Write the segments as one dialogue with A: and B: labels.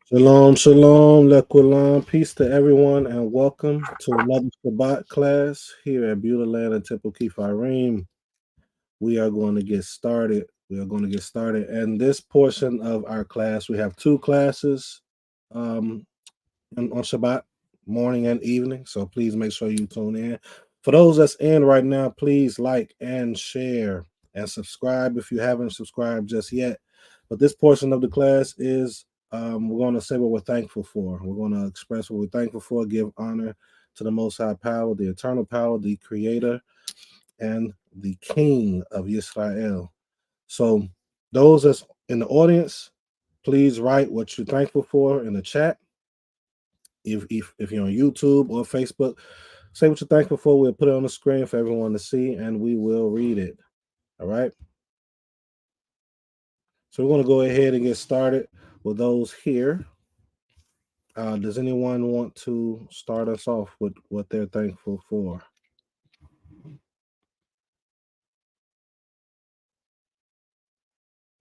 A: Shalom, shalom, lekulam. Peace to everyone, and welcome to another Shabbat class here at Beulah Land and Temple Kifarim. We are going to get started. And this portion of our class, we have two classes um, on Shabbat, morning and evening. So please make sure you tune in. For those that's in right now, please like and share and subscribe if you haven't subscribed just yet. But this portion of the class is we're going to say what we're thankful for. We're going to express what we're thankful for, give honor to the Most High Power, the Eternal Power, the Creator, and the King of Israel. So, those that's in the audience, please write what you're thankful for in the chat. If you're on YouTube or Facebook, say what you're thankful for. We'll put it on the screen for everyone to see, and we will read it. All right. So we're going to go ahead and get started with those here. Does anyone want to start us off with what they're thankful for?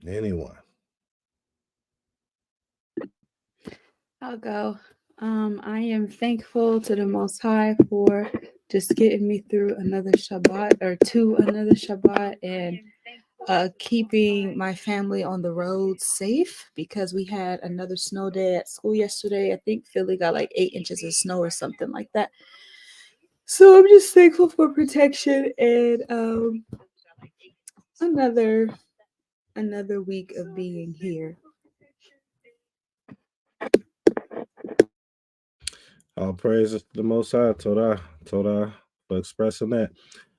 A: Anyone?
B: I'll go. I am thankful to the Most High for just getting me through another Shabbat or to another Shabbat and keeping my family on the road safe because we had another snow day at school yesterday. I think Philly got like 8 inches of snow or something like that. So I'm just thankful for protection and another week of being here.
A: All praises to the Most High, Torah, for expressing that.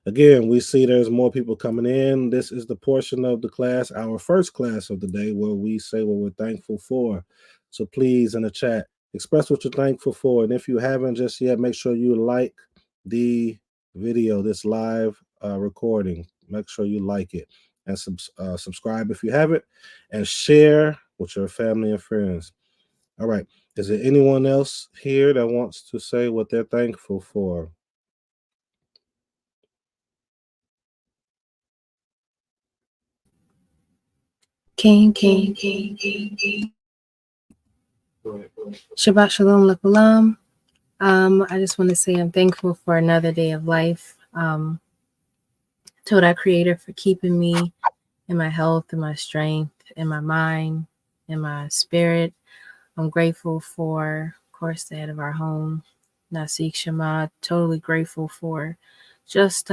A: Again, we see there's more people coming in. This is the portion of the class, our first class of the day, where we say what we're thankful for. So please, in the chat, express what you're thankful for. And if you haven't just yet, make sure you like the video, this live recording. Make sure you like it and subscribe if you haven't, and share with your family and friends. All right. Is there anyone else here that wants to say what they're thankful for?
C: King. Shabbat Shalom Lekulam. I just want to say I'm thankful for another day of life. Told our Creator for keeping me in my health and my strength, in my mind, in my spirit. I'm grateful for, of course, the head of our home, Naseekh Shama. Totally grateful for just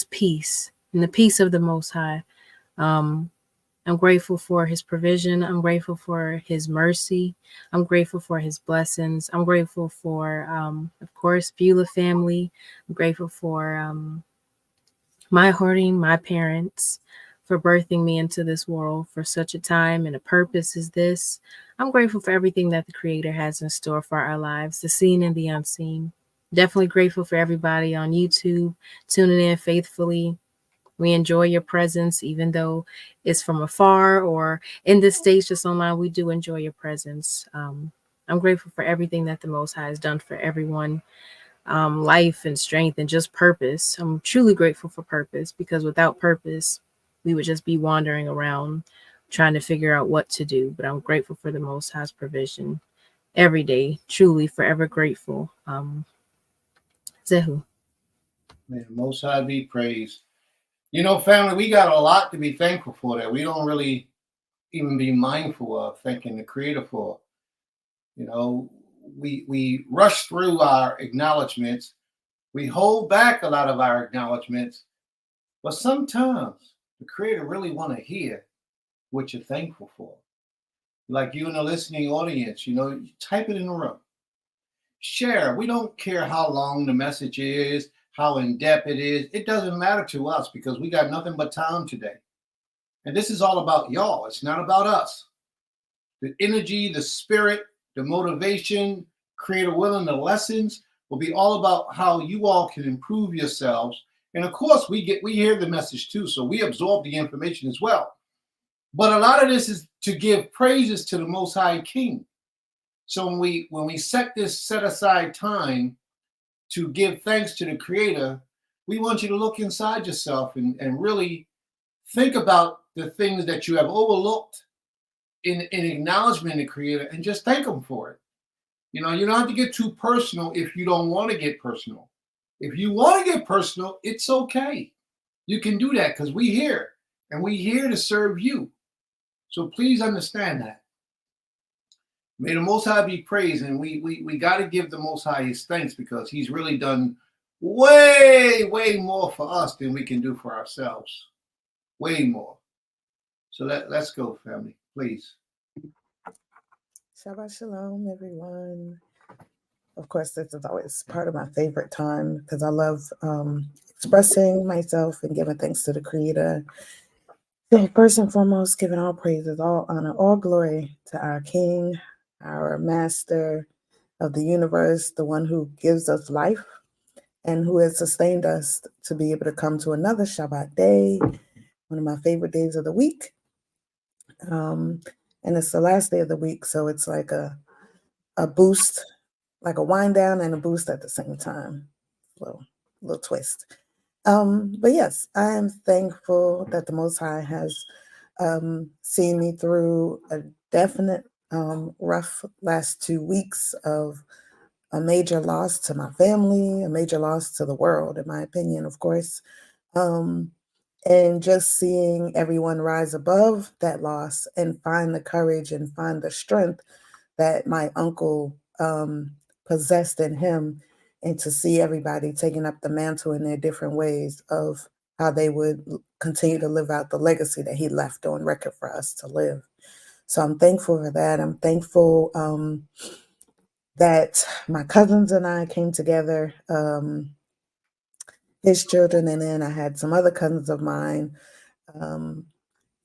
C: peace and the peace of the Most High. I'm grateful for his provision. I'm grateful for his mercy. I'm grateful for his blessings. I'm grateful for, of course, Beulah family. I'm grateful for my hoarding, my parents, for birthing me into this world for such a time and a purpose as this. I'm grateful for everything that the Creator has in store for our lives, the seen and the unseen. Definitely grateful for everybody on YouTube tuning in faithfully. We enjoy your presence, even though it's from afar or in this stage just online. We do enjoy your presence. I'm grateful for everything that the Most High has done for everyone, life and strength and just purpose. I'm truly grateful for purpose because without purpose, we would just be wandering around trying to figure out what to do. But I'm grateful for the Most High's provision every day. Truly, forever grateful. Zehu.
D: Man, Most High be praised. You know, family, we got a lot to be thankful for that we don't really even be mindful of thanking the Creator for. You know, we rush through our acknowledgments. We hold back a lot of our acknowledgments, but sometimes the Creator really want to hear what you're thankful for. Like you in the listening audience, you know, type it in the room. Share. We don't care how long the message is, how in depth it is. It doesn't matter to us because we got nothing but time today. And this is all about y'all. It's not about us. The energy, the spirit, the motivation, creative will, and the lessons will be all about how you all can improve yourselves. And of course, we hear the message too, so we absorb the information as well. But a lot of this is to give praises to the Most High King. So when we set aside time to give thanks to the Creator, we want you to look inside yourself and really think about the things that you have overlooked in acknowledgement of the Creator and just thank Him for it. You know, you don't have to get too personal if you don't want to get personal. If you want to get personal, it's okay. You can do that because we here and we here to serve you. So please understand that. May the Most High be praised, and we got to give the Most High His thanks because He's really done way more for us than we can do for ourselves. Way more. So let's go, family, please.
E: Shabbat Shalom, everyone. Of course, this is always part of my favorite time because I love expressing myself and giving thanks to the Creator. So first and foremost, giving all praises, all honor, all glory to our King, our Master of the universe, the one who gives us life and who has sustained us to be able to come to another Shabbat day, one of my favorite days of the week. And it's the last day of the week, so it's like a boost, like a wind down and a boost at the same time. Little twist. But yes, I am thankful that the Most High has seen me through a definite rough last 2 weeks of a major loss to my family, a major loss to the world, in my opinion, of course. And just seeing everyone rise above that loss and find the courage and find the strength that my uncle possessed in him, and to see everybody taking up the mantle in their different ways of how they would continue to live out the legacy that he left on record for us to live. So I'm thankful for that. I'm thankful that my cousins and I came together, his children, and then I had some other cousins of mine.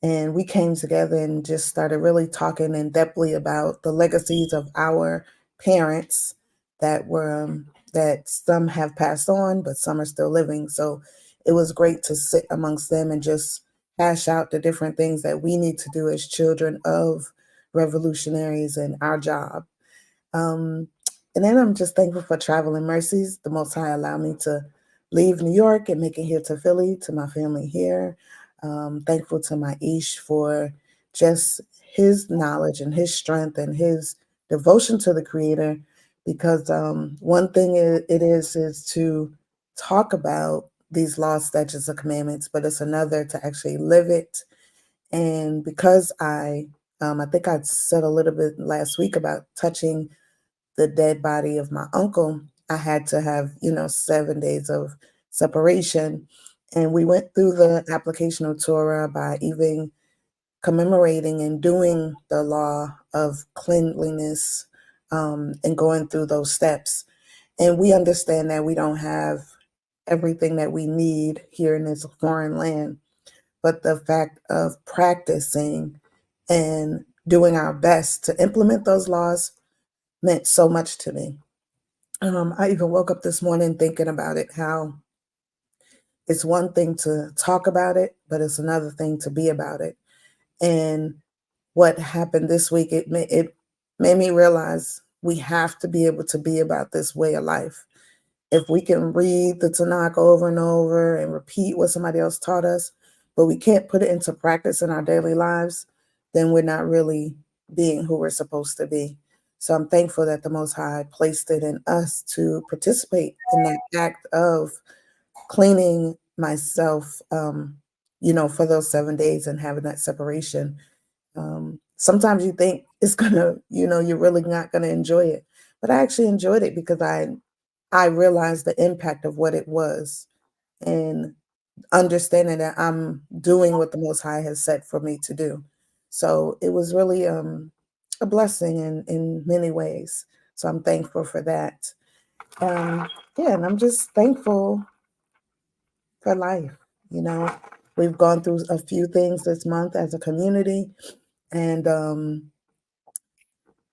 E: And we came together and just started really talking in depthly about the legacies of our parents that some have passed on, but some are still living. So it was great to sit amongst them and just hash out the different things that we need to do as children of revolutionaries and our job. And then I'm just thankful for traveling mercies. The Most High allowed me to leave New York and make it here to Philly, to my family here. Thankful to my Ish for just his knowledge and his strength and his devotion to the Creator. Because one thing it is to talk about these laws, statutes, and commandments, but it's another to actually live it. And because I think I said a little bit last week about touching the dead body of my uncle, I had to have, 7 days of separation. And we went through the application of Torah by even commemorating and doing the law of cleanliness, and going through those steps. And we understand that we don't have everything that we need here in this foreign land, but the fact of practicing and doing our best to implement those laws meant so much to me. I even woke up this morning thinking about it, how it's one thing to talk about it, but it's another thing to be about it. And what happened this week, it made me realize we have to be able to be about this way of life. If we can read the Tanakh over and over and repeat what somebody else taught us, but we can't put it into practice in our daily lives, then we're not really being who we're supposed to be. So I'm thankful that the Most High placed it in us to participate in that act of cleaning myself, for those 7 days and having that separation. Sometimes you think it's gonna, you're really not gonna enjoy it, but I actually enjoyed it because I realized the impact of what it was, and understanding that I'm doing what the Most High has said for me to do. So it was really a blessing in many ways. So I'm thankful for that. And I'm just thankful for life. We've gone through a few things this month as a community, and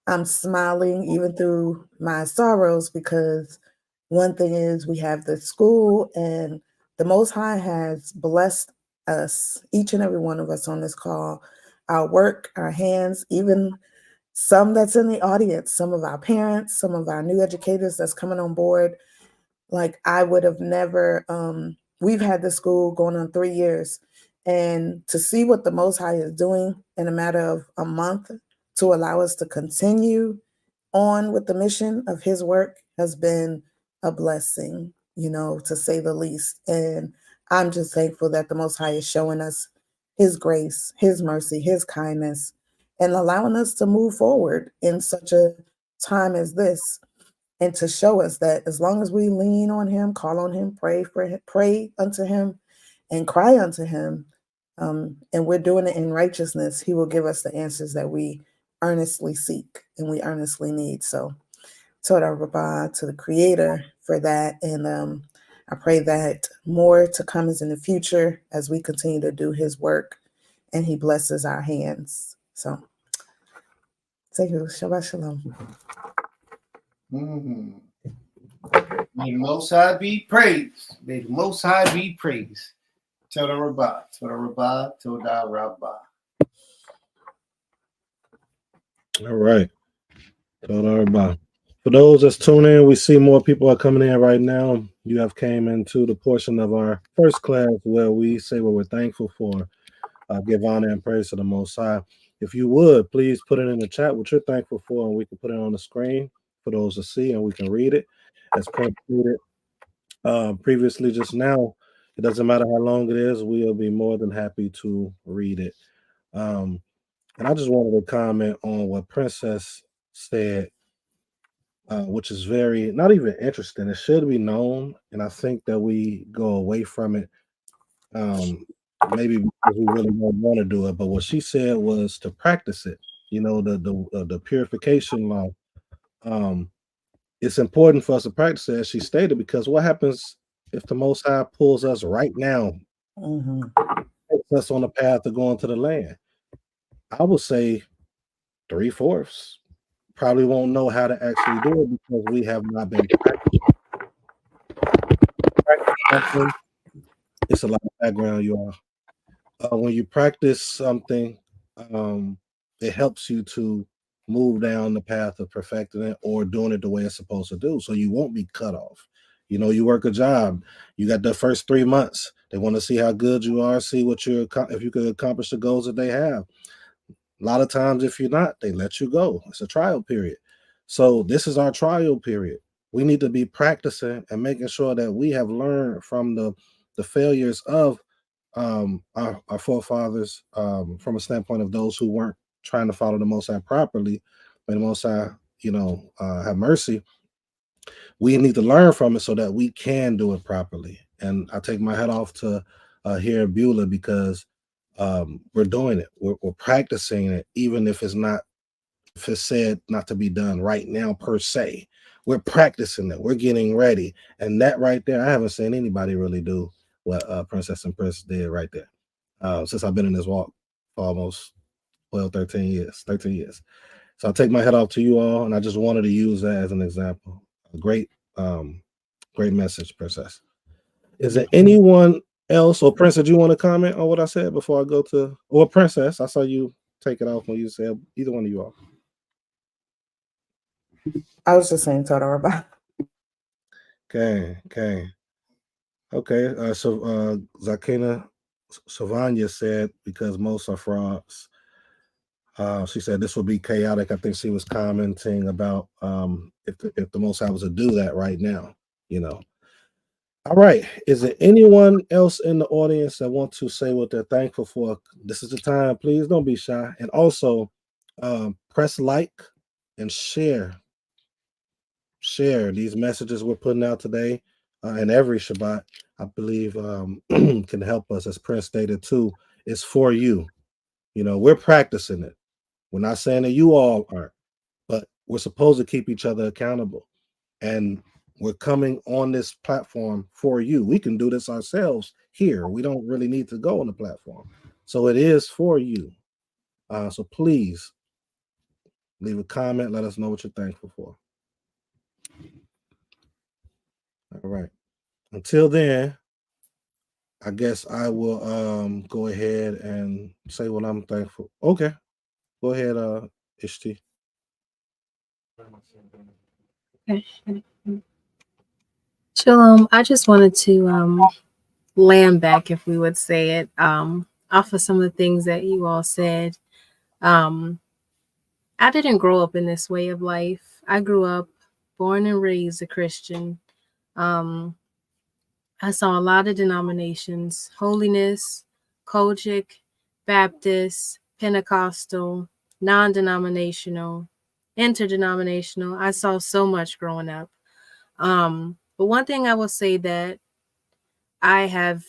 E: I'm smiling even through my sorrows, because one thing is we have the school, and the Most High has blessed us, each and every one of us on this call, our work, our hands, even some that's in the audience, some of our parents, some of our new educators that's coming on board. Like, I would have never, we've had this school going on 3 years, And to see what the Most High is doing in a matter of a month to allow us to continue on with the mission of his work has been a blessing, to say the least. And I'm just thankful that the Most High is showing us his grace, his mercy, his kindness, and allowing us to move forward in such a time as this, and to show us that as long as we lean on him, call on him, pray unto him, and cry unto him, and we're doing it in righteousness, he will give us the answers that we earnestly seek and we earnestly need. So, Toda Rabah to the Creator for that. And I pray that more to come is in the future as we continue to do his work and he blesses our hands. So, thank you. Shabbat Shalom.
D: Mm-hmm. May the Most High be praised. May the Most High be praised. Toda Rabbah, Toda Rabbah, Toda Rabbah.
A: All right. For those that's tuning in, we see more people are coming in right now. You have came into the portion of our first class where we say what we're thankful for. Give honor and praise to the Most High. If you would, please put it in the chat what you're thankful for, and we can put it on the screen for those to see, and we can read it. As printed previously just now, it doesn't matter how long it is, we'll be more than happy to read it. And I just wanted to comment on what Princess said, which is very not even interesting. It should be known, and I think that we go away from it. Maybe because we really don't want to do it, but what she said was to practice it. The purification law. It's important for us to practice it, as she stated, because what happens if the Most High pulls us right now, puts us on the path of going to the land? I would say 3/4 probably won't know how to actually do it because we have not been practicing. It's a lot of background, you all. When you practice something, it helps you to move down the path of perfecting it or doing it the way it's supposed to do. So you won't be cut off. You work a job, you got the first 3 months. They want to see how good you are, see what if you could accomplish the goals that they have. A lot of times, if you're not, they let you go. It's a trial period. So this is our trial period. We need to be practicing and making sure that we have learned from the failures of our forefathers, from a standpoint of those who weren't trying to follow the Most High properly. May the Most High, have mercy. We need to learn from it so that we can do it properly. And I take my hat off to here at Beulah because we're doing it. We're practicing it, even if it's said not to be done right now per se. We're practicing it. We're getting ready, and that right there, I haven't seen anybody really do what Princess and Prince did right there since I've been in this walk for almost 13 years. So I take my head off to you all, and I just wanted to use that as an example. A great message, Princess. Is there anyone else, or Princess, do you want to comment on what I said before I go to, or Princess? I saw you take it off when you said either one of you all.
E: I was just saying Toda Rabah.
A: Okay. So Zakina Savanya said because most are frauds. She said this will be chaotic. I think she was commenting about if the Most High was to do that right now. All right. Is there anyone else in the audience that want to say what they're thankful for? This is the time. Please don't be shy. And also, press like and share these messages we're putting out today and every Shabbat. I believe can help us, as Prince stated too. It's for you. We're practicing it. We're not saying that you all aren't, but we're supposed to keep each other accountable. And we're coming on this platform for you. We can do this ourselves here. We don't really need to go on the platform. So it is for you. So please leave a comment. Let us know what you're thankful for. All right. Until then, I guess I will go ahead and say what I'm thankful. Okay. Go ahead, Ishti.
C: Shalom. I just wanted to land back, if we would say it, off of some of the things that you all said. I didn't grow up in this way of life. I grew up born and raised a Christian. Um, I saw a lot of denominations: holiness, Kojic, Baptist, Pentecostal, non denominational, interdenominational. I saw so much growing up. But one thing I will say that I have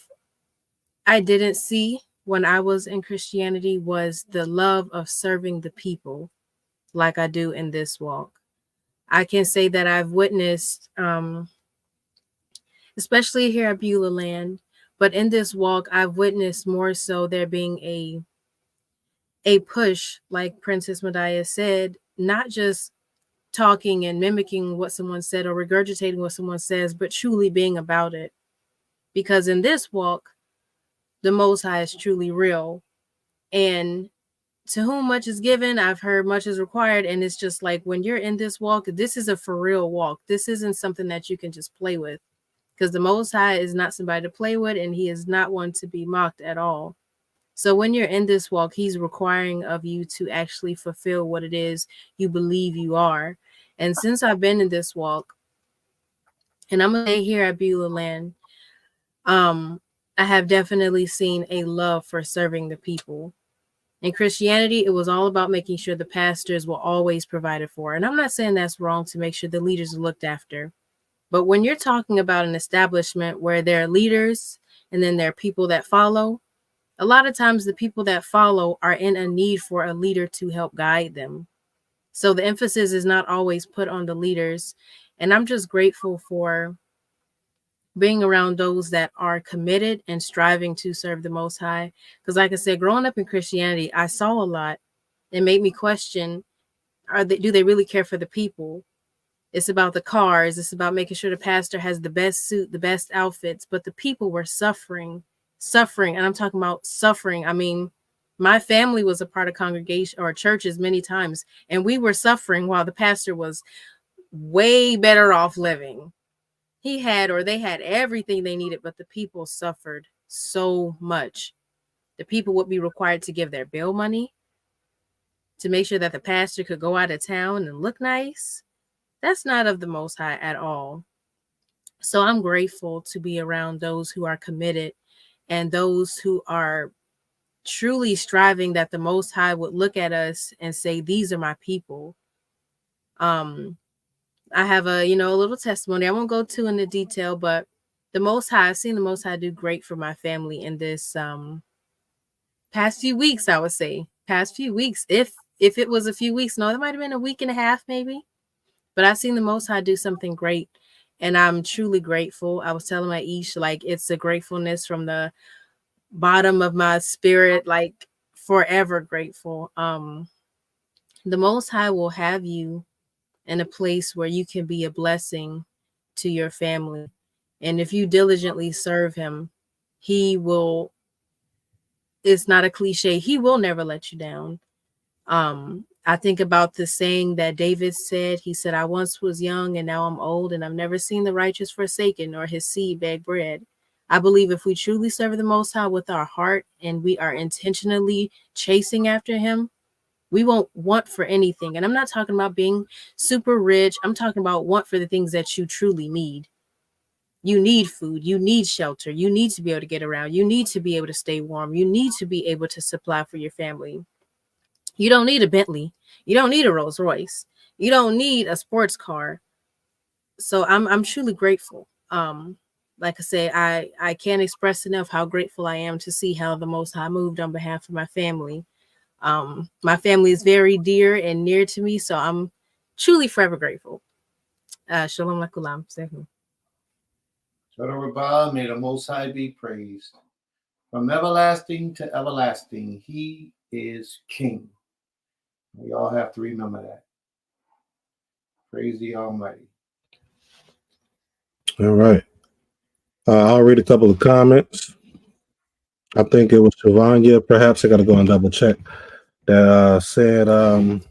C: I didn't see when I was in Christianity was the love of serving the people like I do in this walk. I can say that I've witnessed, especially here at Beulah Land, but in this walk, I've witnessed more so there being a push, like Princess Medaya said, not just talking and mimicking what someone said or regurgitating what someone says, but truly being about it. Because in this walk, the Most High is truly real. And to whom much is given, I've heard much is required. And it's just like when you're in this walk, this is a for real walk. This isn't something that you can just play with, because the Most High is not somebody to play with, and he is not one to be mocked at all. So when you're in this walk, he's requiring of you to actually fulfill what it is you believe you are. And since I've been in this walk, and I'm gonna say here at Beulah Land, I have definitely seen a love for serving the people. In Christianity, it was all about making sure the pastors were always provided for. And I'm not saying that's wrong to make sure the leaders are looked after. But when you're talking about an establishment where there are leaders and then there are people that follow, a lot of times the people that follow are in a need for a leader to help guide them. So the emphasis is not always put on the leaders. And I'm just grateful for being around those that are committed and striving to serve the Most High. Because like I said, growing up in Christianity, I saw a lot. It made me question, do they really care for the people? It's about the cars. It's about making sure the pastor has the best suit, the best outfits. But the people were suffering. And I'm talking about suffering. I mean, my family was a part of congregation or churches many times, and we were suffering while the pastor was way better off living. He had, or they had everything they needed, but the people suffered so much. The people would be required to give their bill money to make sure that the pastor could go out of town and look nice. That's not of the Most High at all. So I'm grateful to be around those who are committed and those who are truly striving that the Most High would look at us and say, these are my people. I have a little testimony. I won't go too into detail, but the Most High, I've seen the Most High do great for my family in this past few weeks. I would say past few weeks. If it was a few weeks, no, it might have been a week and a half, maybe. But I've seen the Most High do something great, and I'm truly grateful. I was telling my Ish, like, it's a gratefulness from the bottom of my spirit, like forever grateful. The Most High will have you in a place where you can be a blessing to your family. And if you diligently serve him, he will, it's not a cliche, he will never let you down. I think about the saying that David said. He said, I once was young and now I'm old, and I've never seen the righteous forsaken or his seed beg bread. I believe if we truly serve the Most High with our heart and we are intentionally chasing after him, we won't want for anything. And I'm not talking about being super rich. I'm talking about want for the things that you truly need. You need food. You need shelter. You need to be able to get around. You need to be able to stay warm. You need to be able to supply for your family. You don't need a Bentley. You don't need a Rolls Royce. You don't need a sports car. So I'm truly grateful. Like I say, I can't express enough how grateful I am to see how the Most High moved on behalf of my family. My family is very dear and near to me, so I'm truly forever grateful. Shalom lakulam.
D: May the Most High be praised. From everlasting to everlasting, he is King. We all have to remember that. Praise the Almighty.
A: All right. I'll read a couple of comments. I think it was Shavanya. Perhaps I got to go and double check. That said, I'm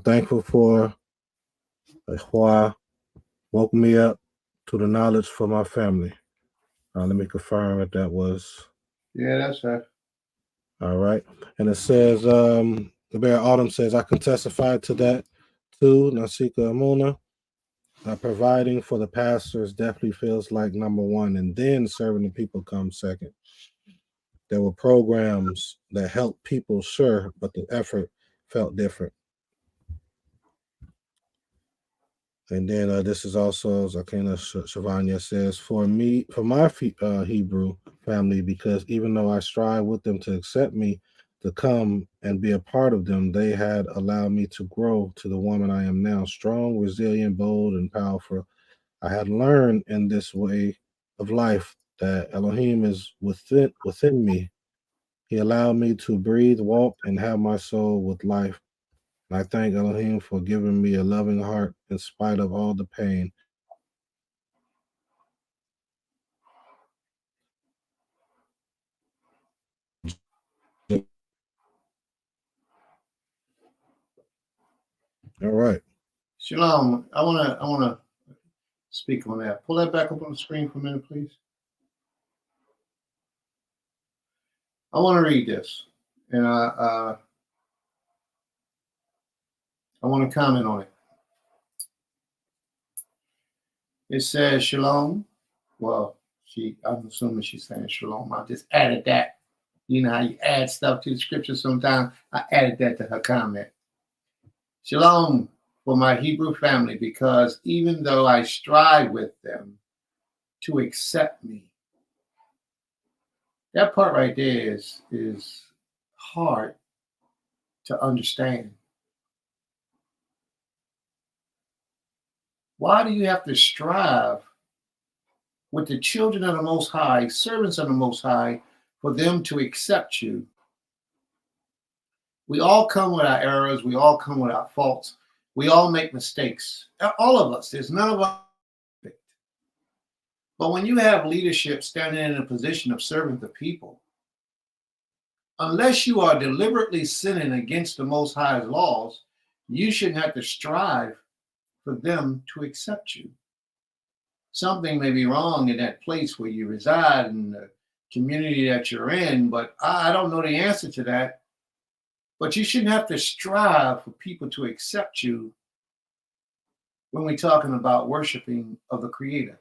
A: thankful for Hua woke me up to the knowledge for my family. Let me confirm if that was.
D: Yeah, that's right.
A: All right. And it says, the Bear Autumn says, I can testify to that too, Naseekh Shama. Providing for the pastors definitely feels like number one, and then serving the people comes second. There were programs that helped people, sure, but the effort felt different. And then this is also Zakina Shavanya says, for me, for my Hebrew family, because even though I strive with them to accept me, to come and be a part of them, they had allowed me to grow to the woman I am now, strong, resilient, bold, and powerful. I had learned in this way of life that Elohim is within me. He allowed me to breathe, walk, and have my soul with life. And I thank Elohim for giving me a loving heart in spite of all the pain. All right.
D: Shalom. I wanna speak on that. Pull that back up on the screen for a minute, please. I want to read this, and I want to comment on it. It says shalom. Well, I'm assuming she's saying shalom. I just added that. You know how you add stuff to the scripture sometimes? I added that to her comment. Shalom for my Hebrew family, because even though I strive with them to accept me, that part right there is hard to understand. Why do you have to strive with the children of the Most High, servants of the Most High, for them to accept you? We all come with our errors. We all come with our faults. We all make mistakes. All of us. There's none of us perfect. But when you have leadership standing in a position of serving the people, unless you are deliberately sinning against the Most High's laws, you shouldn't have to strive for them to accept you. Something may be wrong in that place where you reside, in the community that you're in, but I don't know the answer to that. But you shouldn't have to strive for people to accept you when we're talking about worshiping of the Creator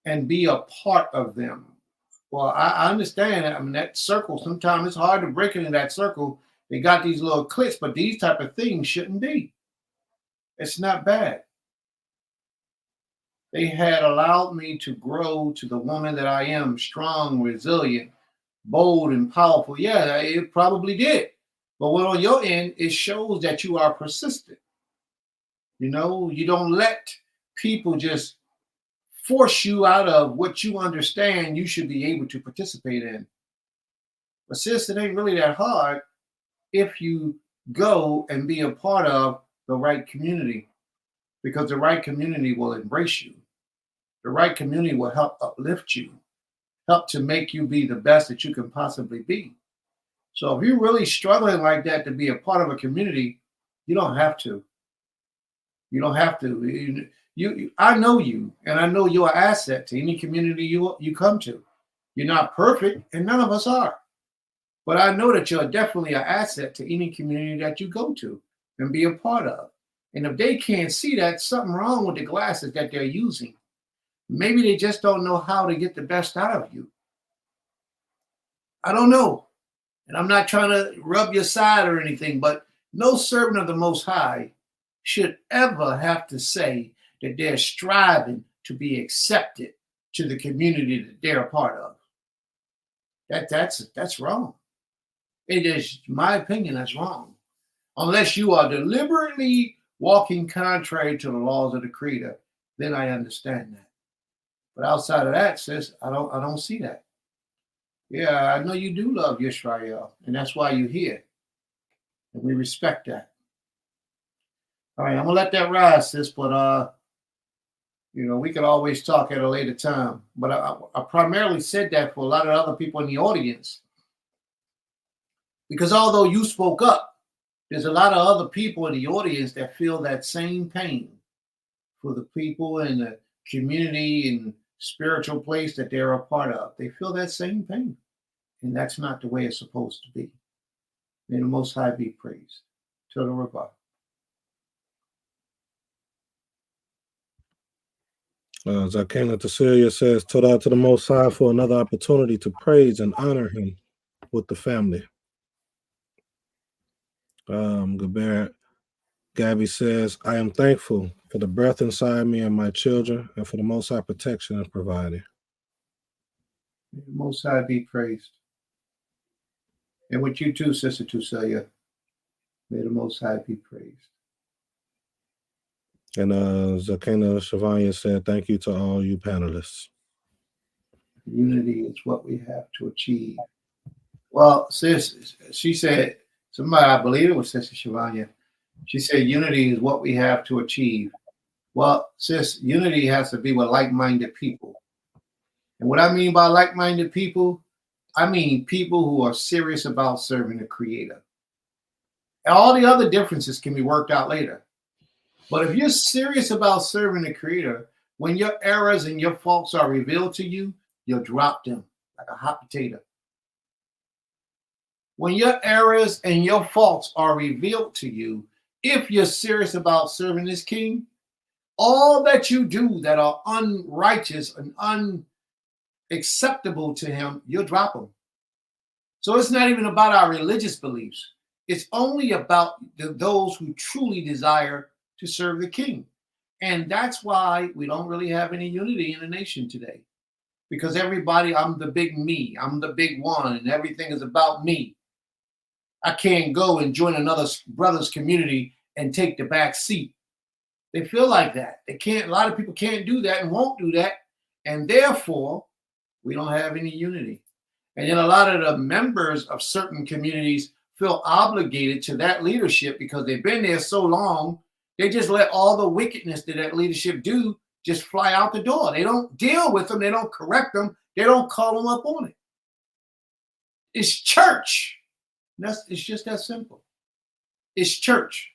D: and be a part of them. Well, I understand that. I mean, that circle, sometimes it's hard to break into that circle. They got these little cliques, but these type of things shouldn't be. It's not bad. They had allowed me to grow to the woman that I am, strong, resilient, bold, and powerful. Yeah, it probably did. But what on your end, it shows that you are persistent. You know, you don't let people just force you out of what you understand you should be able to participate in. But sis, it ain't really that hard if you go and be a part of the right community, because the right community will embrace you. The right community will help uplift you, help to make you be the best that you can possibly be. So if you're really struggling like that to be a part of a community, you don't have to. You don't have to. I know you, and I know you're an asset to any community you come to. You're not perfect, and none of us are. But I know that you're definitely an asset to any community that you go to and be a part of. And if they can't see that, something wrong with the glasses that they're using. Maybe they just don't know how to get the best out of you. I don't know. And I'm not trying to rub your side or anything, but no servant of the Most High should ever have to say that they're striving to be accepted to the community that they're a part of. That's wrong. It is, in my opinion, that's wrong. Unless you are deliberately walking contrary to the laws of the Creator, then I understand that. But outside of that, sis, I don't see that. Yeah, I know you do love Yisrael, and that's why you're here. And we respect that. All right, I'm gonna let that rise, sis, but we could always talk at a later time. But I primarily said that for a lot of other people in the audience. Because although you spoke up, there's a lot of other people in the audience that feel that same pain for the people in the community and spiritual place that they're a part of. They feel that same pain. And that's not the way it's supposed to be. May the Most High be praised. Total Rabbi.
A: Zakena Tasilia says, Toda to the Most High for another opportunity to praise and honor him with the family. Gabby says, I am thankful for the breath inside me and my children and for the Most High protection and providing.
D: May the Most High be praised. And with you too, Sister Tuselia. May the Most High be praised.
A: And Zakena Shavanya said, thank you to all you panelists.
D: Unity is what we have to achieve. Well, sis, she said, somebody, I believe it was Sister Shavanya, she said, unity is what we have to achieve. Well, sis, unity has to be with like-minded people. And what I mean by like-minded people, I mean people who are serious about serving the Creator. And all the other differences can be worked out later. But if you're serious about serving the Creator, when your errors and your faults are revealed to you, you'll drop them like a hot potato. When your errors and your faults are revealed to you, if you're serious about serving this King, all that you do that are unrighteous and unacceptable to him, you'll drop them. So it's not even about our religious beliefs. It's only about those who truly desire to serve the King. And that's why we don't really have any unity in the nation today. Because everybody, I'm the big me, I'm the big one, and everything is about me. I can't go and join another brother's community and take the back seat. They feel like that. They can't, a lot of people can't do that and won't do that. And therefore, we don't have any unity. And then a lot of the members of certain communities feel obligated to that leadership because they've been there so long, they just let all the wickedness that leadership do just fly out the door. They don't deal with them. They don't correct them. They don't call them up on it. It's church. It's just that simple. It's church.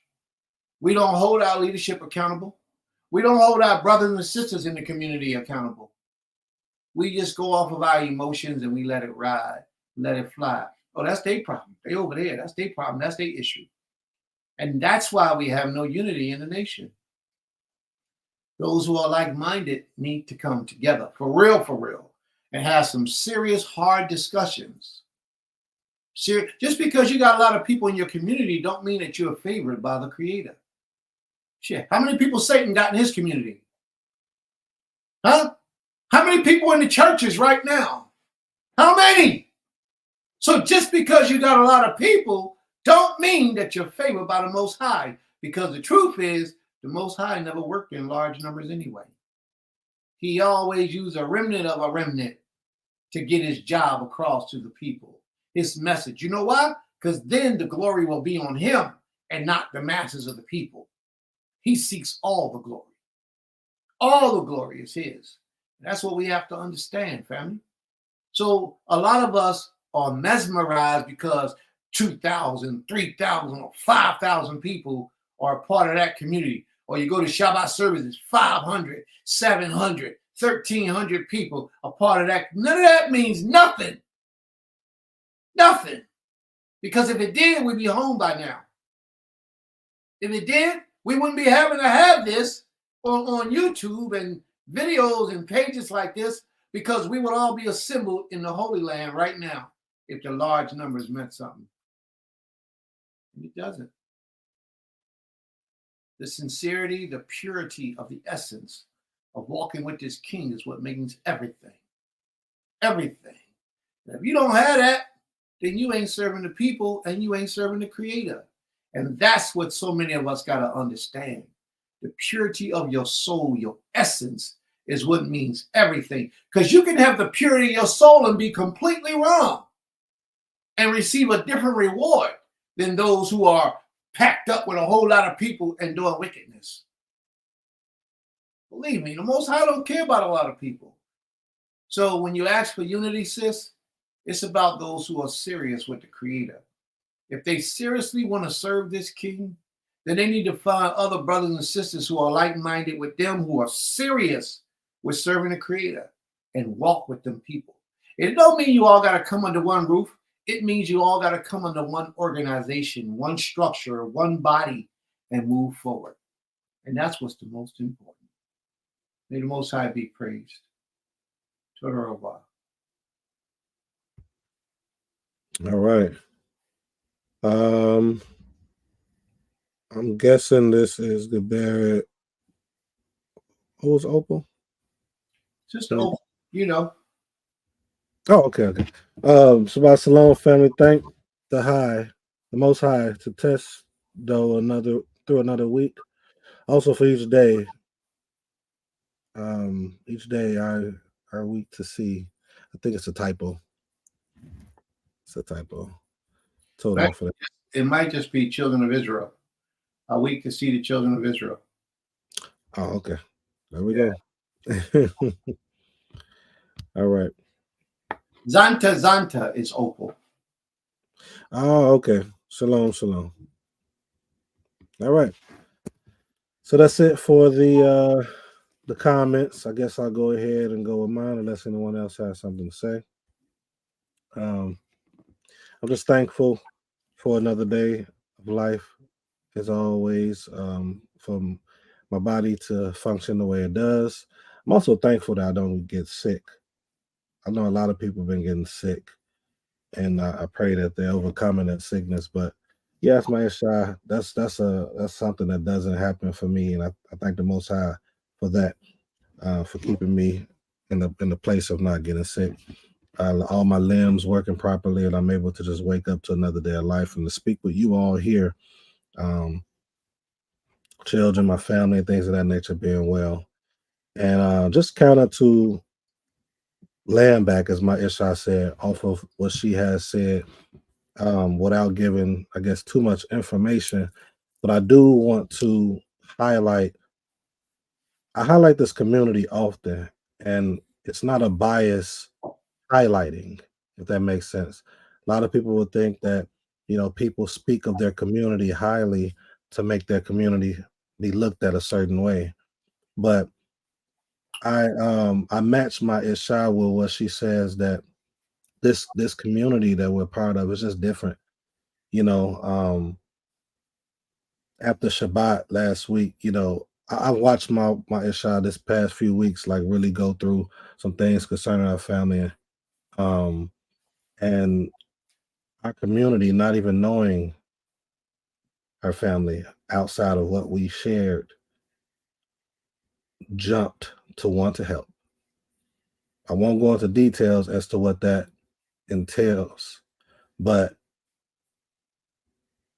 D: We don't hold our leadership accountable. We don't hold our brothers and sisters in the community accountable. We just go off of our emotions and we let it ride, let it fly. Oh, that's their problem. They over there. That's their problem. That's their issue. And that's why we have no unity in the nation. Those who are like-minded need to come together for real, and have some serious, hard discussions. Just because you got a lot of people in your community don't mean that you're favored by the Creator. Shit, how many people Satan got in his community? Huh? How many people in the churches right now? How many? So just because you got a lot of people don't mean that you're favored by the Most High, because the truth is the Most High never worked in large numbers anyway. He always used a remnant of a remnant to get his job across to the people, his message. You know why? Because then the glory will be on him and not the masses of the people. He seeks all the glory. All the glory is his. That's what we have to understand, family. So a lot of us are mesmerized because 2,000, 3,000, or 5,000 people are a part of that community. Or you go to Shabbat services, 500, 700, 1,300 people are part of that. None of that means nothing. Nothing. Because if it did, we'd be home by now. If it did, we wouldn't be having to have this on YouTube and videos and pages like this, because we would all be assembled in the Holy Land right now if the large numbers meant something. And it doesn't. The sincerity, the purity of the essence of walking with this King is what means everything. Everything. And if you don't have that, then you ain't serving the people and you ain't serving the Creator. And that's what so many of us got to understand. The purity of your soul, your essence, is what means everything. Because you can have the purity of your soul and be completely wrong and receive a different reward than those who are packed up with a whole lot of people and doing wickedness. Believe me, the Most High don't care about a lot of people. So when you ask for unity, sis, it's about those who are serious with the Creator. If they seriously want to serve this King, then they need to find other brothers and sisters who are like-minded with them, who are serious with serving the Creator, and walk with them people. It don't mean you all got to come under one roof. It means you all got to come under one organization, one structure, one body, and move forward. And that's what's the most important. May the Most High be praised. Toda.
A: All right. I'm guessing this is the Barrett. Who's Opal?
D: Just you know.
A: Oh, okay. Shabbat Shalom, family. Thank the Most High, to test though through another week. Also for each day. Our week to see. I think it's a typo. It's a typo. Told
D: Right.
A: off for that.
D: It might just be children of Israel. A week to see the children of Israel.
A: Oh, okay. There we go. All right.
D: Zanta is Opal.
A: Oh, okay. Shalom. All right. So that's it for the comments. I guess I'll go ahead and go with mine unless anyone else has something to say. I'm just thankful for another day of life, as always, for my body to function the way it does. I'm also thankful that I don't get sick. I know a lot of people have been getting sick, and I pray that they're overcoming that sickness. But yes, my Ishai, that's something that doesn't happen for me, and I thank the Most High for that, for keeping me in the place of not getting sick. All my limbs working properly, and I'm able to just wake up to another day of life and to speak with you all here, children, my family, and things of that nature being well. And just kind of to land back, as my Isha said, off of what she has said, without giving, I guess, too much information. But I do want to highlight, I highlight this community often, and it's not a bias highlighting, if that makes sense. A lot of people would think that, people speak of their community highly to make their community be looked at a certain way. But I match my Isha with what she says, that this community that we're part of is just different. After Shabbat last week, I watched my Isha this past few weeks, like really go through some things concerning our family, and our community, not even knowing our family outside of what we shared, jumped to want to help. I won't go into details as to what that entails, but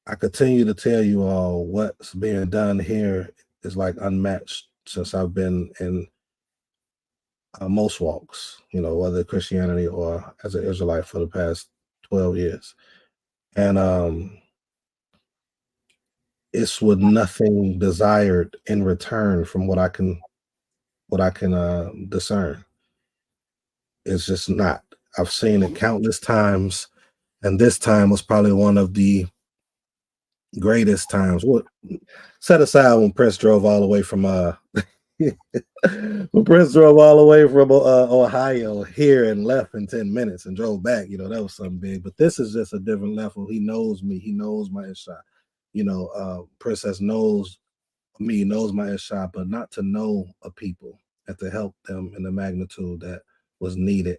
A: I continue to tell you all what's being done here is like unmatched since I've been in most walks, whether Christianity or as an Israelite for the past 12 years. And it's with nothing desired in return from what I can discern. It's just not. I've seen it countless times, and this time was probably one of the greatest times. What set aside when Prince drove all the way from when Prince drove all the way from Ohio here and left in 10 minutes and drove back, that was something big. But this is just a different level. He knows me. He knows my Isha. Princess knows me, knows my Isha, but not to know a people and to help them in the magnitude that was needed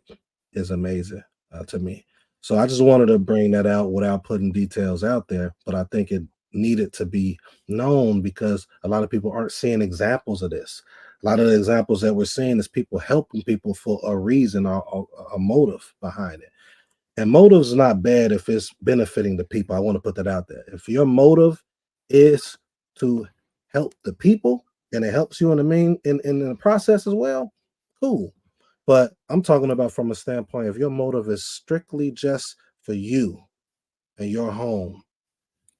A: is amazing to me. So I just wanted to bring that out without putting details out there, but I think it needed to be known because a lot of people aren't seeing examples of this. A lot of the examples that we're seeing is people helping people for a reason or a motive behind it. And motive's not bad if it's benefiting the people. I want to put that out there. If your motive is to help the people and it helps you in the process as well, cool. But I'm talking about from a standpoint, if your motive is strictly just for you and your home,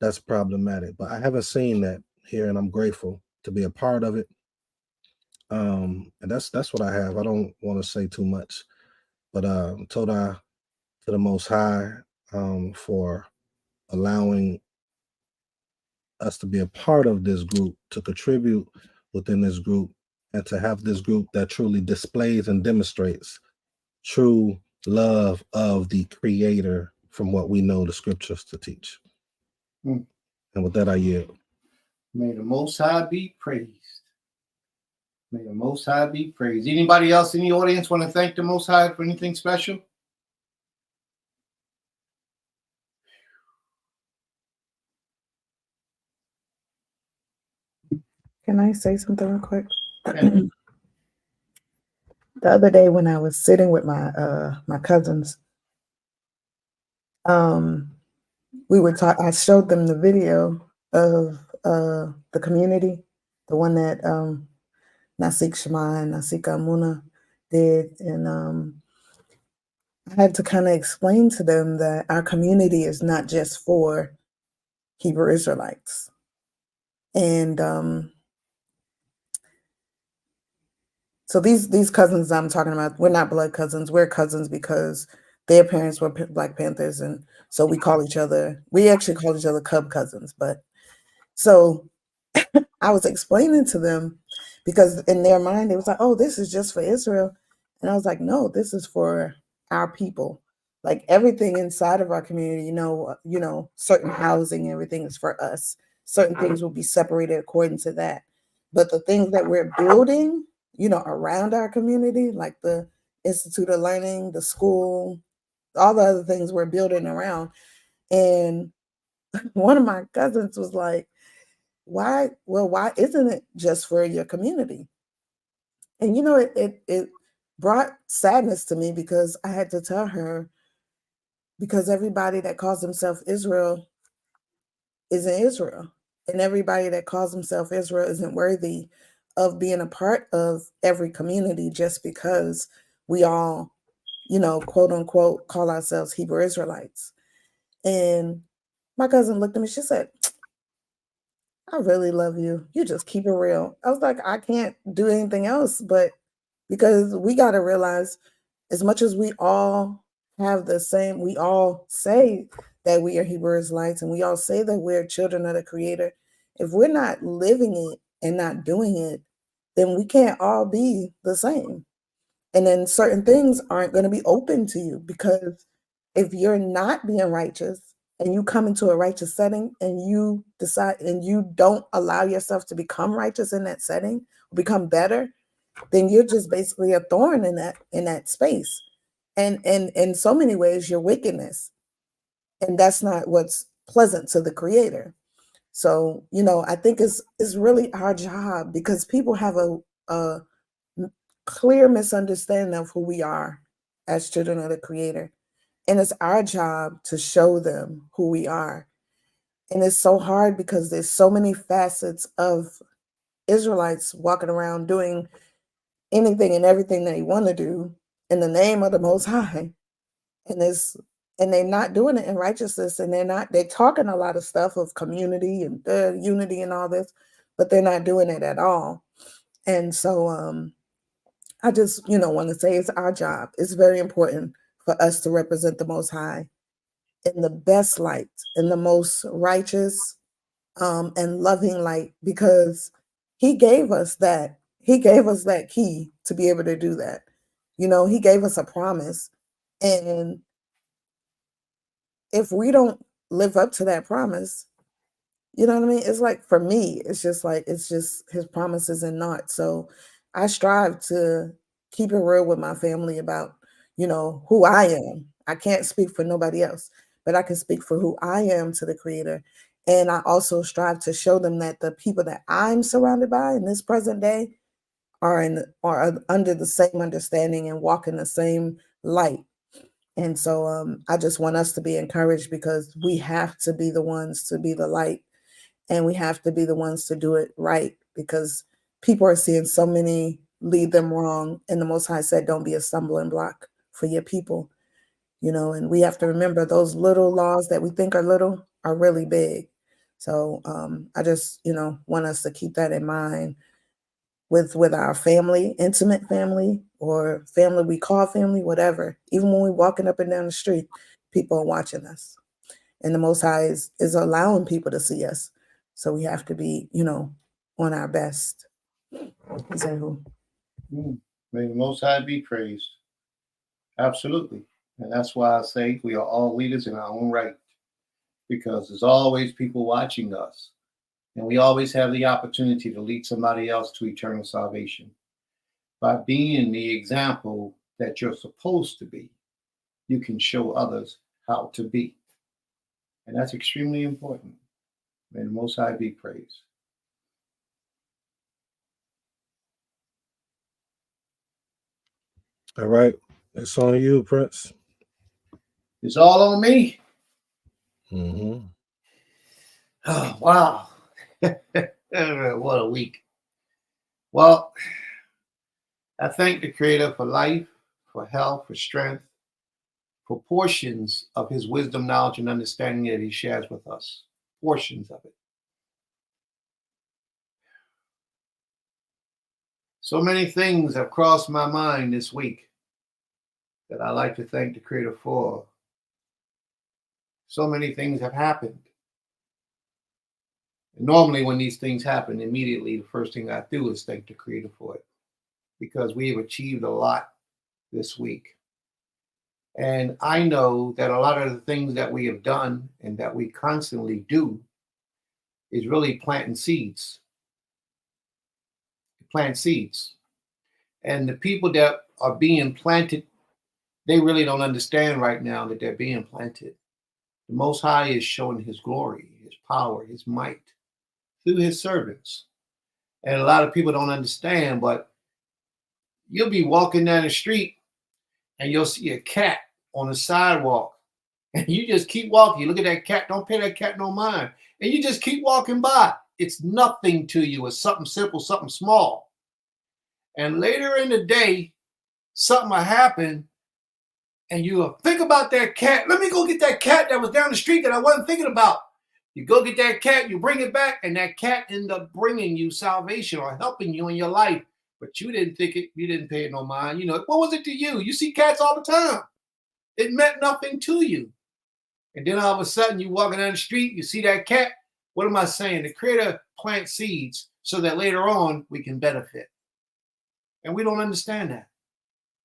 A: that's problematic. But I haven't seen that here, and I'm grateful to be a part of it. And that's what I have. I don't want to say too much, but Toda to the Most High, for allowing us to be a part of this group, to contribute within this group, and to have this group that truly displays and demonstrates true love of the Creator from what we know the scriptures to teach.
D: Hmm.
A: And with that, I yield.
D: May the Most High be praised. May the Most High be praised. Anybody else in the audience want to thank the Most High for anything special?
E: Can I say something real quick?
D: Yeah.
E: The other day when I was sitting with my cousins, we were I showed them the video of the community, the one that Naseekh Shama and Naseekh Amuna did, and I had to kind of explain to them that our community is not just for Hebrew Israelites, and so these cousins I'm talking about, we're not blood cousins. We're cousins because their parents were Black Panthers, and so we actually call each other Cub cousins. But so I was explaining to them because in their mind it was like, oh, this is just for Israel, and I was like, no, this is for our people. Like everything inside of our community, certain housing, everything is for us. Certain things will be separated according to that. But the things that we're building, around our community, like the Institute of Learning, the school, all the other things we're building around. And one of my cousins was like, why isn't it just for your community? And it brought sadness to me because I had to tell her, because everybody that calls himself Israel isn't Israel, and everybody that calls himself Israel isn't worthy of being a part of every community just because we all, quote unquote, call ourselves Hebrew Israelites. And my cousin looked at me, she said, I really love you. You just keep it real. I was like, I can't do anything else, but because we got to realize, as much as we all have the same, we all say that we are Hebrew Israelites and we all say that we're children of the Creator. If we're not living it and not doing it, then we can't all be the same. And then certain things aren't going to be open to you, because if you're not being righteous and you come into a righteous setting and you decide and you don't allow yourself to become righteous in that setting, become better, then you're just basically a thorn in that space. And in so many ways, you're wickedness. And that's not what's pleasant to the Creator. So, I think it's really our job, because people have a clear misunderstanding of who we are as children of the Creator. And it's our job to show them who we are. And it's so hard because there's so many facets of Israelites walking around doing anything and everything they want to do in the name of the Most High. And they're not doing it in righteousness, and they're talking a lot of stuff of community and unity and all this, but they're not doing it at all. And so I just, want to say it's our job. It's very important for us to represent the Most High in the best light, in the most righteous and loving light, because He gave us that. He gave us that key to be able to do that. He gave us a promise. And if we don't live up to that promise, you know what I mean? It's like, for me, it's just His promises and not. So I strive to keep it real with my family about, who I am. I can't speak for nobody else, but I can speak for who I am to the Creator. And I also strive to show them that the people that I'm surrounded by in this present day are under the same understanding and walk in the same light. And so I just want us to be encouraged, because we have to be the ones to be the light, and we have to be the ones to do it right, because people are seeing so many lead them wrong. And the Most High said, don't be a stumbling block for your people, and we have to remember those little laws that we think are little are really big. So I just, want us to keep that in mind with our family, intimate family, or family we call family, whatever. Even when we're walking up and down the street, people are watching us. And the Most High is allowing people to see us. So we have to be, on our best.
D: May the Most High be praised. Absolutely. And that's why I say we are all leaders in our own right, because there's always people watching us. And we always have the opportunity to lead somebody else to eternal salvation. By being the example that you're supposed to be, you can show others how to be. And that's extremely important. May the Most High be praised.
A: All right. It's on you, Prince.
D: It's all on me.
A: Mm-hmm.
D: Oh, wow. What a week. Well, I thank the Creator for life, for health, for strength, for portions of his wisdom, knowledge, and understanding that he shares with us. Portions of it. So many things have crossed my mind this week that I like to thank the Creator for. So many things have happened. And normally when these things happen, immediately the first thing I do is thank the Creator for it, because we have achieved a lot this week. And I know that a lot of the things that we have done and that we constantly do is really planting seeds. Plant seeds. And the people that are being planted, they really don't understand right now that they're being planted. The Most High is showing his glory, his power, his might through his servants. And a lot of people don't understand, but you'll be walking down the street and you'll see a cat on the sidewalk. And you just keep walking. You look at that cat, don't pay that cat no mind. And you just keep walking by. It's nothing to you. It's something simple, something small. And later in the day, something will happen and you'll think about that cat. Let me go get that cat that was down the street that I wasn't thinking about. You go get that cat, you bring it back, and that cat ended up bringing you salvation or helping you in your life. But you didn't think it, you didn't pay it no mind. You know, what was it to you? You see cats all the time. It meant nothing to you. And then all of a sudden you walking down the street, you see that cat. What am I saying? The Creator plants seeds so that later on we can benefit. And we don't understand that.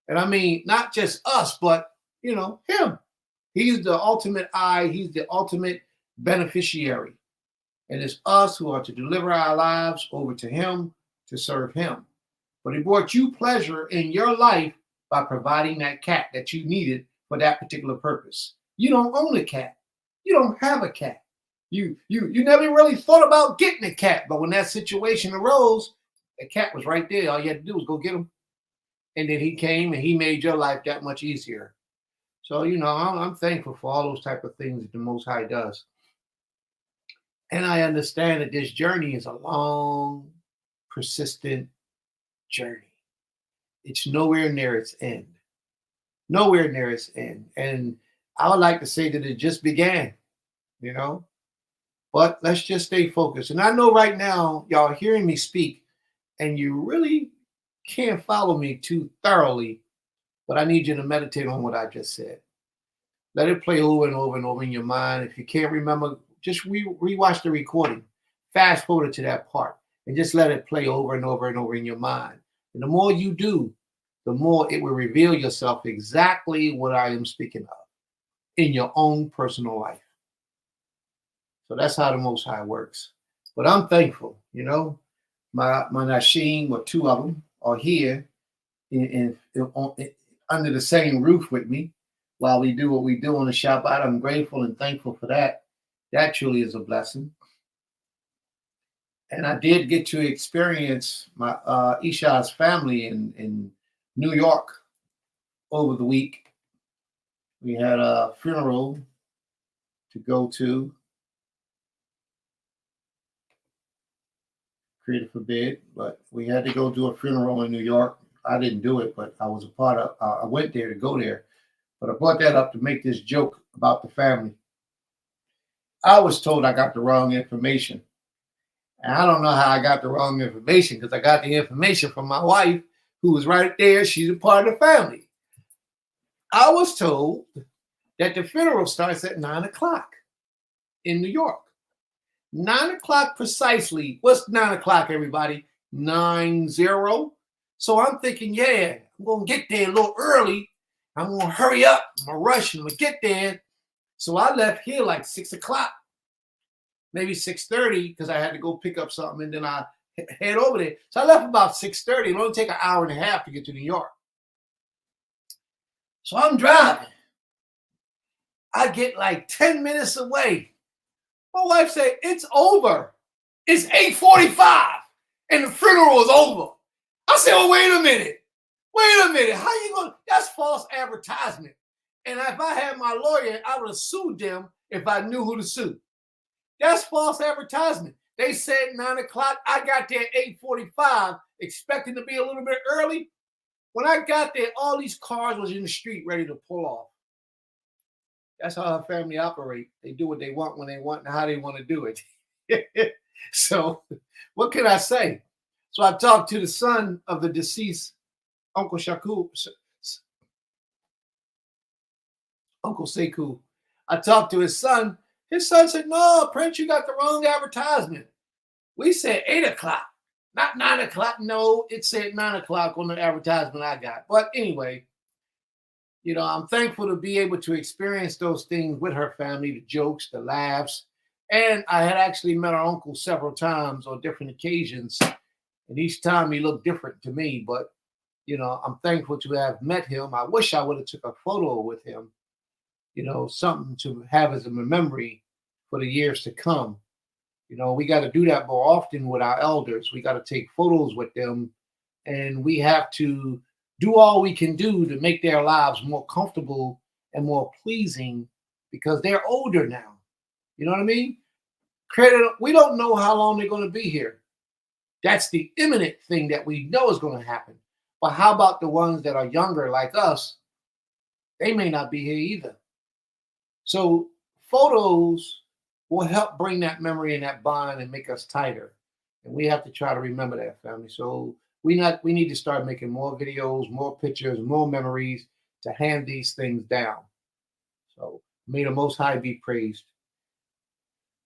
D: And I mean, not just us, but, you know, him. He's the ultimate eye. He's the ultimate beneficiary. And it's us who are to deliver our lives over to him to serve him. But he brought you pleasure in your life by providing that cat that you needed for that particular purpose. You don't own a cat. You don't have a cat. You never really thought about getting a cat. But when that situation arose, the cat was right there. All you had to do was go get him. And then he came and he made your life that much easier. So, you know, I'm thankful for all those type of things that the Most High does. And I understand that this journey is a long, persistent journey. It's nowhere near its end. Nowhere near its end. And I would like to say that it just began, you know. But let's just stay focused. And I know right now, y'all are hearing me speak, and you really can't follow me too thoroughly, but I need you to meditate on what I just said. Let it play over and over and over in your mind. If you can't remember, just rewatch the recording. Fast forward to that part and just let it play over and over and over in your mind. And the more you do, the more it will reveal yourself exactly what I am speaking of in your own personal life. So that's how the Most High works. But I'm thankful, you know, my Nasheen, or two of them, are here under the same roof with me while we do what we do on the Shabbat. I'm grateful and thankful for that. That truly is a blessing. And I did get to experience my Isha's family in New York over the week. We had a funeral to go to. Creator forbid, but we had to go do a funeral in New York. I didn't do it, but I was a part of. I went there to go there, but I brought that up to make this joke about the family. I was told I got the wrong information, and I don't know how I got the wrong information, because I got the information from my wife, who was right there. She's a part of the family. I was told that the funeral starts at 9:00 in New York. 9:00 precisely. What's 9:00, everybody? 9-0. So I'm thinking, yeah, I'm going to get there a little early. I'm going to hurry up. I'm going to rush. I'm going to get there. So I left here like 6 o'clock, maybe 6:30, because I had to go pick up something, and then I head over there. So I left about 6:30. It only take an hour and a half to get to New York. So I'm driving. I get like 10 minutes away. My wife said, it's over. It's 8:45 and the funeral is over. I said, oh, wait a minute. How you going to, that's false advertisement. And if I had my lawyer, I would have sued them if I knew who to sue. That's false advertisement. They said 9 o'clock. I got there at 8:45, expecting to be a little bit early. When I got there, all these cars was in the street ready to pull off. That's how our family operate. They do what they want when they want and how they want to do it. So what can I say? So I talked to the son of the deceased, Uncle Sekou. I talked to his son. His son said, no, Prince, you got the wrong advertisement. We said 8 o'clock, not 9 o'clock. No, it said 9 o'clock on the advertisement I got. But anyway, you know, I'm thankful to be able to experience those things with her family, the jokes, the laughs. And I had actually met her uncle several times on different occasions. And each time he looked different to me. But, you know, I'm thankful to have met him. I wish I would have took a photo with him, you know, something to have as a memory for the years to come. You know, we got to do that more often with our elders. We got to take photos with them. And we have to do all we can do to make their lives more comfortable and more pleasing because they're older now. You know what I mean? We don't know how long they're going to be here. That's the imminent thing that we know is going to happen. But how about the ones that are younger like us? They may not be here either. So photos will help bring that memory and that bond and make us tighter. And we have to try to remember that, family. So we need to start making more videos, more pictures, more memories to hand these things down. So may the Most High be praised.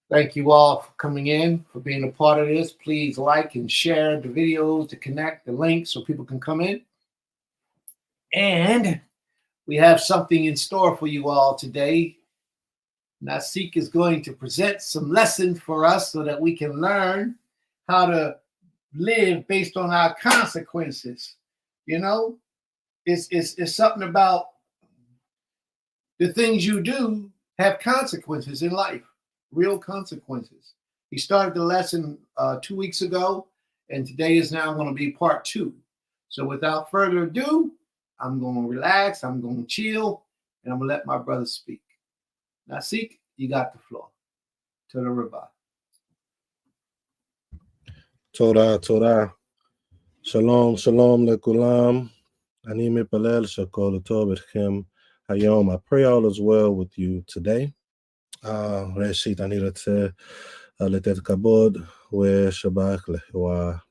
D: Thank you all for coming in, for being a part of this. Please like and share the videos to connect the links so people can come in. And we have something in store for you all today. Naseekh is going to present some lessons for us so that we can learn how to live based on our consequences. You know, it's something about the things you do have consequences in life, real consequences. He started the lesson 2 weeks ago, and today is now going to be part 2. So without further ado, I'm going to relax, I'm going to chill, and I'm going to let my brother speak. Naseekh, you got the floor. To the Rabbah.
A: Torah. Shalom lekulam. Ani mipalel shakol tov etchem hayom. I pray all is well with you today. Reshit ani ratze letet kabod ve'shabach le'wa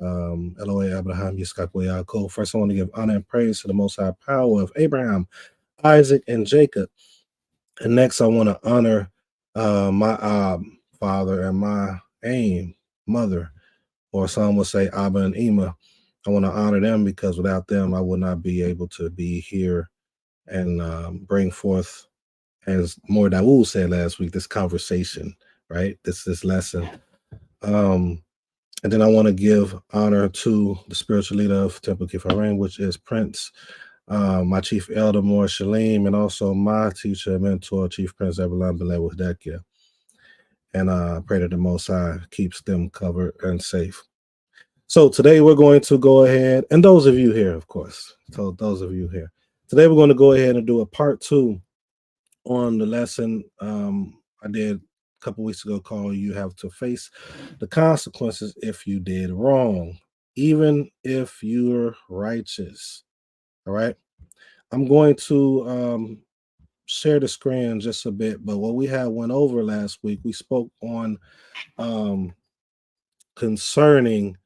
A: Eloi Abraham Yitzchak Yaakov. First, I want to give honor and praise to the Most High power of Abraham, Isaac, and Jacob. And next, I want to honor my father and my mother, or some would say Abba and Ima. I want to honor them because without them, I would not be able to be here and bring forth, as more Dawood said last week, this conversation, right? This lesson. And then I want to give honor to the spiritual leader of Temple Kifarim, which is Prince, my chief elder, More Shalem, and also my teacher and mentor, Chief Prince Eberlin Belay Wahdakia. And I pray that the Most High keeps them covered and safe. So today we're going to go ahead, and those of you here, of course, so those of you here, today we're going to go ahead and do a part 2 on the lesson I did a couple weeks ago called You Have to Face the Consequences If You Did Wrong, Even If You're Righteous. All right. I'm going to share the screen just a bit, but what we had went over last week, we spoke on concerning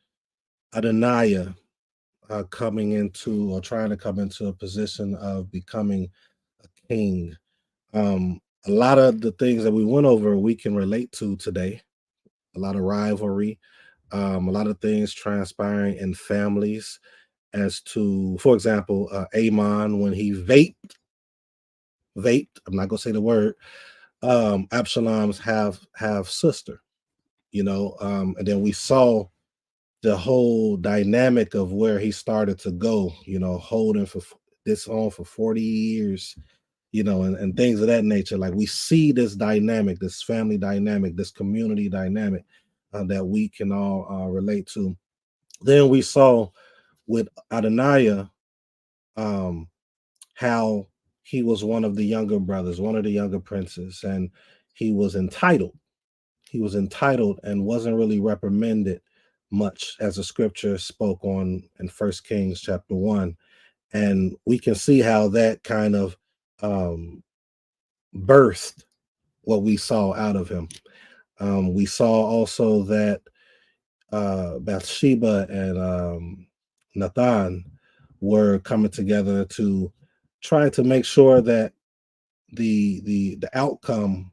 A: Adonaiah coming into or trying to come into a position of becoming a king. A lot of the things that we went over, we can relate to today. A lot of rivalry, a lot of things transpiring in families, as to, for example, Amon when he vaped. I'm not gonna say the word. Absalom's have sister, and then we saw the whole dynamic of where he started to go, holding for this on for 40 years, and things of that nature. Like we see this dynamic, this family dynamic, this community dynamic that we can all relate to. Then we saw with Adoniah um, how he was one of the younger brothers, one of the younger princes, and he was entitled. He was entitled and wasn't really reprimanded much, as the scripture spoke on in First Kings chapter 1. And we can see how that kind of um, birthed what we saw out of him. We saw also that Bathsheba and Nathan were coming together to try to make sure that the outcome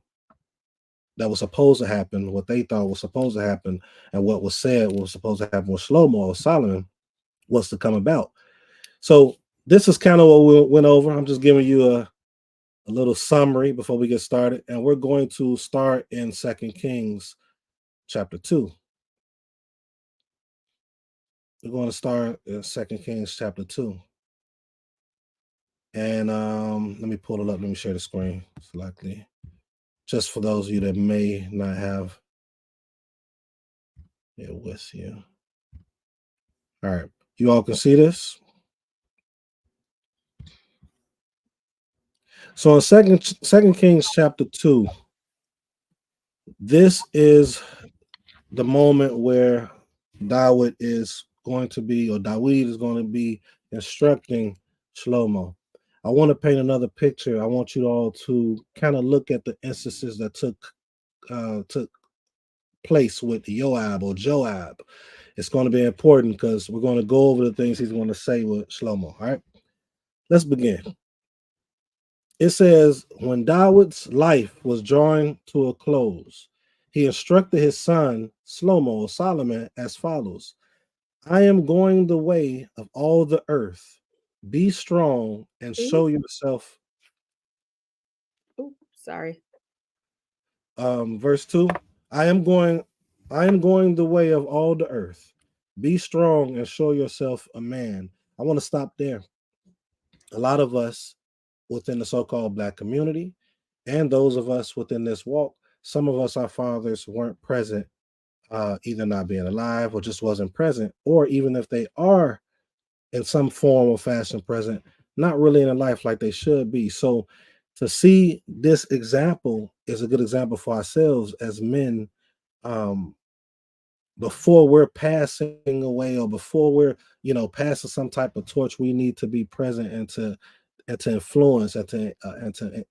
A: that was supposed to happen, what they thought was supposed to happen, and what was said was supposed to happen with Shlomo or Solomon was to come about. So this is kind of what we went over. I'm just giving you a little summary before we get started, and we're going to start in 2 Kings chapter 2. We're going to start in 2 Kings chapter 2. And let me pull it up. Let me share the screen slightly. Just for those of you that may not have it with you. All right. You all can see this? So in second Kings chapter 2, this is the moment where Dawid is going to be, or Dawid is going to be instructing Shlomo. I want to paint another picture. I want you all to kind of look at the instances that took place with Joab or Joab. It's going to be important because we're going to go over the things he's going to say with Shlomo. All right, let's begin. It says, when David's life was drawing to a close, he instructed his son Shlomo or Solomon as follows: I am going the way of all the earth. Be strong and show yourself.
B: Oh, sorry.
A: Verse 2. I am going the way of all the earth. Be strong and show yourself a man. I want to stop there. A lot of us within the so-called Black community and those of us within this walk, some of us, our fathers weren't present, either not being alive or just wasn't present, or even if they are in some form or fashion present, not really in a life like they should be. So to see this example is a good example for ourselves as men, um, before we're passing away or before we're passing some type of torch. We need to be present and to influence and to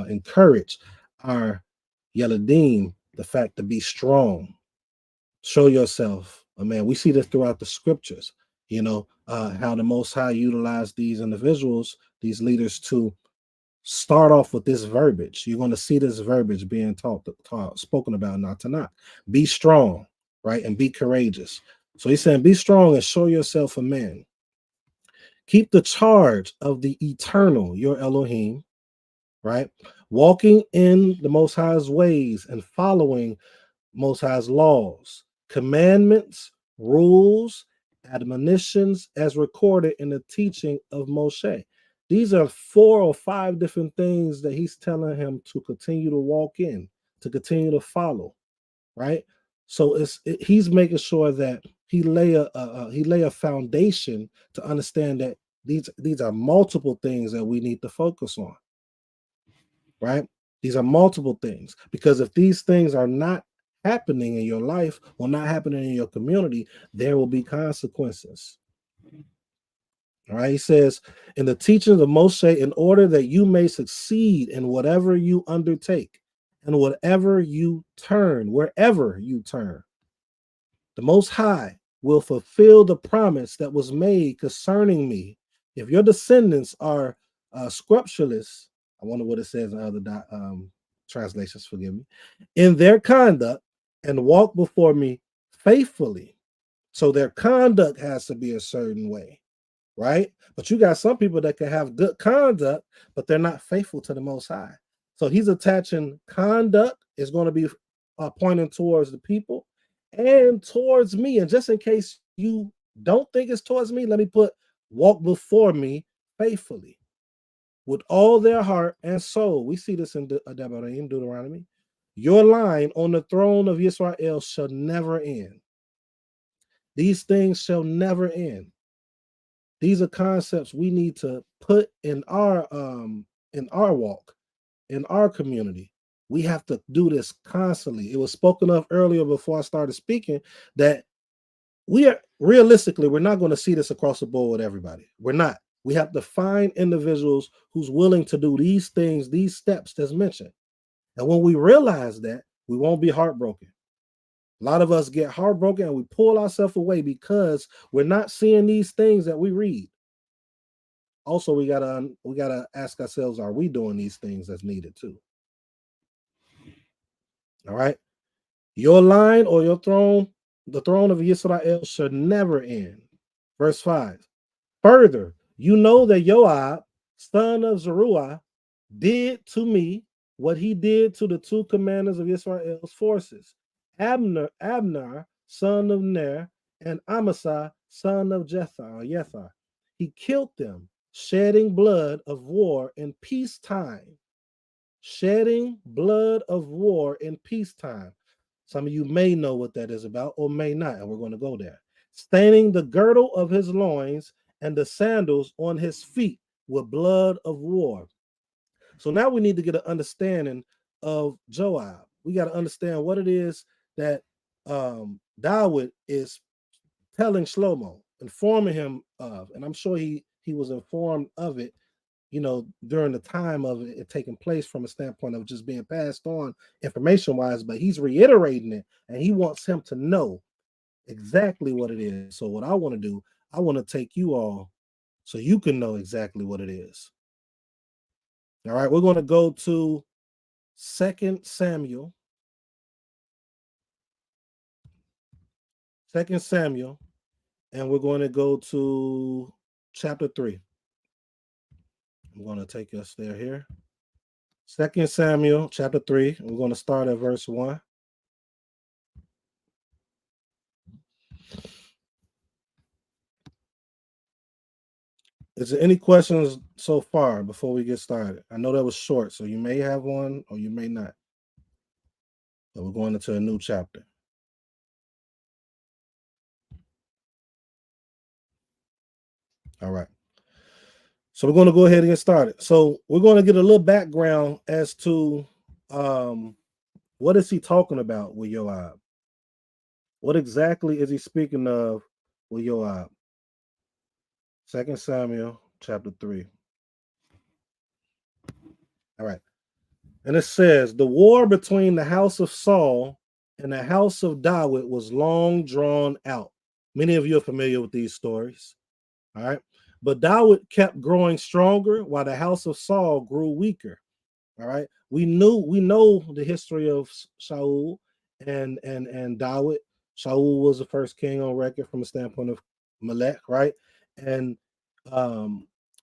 A: encourage our Yeladim, the fact to be strong, show yourself a man. We see this throughout the scriptures, how the Most High utilized these individuals, these leaders, to start off with this verbiage. You're going to see this verbiage being spoken about in our Tanakh. Be strong, right? And be courageous. So he's saying, be strong and show yourself a man. Keep the charge of the eternal, your Elohim, right? Walking in the Most High's ways and following Most High's laws, commandments, rules, admonitions, as recorded in the teaching of Moshe. These are 4 or 5 different things that he's telling him to continue to walk in, to continue to follow, right? So he's making sure that he lay a foundation to understand that these are multiple things that we need to focus on, right? These are multiple things, because if these things are not happening in your life or not happening in your community, there will be consequences. All right, he says, in the teachings of Moshe, in order that you may succeed in whatever you undertake and wherever you turn, the Most High will fulfill the promise that was made concerning me. If your descendants are scrupulous, I wonder what it says in other translations, forgive me, in their conduct, and walk before me faithfully. So their conduct has to be a certain way, right? But you got some people that can have good conduct, but they're not faithful to the Most High. So he's attaching conduct is going to be pointing towards the people and towards me. And just in case you don't think it's towards me, let me put walk before me faithfully with all their heart and soul. We see this in Deuteronomy. Your line on the throne of Israel shall never end. These things shall never end. These are concepts we need to put in our walk, in our community. We have to do this constantly. It was spoken of earlier before I started speaking that we're not going to see this across the board with everybody. We're not. We have to find individuals who's willing to do these things, these steps that's mentioned. And when we realize that, we won't be heartbroken. A lot of us get heartbroken and we pull ourselves away because we're not seeing these things that we read. Also, we gotta ask ourselves, are we doing these things that's needed too? All right. Your line or your throne, the throne of Israel should never end. Verse 5. Further, you know that Joab, son of Zeruiah, did to me what he did to the two commanders of Israel's forces, Abner, son of Ner, and Amasa, son of Jether. He killed them, shedding blood of war in peacetime. Shedding blood of war in peacetime. Some of you may know what that is about or may not, and we're going to go there. Staining the girdle of his loins and the sandals on his feet with blood of war. So now we need to get an understanding of Joab. We got to understand what it is that David is telling Shlomo, informing him of, and I'm sure he was informed of it, during the time of it taking place from a standpoint of just being passed on information-wise, but he's reiterating it, and he wants him to know exactly what it is. So what I want to do, I want to take you all so you can know exactly what it is. All right, we're going to go to 2 Samuel. 2 Samuel, and we're going to go to chapter 3. I'm going to take us there here. 2 Samuel, chapter 3. We're going to start at verse 1. Is there any questions so far before we get started? I know that was short, so you may have one or you may not. But we're going into a new chapter. All right. So we're going to go ahead and get started. So we're going to get a little background as to what is he talking about with Joab? What exactly is he speaking of with Joab? 2 Samuel chapter 3. All right. And it says, the war between the house of Saul and the house of David was long drawn out. Many of you are familiar with these stories. All right. But David kept growing stronger while the house of Saul grew weaker. All right. We know the history of Shaul and David. Shaul was the first king on record from a standpoint of Melech, right? And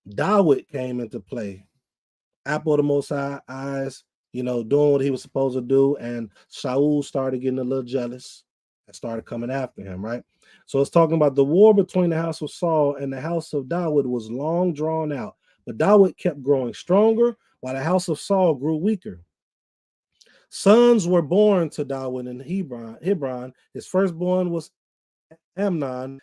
A: David came into play. Apple of the Most High eyes, doing what he was supposed to do. And Shaul started getting a little jealous and started coming after him, right? So it's talking about the war between the house of Saul and the house of David was long drawn out. But David kept growing stronger while the house of Saul grew weaker. Sons were born to David in Hebron. His firstborn was Amnon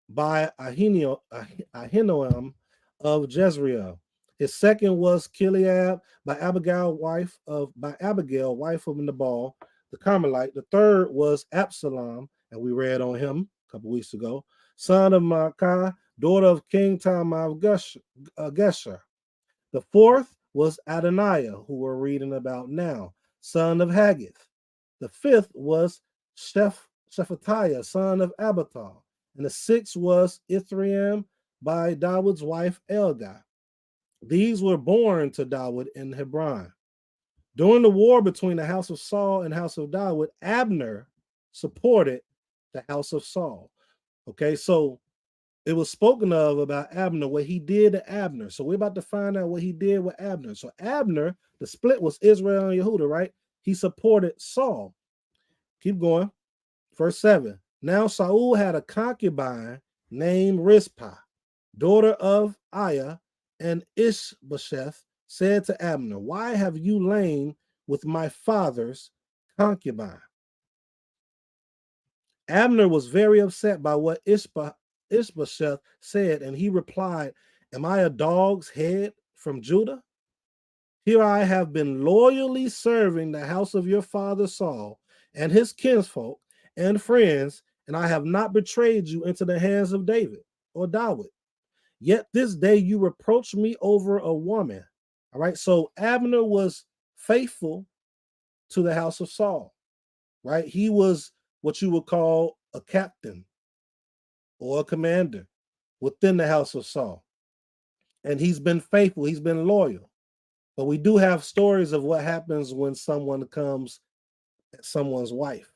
A: by Ahinoam of Jezreel. His second was Kileab by Abigail, wife of Nabal, the Carmelite. The third was Absalom, and we read on him a couple weeks ago, son of Maacah, daughter of King Talmai of Geshur. The fourth was Adoniah, who we're reading about now, son of Haggith. The fifth was Shephatiah, son of Abital. And the sixth was Ithream by David's wife Eldah. These were born to David in Hebron. During the war between the house of Saul and house of David, Abner supported the house of Saul. Okay, so it was spoken of about Abner, what he did to Abner. So we're about to find out what he did with Abner. So Abner, the split was Israel and Yehuda, right? He supported Saul. Keep going. Verse 7. Now Saul had a concubine named Rizpah, daughter of Aiah, and Ishbosheth said to Abner, why have you lain with my father's concubine? Abner was very upset by what Ishbosheth said, and he replied, am I a dog's head from Judah? Here I have been loyally serving the house of your father Saul and his kinsfolk and friends, and I have not betrayed you into the hands of David or David. Yet this day you reproach me over a woman. All right, so Abner was faithful to the house of Saul, right? He was what you would call a captain or a commander within the house of Saul. And he's been faithful, he's been loyal. But we do have stories of what happens when someone becomes someone's wife.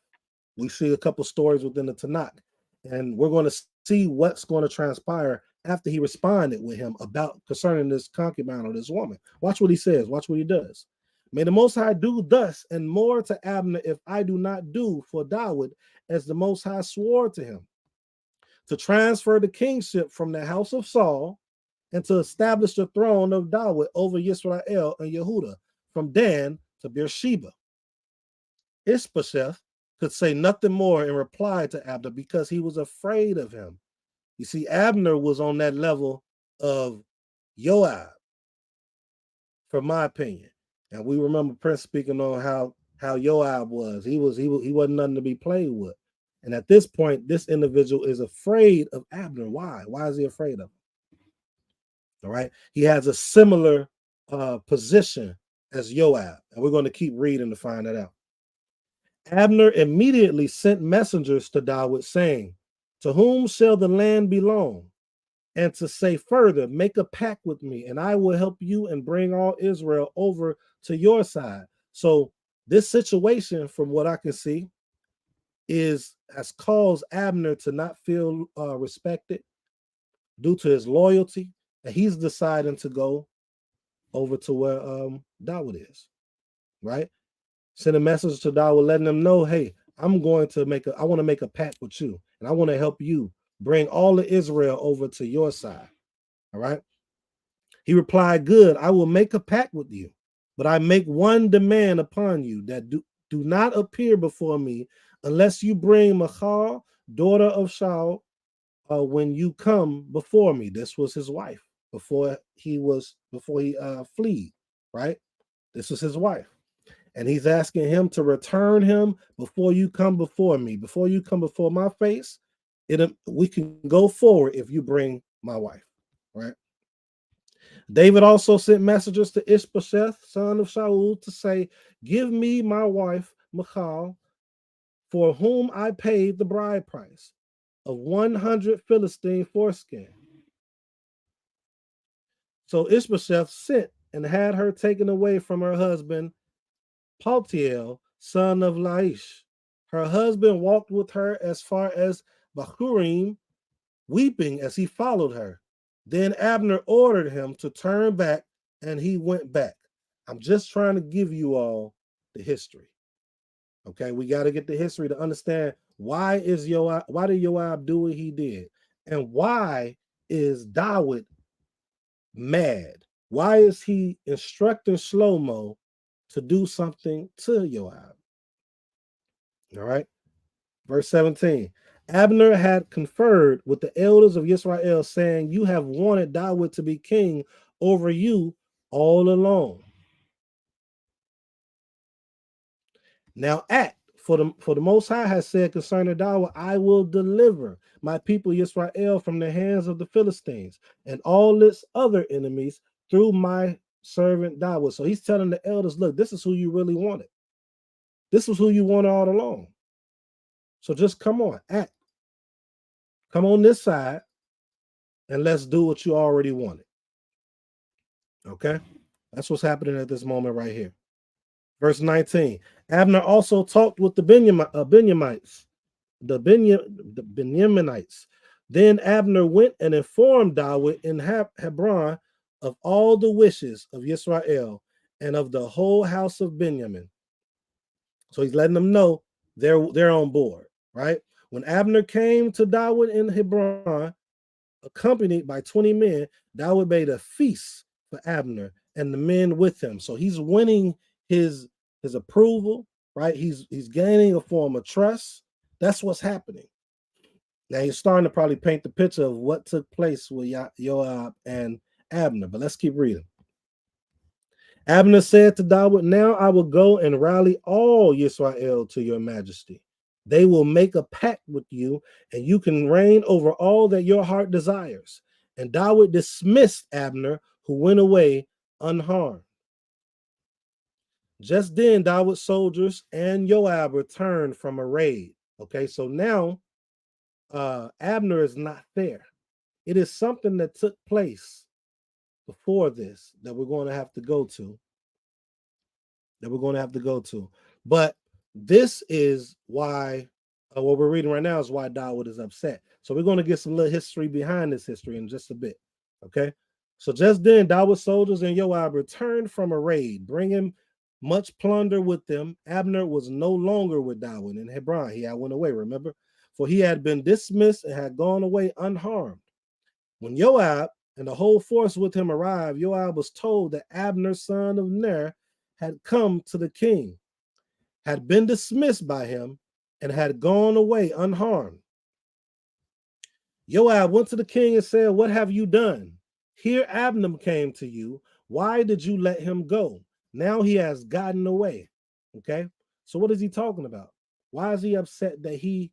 A: We see a couple stories within the Tanakh, and we're going to see what's going to transpire after he responded with him about concerning this concubine or this woman. Watch what he says. Watch what he does. May the Most High do thus and more to Abner if I do not do for David as the Most High swore to him, to transfer the kingship from the house of Saul and to establish the throne of David over Israel and Yehuda from Dan to Beersheba. Ishbosheth could say nothing more in reply to Abner because he was afraid of him. You see, Abner was on that level of Joab, from my opinion. And we remember Prince speaking on how Joab was. He wasn't nothing to be played with. And at this point, this individual is afraid of Abner. Why? Why is he afraid of him? All right. He has a similar position as Joab. And we're going to keep reading to find that out. Abner immediately sent messengers to David saying, to whom shall the land belong? And to say further, make a pact with me and I will help you and bring all Israel over to your side. So this situation, from what I can see, has caused Abner to not feel respected due to his loyalty. And he's deciding to go over to where David is, right? Send a message to David letting them know, hey, I want to make a pact with you, and I want to help you bring all of Israel over to your side. All right. He replied, good, I will make a pact with you, but I make one demand upon you, that do not appear before me unless you bring Michal, daughter of Shaul, when you come before me. This was his wife before he fled, right? This was his wife. And he's asking him to return him before you come before me. Before you come before my face, we can go forward if you bring my wife, right? David also sent messengers to Ishbosheth, son of Shaul, to say, give me my wife, Michal, for whom I paid the bride price of 100 Philistine foreskin. So Ishbosheth sent and had her taken away from her husband, Paltiel, son of Laish. Her husband walked with her as far as Bahurim, weeping as he followed her. Then Abner ordered him to turn back, and he went back. I'm just trying to give you all the history. Okay, we got to get the history to understand why did Joab do what he did, and why is David mad? Why is he instructing Shlomo to do something to Joab? All right. Verse 17. Abner had conferred with the elders of Israel, saying, you have wanted David to be king over you all along. Now act, for the Most High has said concerning David, I will deliver my people Israel from the hands of the Philistines and all its other enemies through my servant David. So he's telling the elders, look, this is who you really wanted. This was who you wanted all along. So just come on, act. Come on this side, and let's do what you already wanted. Okay? That's what's happening at this moment right here. Verse 19. Abner also talked with the Benjaminites, Then Abner went and informed David in Hebron of all the wishes of Israel and of the whole house of Benjamin. So he's letting them know they're on board, right? When Abner came to David in Hebron, accompanied by 20 men, David made a feast for Abner and the men with him. So he's winning his approval, right? He's gaining a form of trust. That's what's happening. Now he's starting to probably paint the picture of what took place with Joab and Abner, but let's keep reading. Abner said to David, now I will go and rally all Israel to your majesty. They will make a pact with you, and you can reign over all that your heart desires. And David dismissed Abner, who went away unharmed. Just then, David's soldiers and Joab returned from a raid. Okay, so now Abner is not there. It is something that took place before this that we're going to have to go to. But this is why what we're reading right now is why David is upset. So we're going to get some little history behind this history in just a bit. Okay. So just then, David's soldiers and Joab returned from a raid, bringing much plunder with them. Abner was no longer with David in Hebron. He had went away, remember? For he had been dismissed and had gone away unharmed. When Joab and the whole force with him arrived, Joab was told that Abner, son of Ner, had come to the king, had been dismissed by him, and had gone away unharmed. Joab went to the king and said, what have you done? Here Abner came to you. Why did you let him go? Now he has gotten away. Okay, so what is he talking about? Why is he upset that he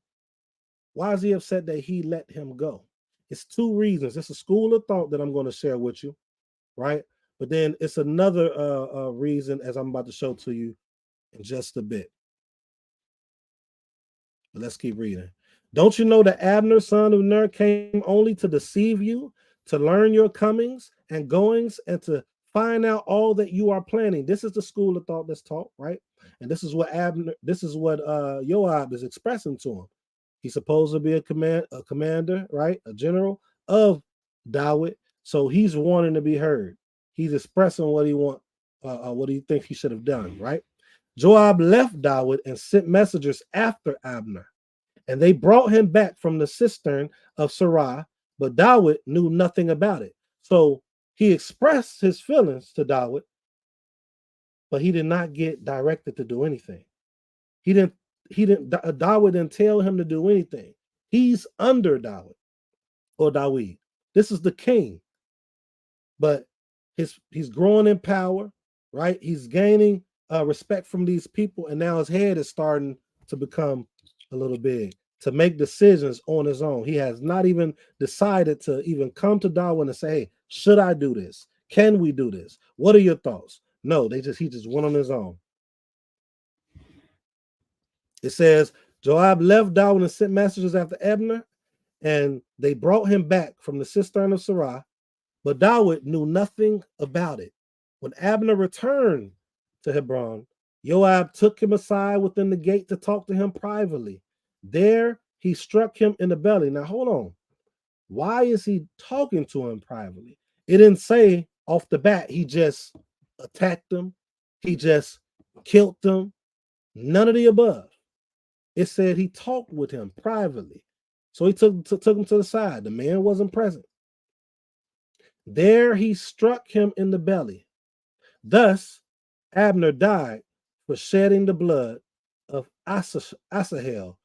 A: let him go? It's two reasons. It's a school of thought that I'm going to share with you, right? But then it's another reason, as I'm about to show to you in just a bit. But let's keep reading. Don't you know that Abner, son of Ner, came only to deceive you, to learn your comings and goings, and to find out all that you are planning? This is the school of thought that's taught, right? And this is what Joab is expressing to him. He's supposed to be a commander, right? A general of David. So he's wanting to be heard. He's expressing what he what he thinks he should have done, right? Joab left David and sent messengers after Abner, and they brought him back from the cistern of Sarah, but David knew nothing about it. So he expressed his feelings to David, but he did not get directed to do anything. David didn't tell him to do anything. He's under David or Dawid. This is the king, but he's growing in power, right? He's gaining respect from these people, and now his head is starting to become a little big to make decisions on his own. He has not even decided to even come to Darwin and say, hey, should I do this? Can we do this? What are your thoughts? No, he just went on his own. It says, Joab left Darwin and sent messengers after Abner, and they brought him back from the cistern of Sarah, but David knew nothing about it. When Abner returned to Hebron, Joab took him aside within the gate to talk to him privately. There he struck him in the belly. Now hold on. Why is he talking to him privately? It didn't say off the bat he just attacked him. He just killed him. None of the above. It said he talked with him privately. So he took him to the side. The man wasn't present. There he struck him in the belly. Thus, Abner died for shedding the blood of Asahel,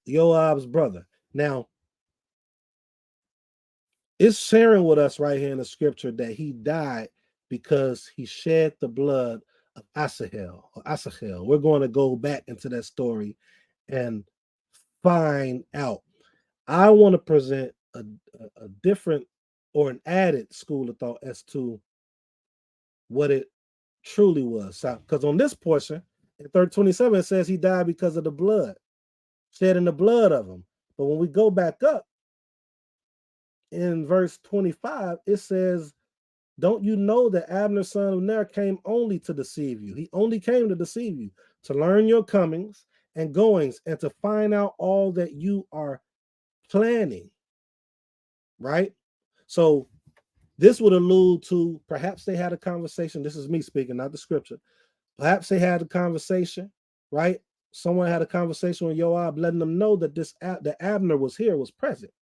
A: Joab's brother. Now, it's sharing with us right here in the scripture that he died because he shed the blood of Asahel. We're going to go back into that story and find out. I want to present a different or an added school of thought as to what it truly was. Because on this portion, in 327, it says he died because of the blood, shedding the blood of him. But when we go back up in verse 25, it says, don't you know that Abner, son of Ner, came only to deceive you? He only came to deceive you, to learn your comings and goings, and to find out all that you are planning. right? So this would allude to perhaps they had a conversation. This is me speaking, not the scripture. Perhaps they had a conversation, right? Someone had a conversation with Joab, letting them know that that Abner was here, was present,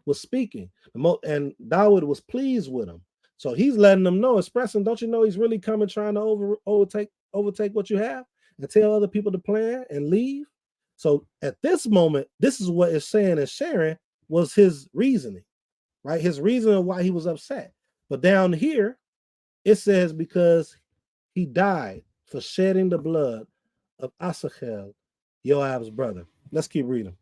A: was speaking, and Dawood was pleased with him. So he's letting them know, expressing, don't you know he's really coming, trying to overtake what you have, and tell other people to plan and leave. So at this moment, this is what it's saying and sharing was his reasoning, right? His reasoning why he was upset. But down here, it says because he died for shedding the blood of Asahel, Joab's brother. Let's keep reading.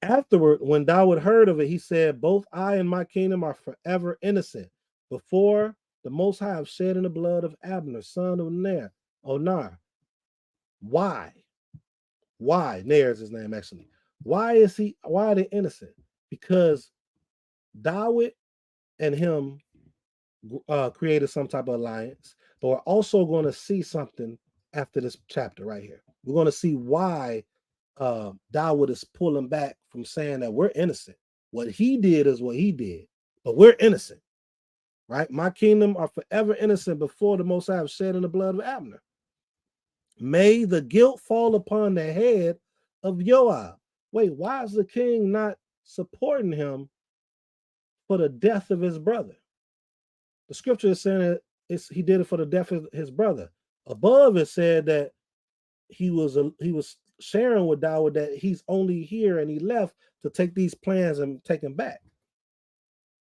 A: Afterward, when Dawood heard of it, he said, both I and my kingdom are forever innocent. Before the Most High have shed in the blood of Abner, son of Onar. Why? Why? Ner is his name, actually. Why are they innocent? Because Dawood and him created some type of alliance, but we're also going to see something after this chapter right here. We're going to see why Dawood is pulling back from saying that we're innocent. What he did is what he did, but we're innocent, right? My kingdom are forever innocent before the Most High have shed in the blood of Abner. May the guilt fall upon the head of Joab. Wait, why is the king not supporting him for the death of his brother? The scripture is saying that he did it for the death of his brother. Above it said that he was sharing with Dawood that he's only here and he left to take these plans and take them back.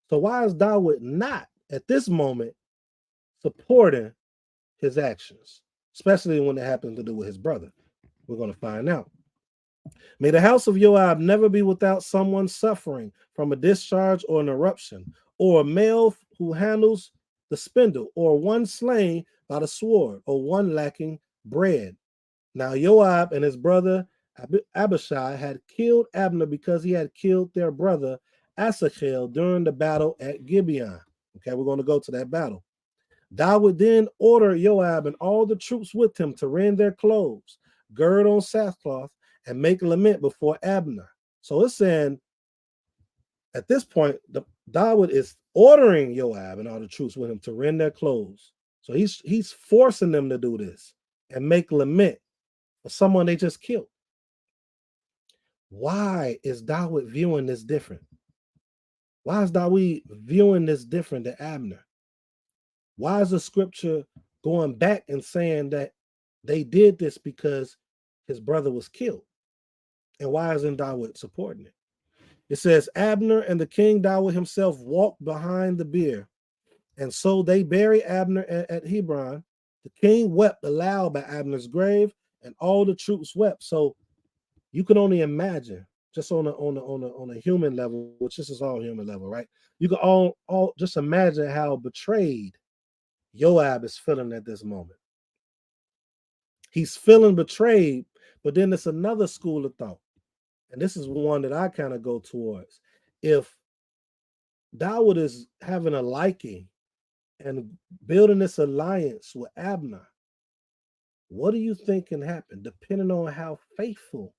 A: So why is Dawood not at this moment supporting his actions, especially when it happens to do with his brother? We're going to find out. May the house of Joab never be without someone suffering from a discharge or an eruption, or a male who handles the spindle, or one slain by the sword, or one lacking bread. Now Joab and his brother Abishai had killed Abner because he had killed their brother Asahel during the battle at Gibeon. Okay, we're going to go to that battle. Dawood then ordered Joab and all the troops with him to rend their clothes, gird on sackcloth, and make lament before Abner. So it's saying at this point, Dawood is ordering Joab and all the troops with him to rend their clothes. So he's forcing them to do this and make lament for someone they just killed. Why is Dawood viewing this different? Why is Dawood viewing this different than Abner? Why is the scripture going back and saying that they did this because his brother was killed? And why isn't Dawood supporting it? It says, Abner and the king Dawood himself walked behind the bier. And so they buried Abner at Hebron. The king wept aloud by Abner's grave, and all the troops wept. So you can only imagine, just on a human level, which this is all human level, right? You can all just imagine how betrayed Joab is feeling at this moment. He's feeling betrayed, but then it's another school of thought. And this is one that I kind of go towards. If Dawood is having a liking and building this alliance with Abner, what do you think can happen depending on how faithful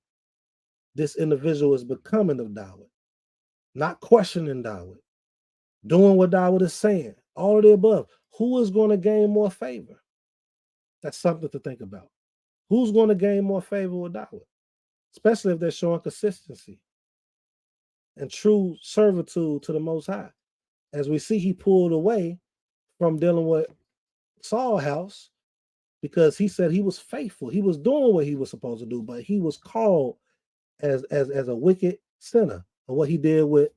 A: this individual is becoming of Dawood? Not questioning Dawood, doing what Dawood is saying, all of the above. Who is going to gain more favor? That's something to think about. Who's going to gain more favor with Dawood? Especially if they're showing consistency and true servitude to the Most High. As we see, he pulled away from dealing with Saul's house because he said he was faithful. He was doing what he was supposed to do, but he was called as a wicked sinner of what he did with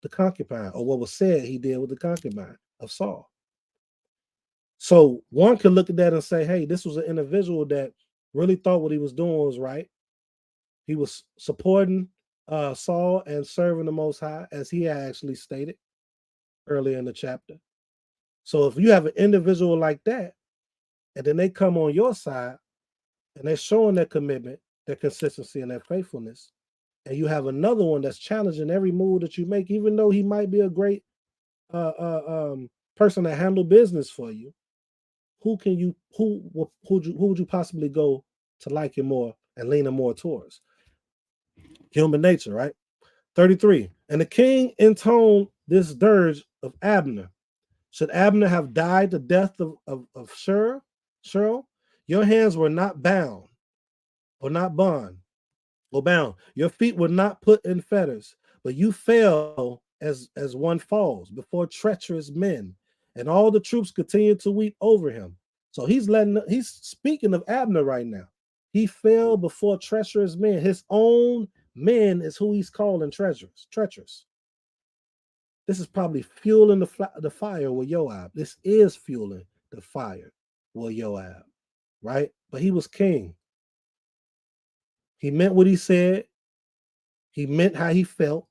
A: the concubine, or what was said he did with the concubine of Saul. So one could look at that and say, hey, this was an individual that really thought what he was doing was right. He was supporting Saul and serving the Most High, as he had actually stated earlier in the chapter. So if you have an individual like that, and then they come on your side and they're showing their commitment, their consistency, and their faithfulness, and you have another one that's challenging every move that you make, even though he might be a great person to handle business for you, who would you possibly go to like him more and lean him more towards? Human nature, right? 33. And the king intoned this dirge of Abner. Should Abner have died the death of Cheryl? Your hands were not bound or not bond or bound. Your feet were not put in fetters, but you fell as one falls before treacherous men. And all the troops continued to weep over him. So he's speaking of Abner right now. He fell before treacherous men. His own men is who he's calling treacherous. This is probably fueling the fire with Joab. This is fueling the fire with Joab, right? But he was king. He meant what he said. He meant how he felt,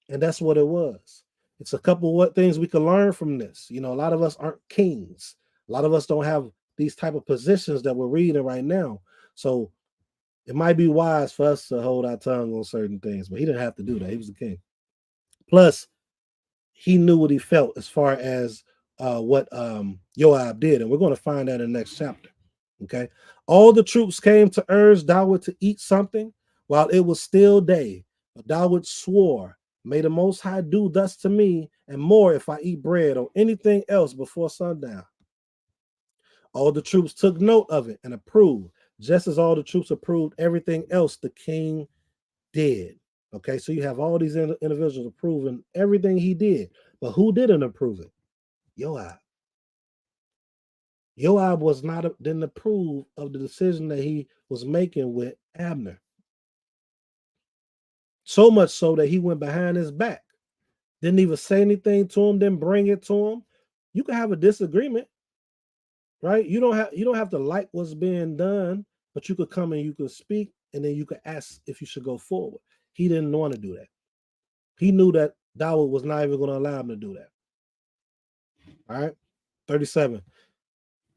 A: and that's what it was. It's a couple of what things we can learn from this. You know, a lot of us aren't kings. A lot of us don't have these type of positions that we're reading right now. So it might be wise for us to hold our tongue on certain things, but he didn't have to do that. He was the king. Plus, he knew what he felt as far as what Joab did, and we're going to find that in the next chapter. Okay, all the troops came to urge David to eat something while it was still day. But David swore, "May the Most High do thus to me, and more if I eat bread or anything else before sundown." All the troops took note of it and approved, just as all the troops approved everything else the king did. Okay, so you have all these individuals approving everything he did. But who didn't approve it? Joab. Joab didn't approve of the decision that he was making with Abner. So much so that he went behind his back. Didn't even say anything to him, didn't bring it to him. You can have a disagreement, right? You don't have to like what's being done, but you could come and you could speak, and then you could ask if you should go forward. He didn't want to do that. He knew that David was not even going to allow him to do that. All right, 37.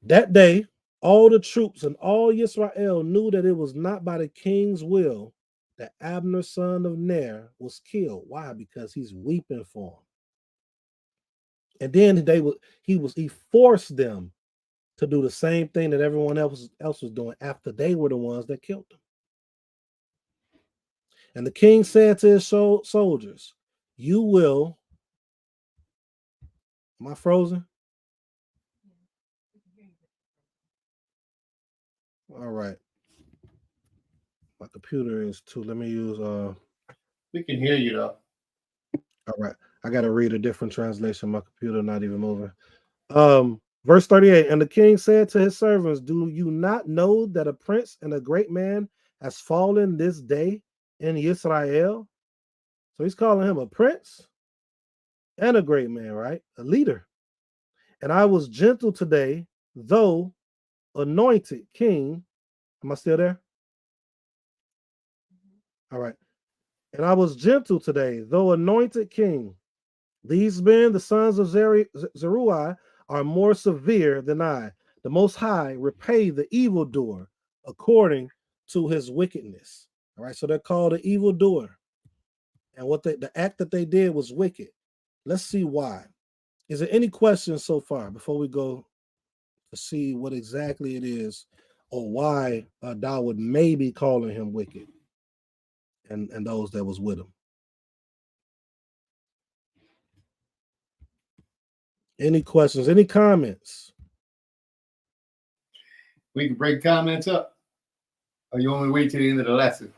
A: That day, all the troops and all Israel knew that it was not by the king's will that Abner, son of Ner, was killed. Why? Because he's weeping for him. And then he forced them to do the same thing that everyone else was doing after they were the ones that killed him. And the king said to his soldiers, "You will." Am I frozen? All right. My computer is too. Let me use
D: We can hear you though.
A: All right. I gotta read a different translation. My computer not even moving. Verse 38. And the king said to his servants, "Do you not know that a prince and a great man has fallen this day in Israel?" So he's calling him a prince and a great man, right? A leader. "And I was gentle today, though anointed king." Am I still there? All right. "And I was gentle today, though anointed king. These men, the sons of Zeruiah, are more severe than I. The Most High repay the evildoer according to his wickedness." All right, so they're called an evildoer. And what the act that they did was wicked. Let's see why. Is there any questions so far before we go to see what exactly it is or why Dawood may be calling him wicked and those that was with him? Any questions? Any comments?
D: We can break comments up. Or you want me to wait till the end of the lesson?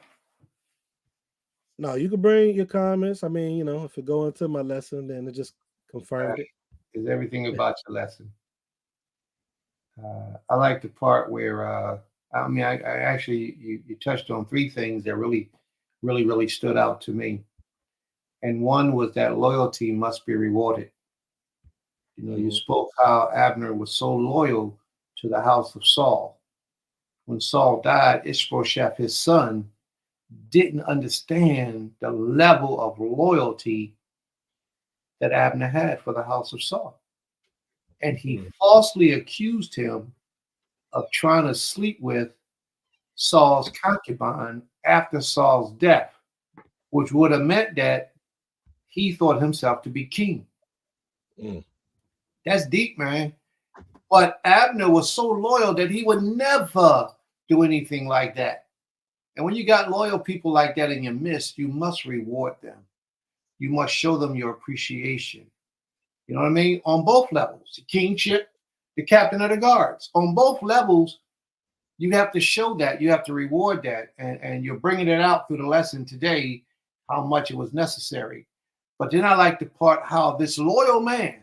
A: No, you can bring your comments. I mean, if it go into my lesson, then it just confirmed it.
D: Is everything about your lesson? I like the part where I actually you touched on three things that really stood out to me. And one was that loyalty must be rewarded. You spoke how Abner was so loyal to the house of Saul. When Saul died, Ishbosheth, his son, didn't understand the level of loyalty that Abner had for the house of Saul. And he falsely accused him of trying to sleep with Saul's concubine after Saul's death, which would have meant that he thought himself to be king. That's deep, man. But Abner was so loyal that he would never do anything like that. And when you got loyal people like that in your midst, you must reward them. you must show them your appreciation. You know what I mean? On both levels, the kingship, the captain of the guards. On both levels, you have to show that. You have to reward that. And you're bringing it out through the lesson today, how much it was necessary. But then I like the part how this loyal man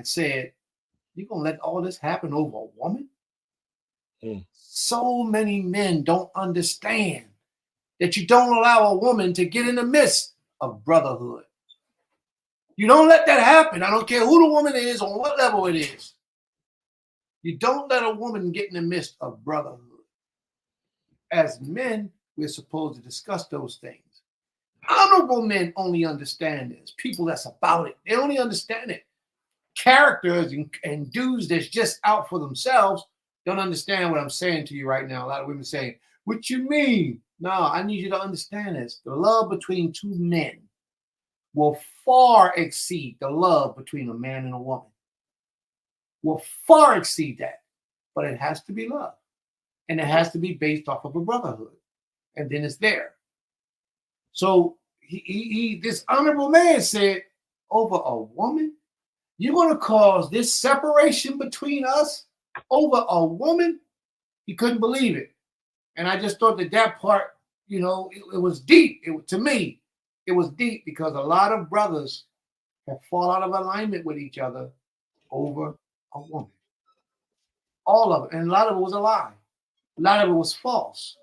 D: said, you're going to let all this happen over a woman? So many men don't understand that you don't allow a woman to get in the midst of brotherhood. You don't let that happen. I don't care who the woman is, on what level it is. You don't let a woman get in the midst of brotherhood. As men, we're supposed to discuss those things. Honorable men only understand this. People that's about it, they only understand it. Characters and dudes that's just out for themselves don't understand what I'm saying to you right now. A lot of women say, what you mean? No, I need you to understand this. The love between two men will far exceed the love between a man and a woman. Will far exceed that. But it has to be love. And it has to be based off of a brotherhood. And then it's there. So this honorable man said, over a woman? You're going to cause this separation between us over a woman? He couldn't believe it. And I just thought that part, it was deep. To me, it was deep because a lot of brothers have fallen out of alignment with each other over a woman. All of it. And a lot of it was a lie. A lot of it was false.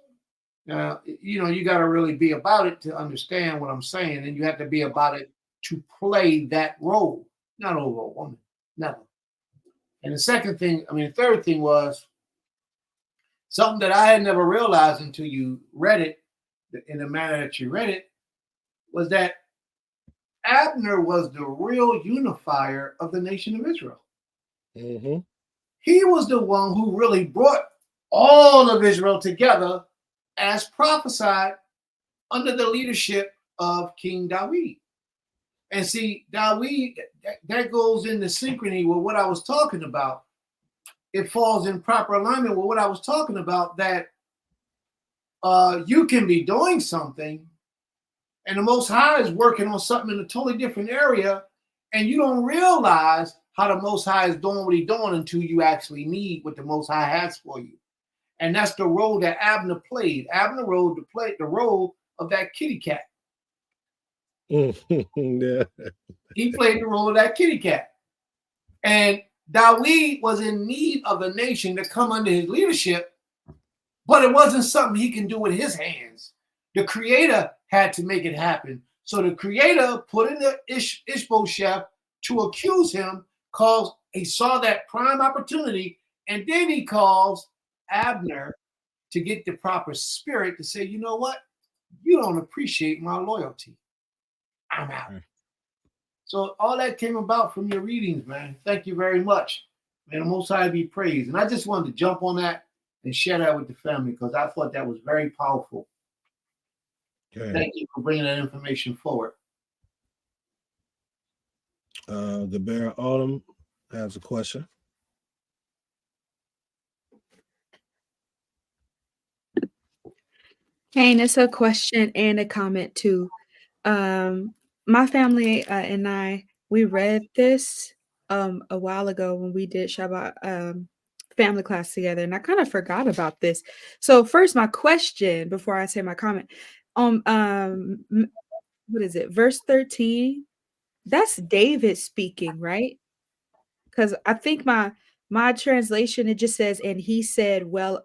D: Now, you got to really be about it to understand what I'm saying. And you have to be about it to play that role, not over a woman. Never. And the third thing was something that I had never realized until you read it in the manner that you read it, was that Abner was the real unifier of the nation of Israel.
A: Mm-hmm.
D: He was the one who really brought all of Israel together as prophesied under the leadership of King David. And see, David, that goes into synchrony with what I was talking about. It falls in proper alignment with what I was talking about, that you can be doing something and the Most High is working on something in a totally different area, and you don't realize how the Most High is doing what he's doing until you actually need what the Most High has for you. And that's the role that Abner played. Abner played the role of that kitty cat.
A: Yeah.
D: He played the role of that kitty cat. And David was in need of the nation to come under his leadership, but it wasn't something he can do with his hands. The Creator had to make it happen. So the Creator put in the Ishbosheth to accuse him, because he saw that prime opportunity, and then he calls Abner to get the proper spirit to say, you know what? You don't appreciate my loyalty. I'm out. So all that came about from your readings, man. Thank you very much. May the Most High be praised. And I just wanted to jump on that and share that with the family, because I thought that was very powerful. Okay. Thank you for bringing that information forward.
A: The Bear Autumn has a question.
B: Hey, and it's a question and a comment too. My family and we read this a while ago when we did Shabbat family class together, and I kind of forgot about this. So first, my question before I say my comment what is it? Verse 13. That's David speaking, right? Because I think my translation, it just says, and he said, well,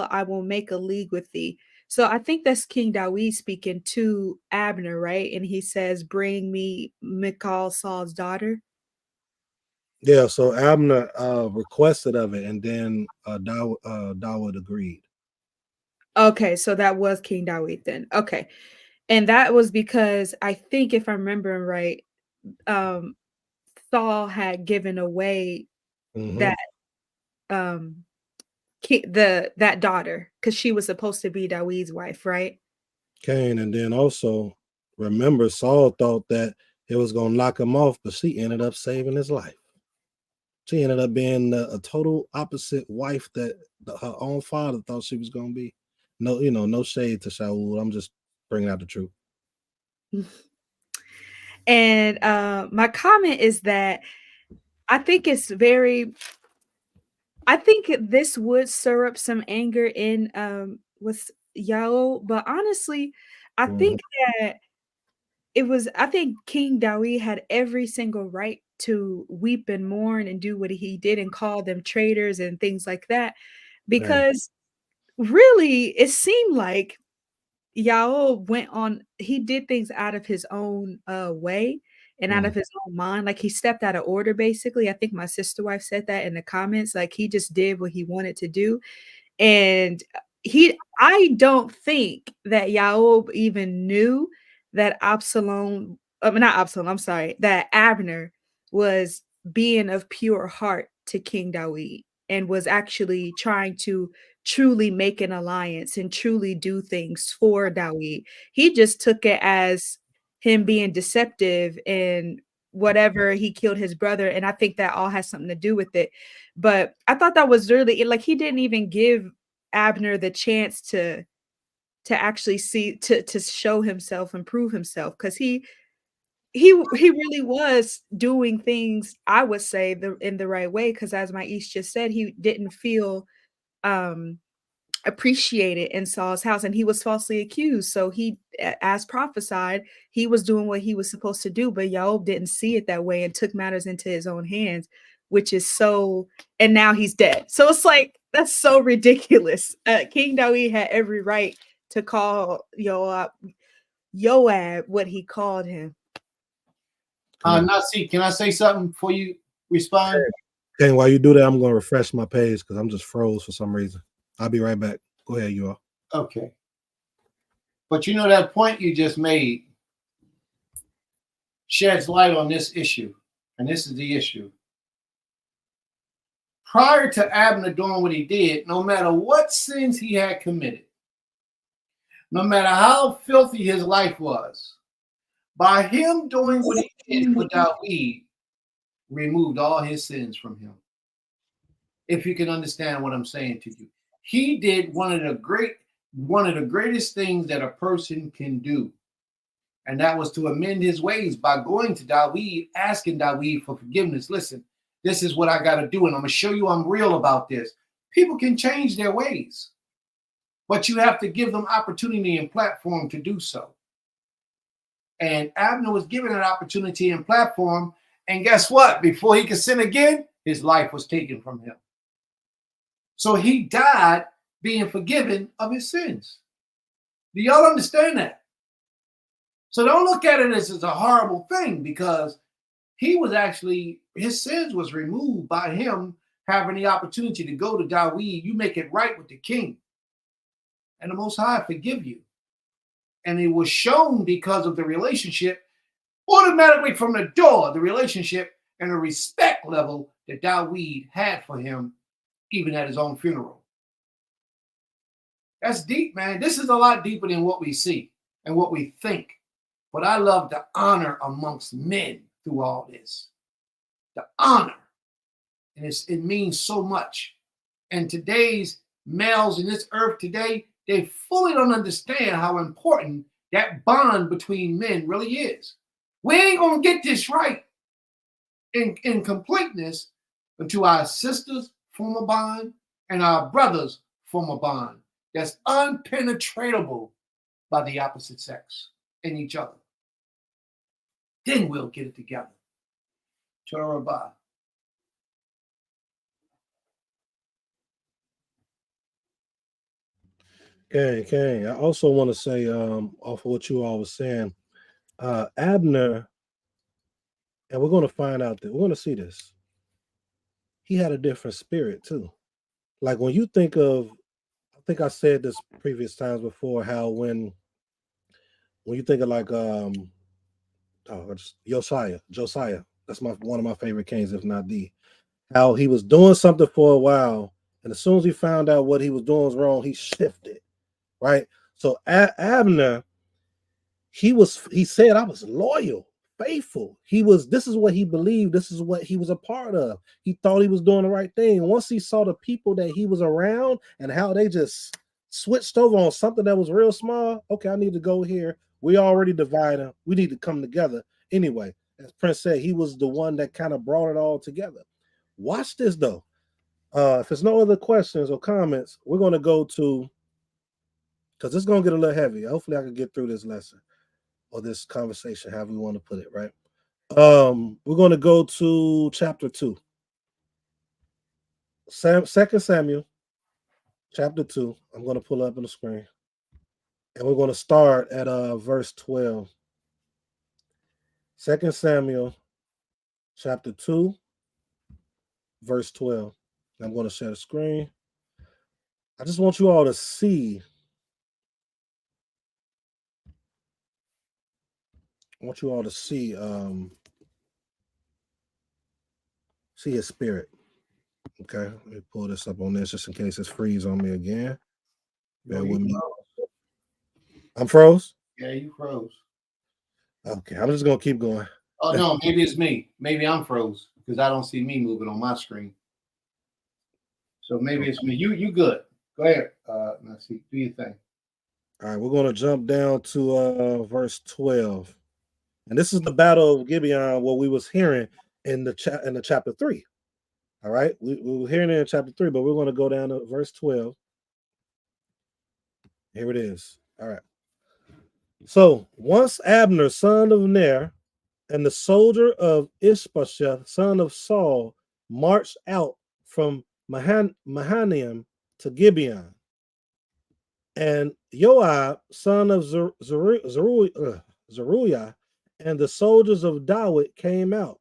B: I will make a league with thee. So I think that's King David speaking to Abner, right? And he says, bring me Michal, Saul's daughter.
A: Yeah, so Abner requested of it, and then David agreed.
B: Okay, so that was King David then. Okay. And that was because I think, if I'm remembering right, Saul had given away that that daughter, because she was supposed to be David's wife, right?
A: Cain, and then also remember, Saul thought that it was going to knock him off, but she ended up saving his life. She ended up being a total opposite wife that her own father thought she was going to be. No, no shade to Shaul. I'm just bringing out the truth.
B: And my comment is that I think it's very I think this would stir up some anger in with Yao, but honestly, I
A: Mhm.
B: think that I think King Dawi had every single right to weep and mourn and do what he did and call them traitors and things like that,
A: Right.
B: because really it seemed like Yao went on he did things out of his own way and out
A: Mm.
B: of his own mind. Like he stepped out of order basically. I think my sister wife said that in the comments. Like he just did what he wanted to do. And I don't think that Yaob even knew that not Absalom, I'm sorry, that Abner was being of pure heart to King Dawid and was actually trying to truly make an alliance and truly do things for Dawid. He just took it as him being deceptive and whatever he killed his brother. And I think that all has something to do with it. But I thought that was really like he didn't even give Abner the chance to actually see to show himself and prove himself because he really was doing things I would say in the right way because as my East just said he didn't feel um appreciated in Saul's house and he was falsely accused. So as prophesied, he was doing what he was supposed to do, but Job didn't see it that way and took matters into his own hands, which is so, and now he's dead. So it's like, that's so ridiculous. King David had every right to call Joab what he called him.
D: Naseekh, can I say something before you respond?
A: Okay, while you do that, I'm going to refresh my page because I'm just froze for some reason. I'll be right back. Go ahead, you all.
D: Okay. But you know that point you just made sheds light on this issue, and this is the issue. Prior to Abner doing what he did, no matter what sins he had committed, no matter how filthy his life was, by him doing what he did for David, removed all his sins from him. If you can understand what I'm saying to you, he did one of the greatest things that a person can do, and that was to amend his ways by going to David, asking David for forgiveness. Listen, this is what I got to do, and I'm going to show you I'm real about this. People can change their ways, but you have to give them opportunity and platform to do so. And Abner was given an opportunity and platform, and guess what? Before he could sin again, his life was taken from him. So he died being forgiven of his sins. Do y'all understand that? So don't look at it as a horrible thing because his sins was removed by him having the opportunity to go to David. You make it right with the king, and the Most High forgive you. And it was shown because of the relationship, automatically from the door, the relationship and the respect level that David had for him, even at his own funeral. That's deep, man. This is a lot deeper than what we see and what we think. But I love the honor amongst men through all this. The honor. And it means so much. And today's males in this earth today, they fully don't understand how important that bond between men really is. We ain't going to get this right in completeness until our sisters form a bond and our brothers form a bond that's unpenetratable by the opposite sex and each other. Then we'll get it together. Torah Ba.
A: Okay. I also want to say, off of what you all was saying, Abner, and we're going to find out that we're going to see this. He had a different spirit too. Like when you think of, I think I said this previous times before, how when you think of like Josiah, that's one of my favorite kings, if not the, how he was doing something for a while, and as soon as he found out what he was doing was wrong, he shifted, right? So Abner, he said, I was loyal, faithful. This is what he believed, this is what he was a part of. He thought he was doing the right thing. Once he saw the people that he was around and how they just switched over on something that was real small, okay, I need to go here. We already divided. We need to come together anyway. As Prince said, he was the one that kind of brought it all together. Watch this though. If there's no other questions or comments, we're going to go to, because it's going to get a little heavy. Hopefully, I can get through this lesson or this conversation, however we want to put it, right? We're going to go to chapter 2. 2 Samuel, chapter 2. I'm going to pull up on the screen. And we're going to start at verse 12. 2 Samuel, chapter 2, verse 12. I'm going to share the screen. I just want you all to see. I want you all to see his spirit. Okay, let me pull this up on this just in case it's freeze on me again. Bear with me. I'm froze?
D: Yeah, you froze.
A: Okay, I'm just going to keep going.
D: Oh, no, maybe it's me. Maybe I'm froze because I don't see me moving on my screen. So maybe it's me. You good. Go ahead, Naseekh. Do your thing.
A: All right, we're going to jump down to verse 12. And this is the battle of Gibeon, what we was hearing in the chapter 3. All right, we were hearing it in chapter 3, but we're going to go down to verse 12. Here it is. All right. So once Abner, son of Ner, and the soldier of Ishbosheth, son of Saul, marched out from Mahanaim to Gibeon, and Joab, son of Zeruiah, and the soldiers of David came out.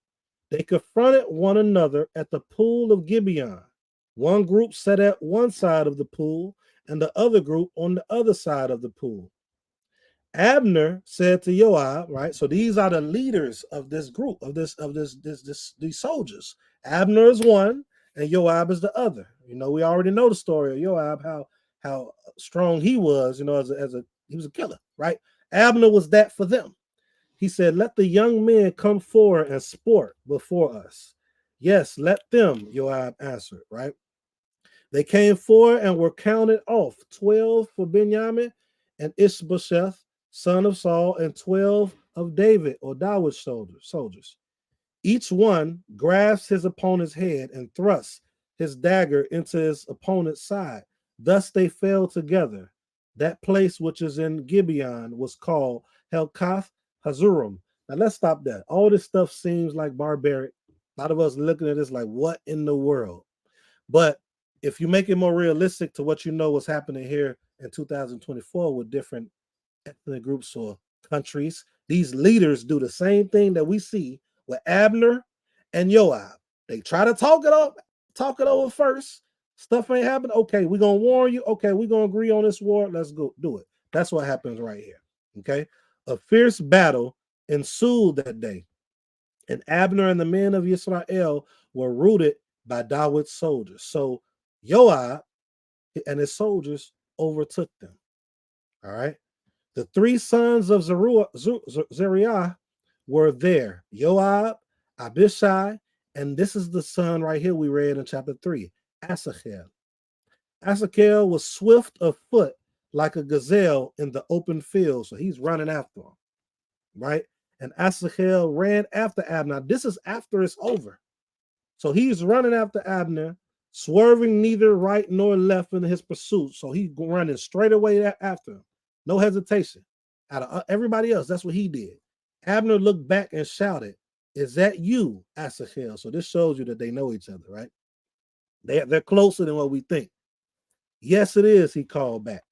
A: They confronted one another at the pool of Gibeon. One group sat at one side of the pool, and the other group on the other side of the pool. Abner said to Joab, right? So these are the leaders of this group, of these soldiers. Abner is one, and Joab is the other. You know, we already know the story of Joab, how strong he was. You know, he was a killer, right? Abner was that for them. He said, "Let the young men come forward and sport before us." Yes, let them, Joab answered, right? They came forward and were counted off, 12 for Benjamin and Ishbosheth, son of Saul, and 12 of David or David's soldiers. Each one grasped his opponent's head and thrust his dagger into his opponent's side. Thus they fell together. That place which is in Gibeon was called Helkath Hazurim. Now let's stop that. All this stuff seems like barbaric. A lot of us looking at this like, what in the world? But if you make it more realistic to what you know what's happening here in 2024 with different ethnic groups or countries, these leaders do the same thing that we see with Abner and Joab. They try to talk it over first. Stuff ain't happening. Okay, we're gonna warn you. Okay, we're gonna agree on this war. Let's go do it. That's what happens right here. Okay, a fierce battle ensued that day, and Abner and the men of Israel were routed by David's soldiers. So Joab and his soldiers overtook them. All right. The three sons of Zeruiah were there: Joab, Abishai, and this is the son right here we read in chapter 3, Asahel. Asahel was swift of foot like a gazelle in the open field. So he's running after him, right? And Asahel ran after Abner. This is after it's over. So he's running after Abner, swerving neither right nor left in his pursuit. So he's running straight away after him. No hesitation. Out of everybody else, that's what he did. Abner looked back and shouted, "Is that you, Asahel?" So this shows you that they know each other, right? They're closer than what we think. "Yes, it is," he called back.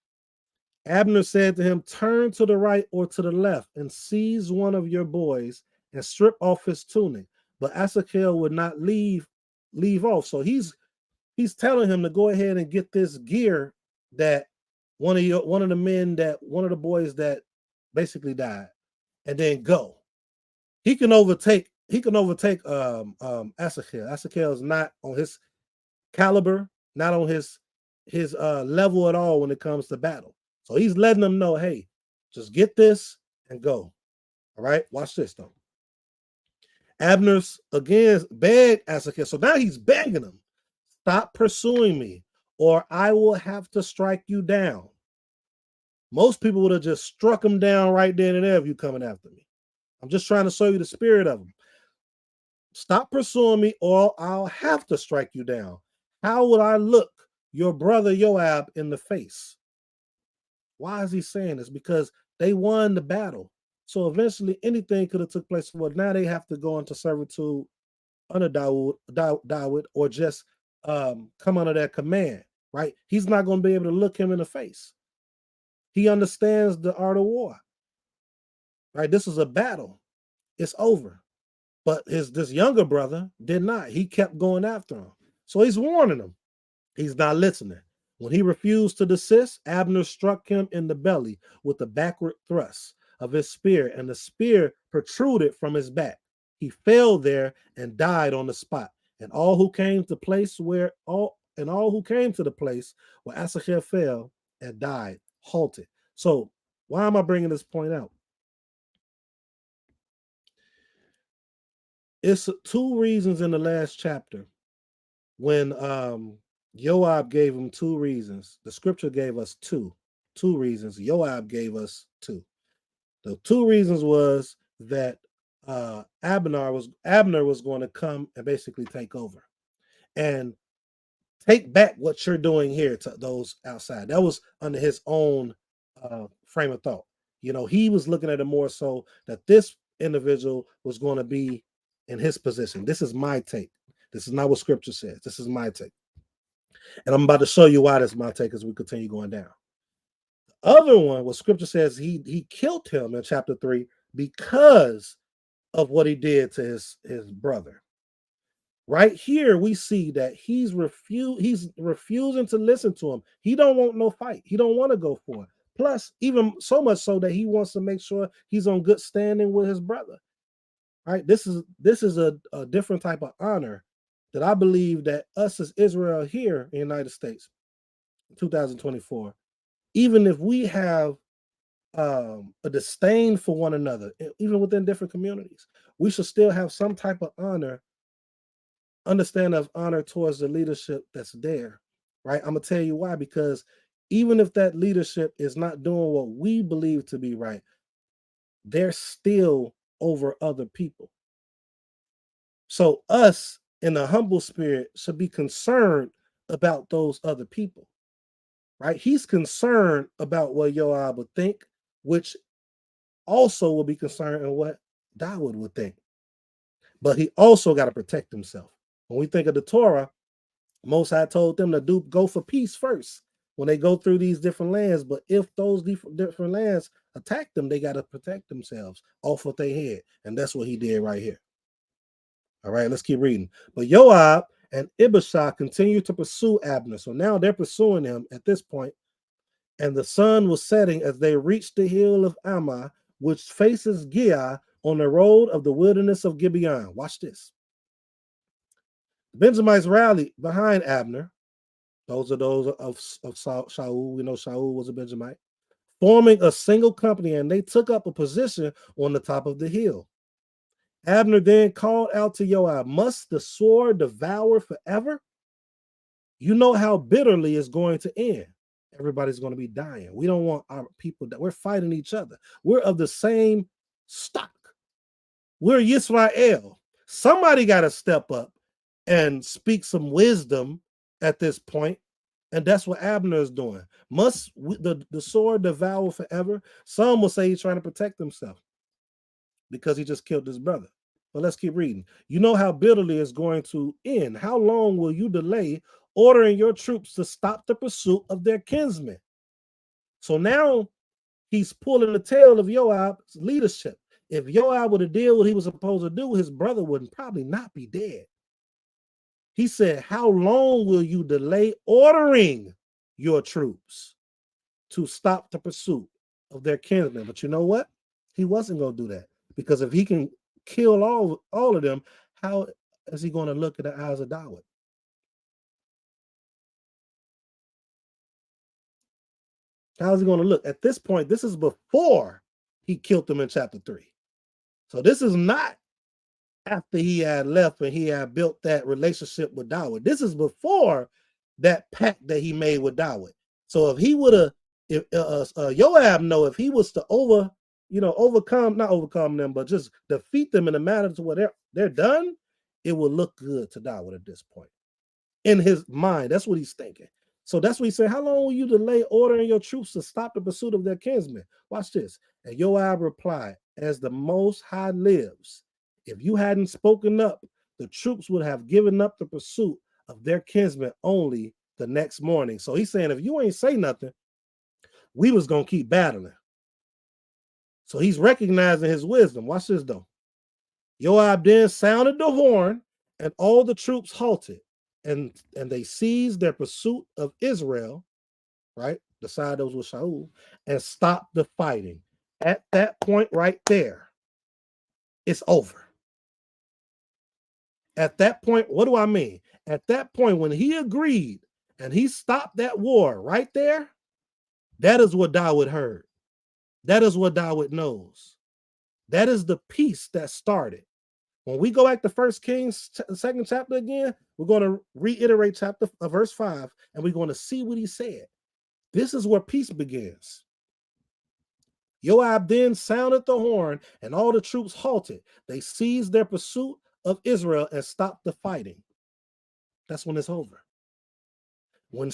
A: Abner said to him, "Turn to the right or to the left and seize one of your boys and strip off his tunic." But Asahel would not leave off. So he's telling him to go ahead and get this gear that one of the boys that basically died, and then go. He can overtake Asahel. Asahel is not on his caliber, not on his level at all when it comes to battle. So he's letting them know, hey, just get this and go. All right, watch this though. Abner's again begged Asahel. So now he's begging him, "Stop pursuing me, or I will have to strike you down." Most people would have just struck him down right then and there if you coming after me. I'm just trying to show you the spirit of him. Stop pursuing me or I'll have to strike you down. How would I look your brother Joab in the face? Why is he saying this? Because they won the battle. So eventually anything could have took place. Well, now they have to go into servitude under Dawood or just come under their command, right? He's not going to be able to look him in the face. He understands the art of war, right? This is a battle. It's over. But this younger brother did not. He kept going after him. So he's warning him. He's not listening. When he refused to desist, Abner struck him in the belly with the backward thrust of his spear, and the spear protruded from his back. He fell there and died on the spot. And all who came to the place where Asahel fell and died, halted. So why am I bringing this point out? It's two reasons in the last chapter when Joab gave him two reasons. The scripture gave us two reasons. Joab gave us two. The two reasons was that Abner was going to come and basically take over and take back what you're doing here to those outside. That was under his own frame of thought. You know, he was looking at it more so that this individual was going to be in his position. This is my take. This is not what scripture says. This is my take. And I'm about to show you why that's my take as we continue going down. The other one, what scripture says, he killed him in chapter 3 because of what he did to his brother. Right here, we see that he's refusing to listen to him. He don't want no fight. He don't want to go for it. Plus, even so much so that he wants to make sure he's on good standing with his brother. Right? This is a different type of honor that I believe that us as Israel here in the United States, 2024, even if we have a disdain for one another, even within different communities, we should still have some type of understand of honor towards the leadership that's there, right? I'm gonna tell you why, because even if that leadership is not doing what we believe to be right, they're still over other people. So us in a humble spirit should be concerned about those other people, right? He's concerned about what Joab would think, which also will be concerned in what Dawood would think. But he also got to protect himself. When we think of the Torah, Most High told them to go for peace first when they go through these different lands. But if those different lands attack them, they got to protect themselves off what they had. And that's what he did right here. All right, let's keep reading. But Joab and Abishai continued to pursue Abner. So now they're pursuing him at this point. And the sun was setting as they reached the hill of Ammah, which faces Giah on the road of the wilderness of Gibeon. Watch this. The Benjamites rallied behind Abner. Those are those of Shaul. We know Shaul was a Benjamite, forming a single company, and they took up a position on the top of the hill. Abner then called out to Joab, "Must the sword devour forever? You know how bitterly it's going to end. Everybody's going to be dying. We don't want our people that we're fighting each other. We're of the same stock. We're Yisrael. Somebody got to step up and speak some wisdom at this point." And that's what Abner is doing. Must the sword devour forever? Some will say he's trying to protect himself because he just killed his brother. But let's keep reading. You know how bitterly it's going to end. How long will you delay ordering your troops to stop the pursuit of their kinsmen? So now he's pulling the tail of Joab's leadership. If Joab would have did what he was supposed to do, his brother would probably not be dead. He said, how long will you delay ordering your troops to stop the pursuit of their kinsmen? But you know what? He wasn't going to do that, because if he can kill all of them, how is he going to look in the eyes of Dawood? How is he going to look? At this point, this is before he killed them in chapter 3. So this is not after he had left and he had built that relationship with Dawood. This is before that pact that he made with Dawood. So if he would have if Joab know if he was to not overcome them, but just defeat them in a matter to where they're done, it will look good to David at this point. In his mind, that's what he's thinking. So that's what he said. How long will you delay ordering your troops to stop the pursuit of their kinsmen? Watch this. And Joab replied, as the Most High lives, if you hadn't spoken up, the troops would have given up the pursuit of their kinsmen only the next morning. So he's saying, if you ain't say nothing, we was going to keep battling. So he's recognizing his wisdom. Watch this, though. Joab then sounded the horn, and all the troops halted, and they seized their pursuit of Israel, right? The side that was with Shaul, and stopped the fighting. At that point right there, it's over. At that point, what do I mean? At that point, when he agreed and he stopped that war right there, that is what David heard. That is what David knows. That is the peace that started. When we go back to 1 Kings, second chapter again, we're going to reiterate verse 5, and we're going to see what he said. This is where peace begins. Joab then sounded the horn, and all the troops halted. They seized their pursuit of Israel and stopped the fighting. That's when it's over. When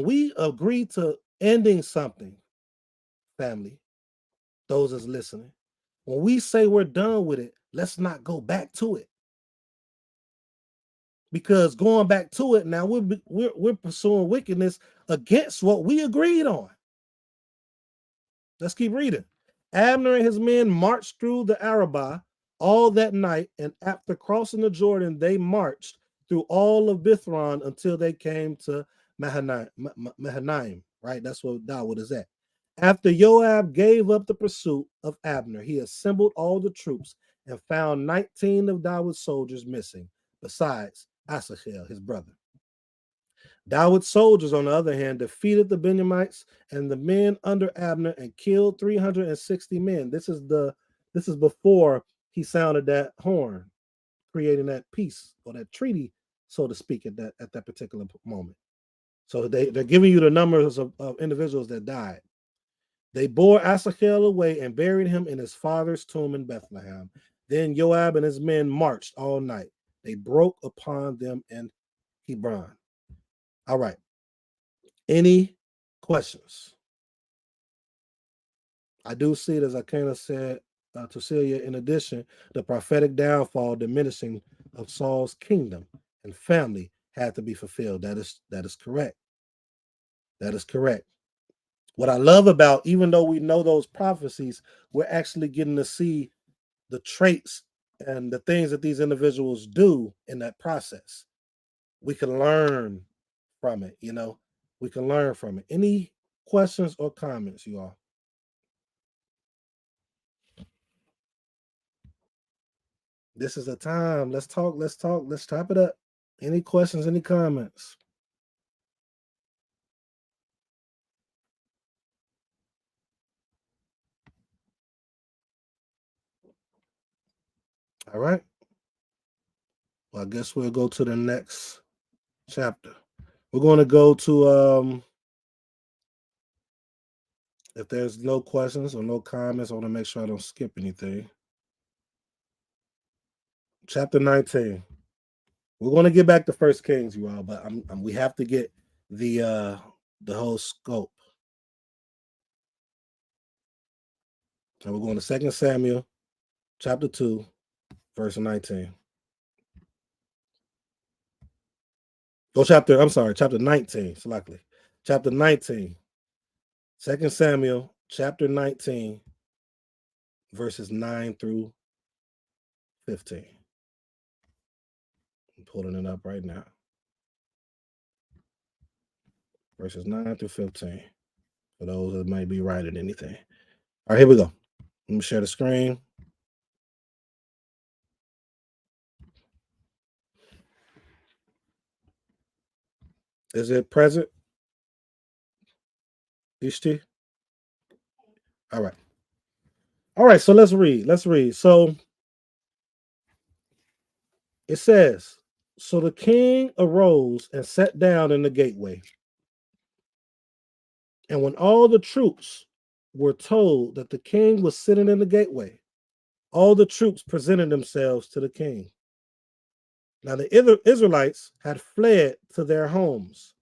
A: we agree to ending something, family, those that's listening, when we say we're done with it, let's not go back to it. Because going back to it now, we're pursuing wickedness against what we agreed on. Let's keep reading. Abner and his men marched through the Arabah all that night, and after crossing the Jordan, they marched through all of Bithron until they came to Mahanaim, right? That's where David is at. After Joab gave up the pursuit of Abner, he assembled all the troops and found 19 of David's soldiers missing, besides Asahel, his brother. David's soldiers, on the other hand, defeated the Benjamites and the men under Abner and killed 360 men. This is before he sounded that horn, creating that peace or that treaty, so to speak, at that particular moment. So they're giving you the numbers of individuals that died. They bore Asahel away and buried him in his father's tomb in Bethlehem. Then Joab and his men marched all night. They broke upon them in Hebron. All right. Any questions? I do see it, as I kind of said to Celia, in addition, the prophetic downfall, diminishing of Saul's kingdom and family had to be fulfilled. That is correct. That is correct. What I love about, even though we know those prophecies, we're actually getting to see the traits and the things that these individuals do in that process. We can learn from it, we can learn from it. Any questions or comments, you all? This is the time. Let's talk. Let's chop it up. Any questions, any comments? All right. Well, I guess we'll go to the next chapter. We're going to go to, if there's no questions or no comments, I want to make sure I don't skip anything. Chapter 19. We're going to get back to 1 Kings, you all, but we have to get the whole scope. And we're going to 2 Samuel, chapter 2, verse 19. Chapter 19, selectively. Chapter 19. 2 Samuel, chapter 19, verses 9 through 15. I'm pulling it up right now. Verses 9 through 15. For those that might be writing anything. All right, here we go. Let me share the screen. Is it present? Ishti? All right. All right, so let's read. So it says, so the king arose and sat down in the gateway. And when all the troops were told that the king was sitting in the gateway, all the troops presented themselves to the king. Now the Israelites had fled to their homes.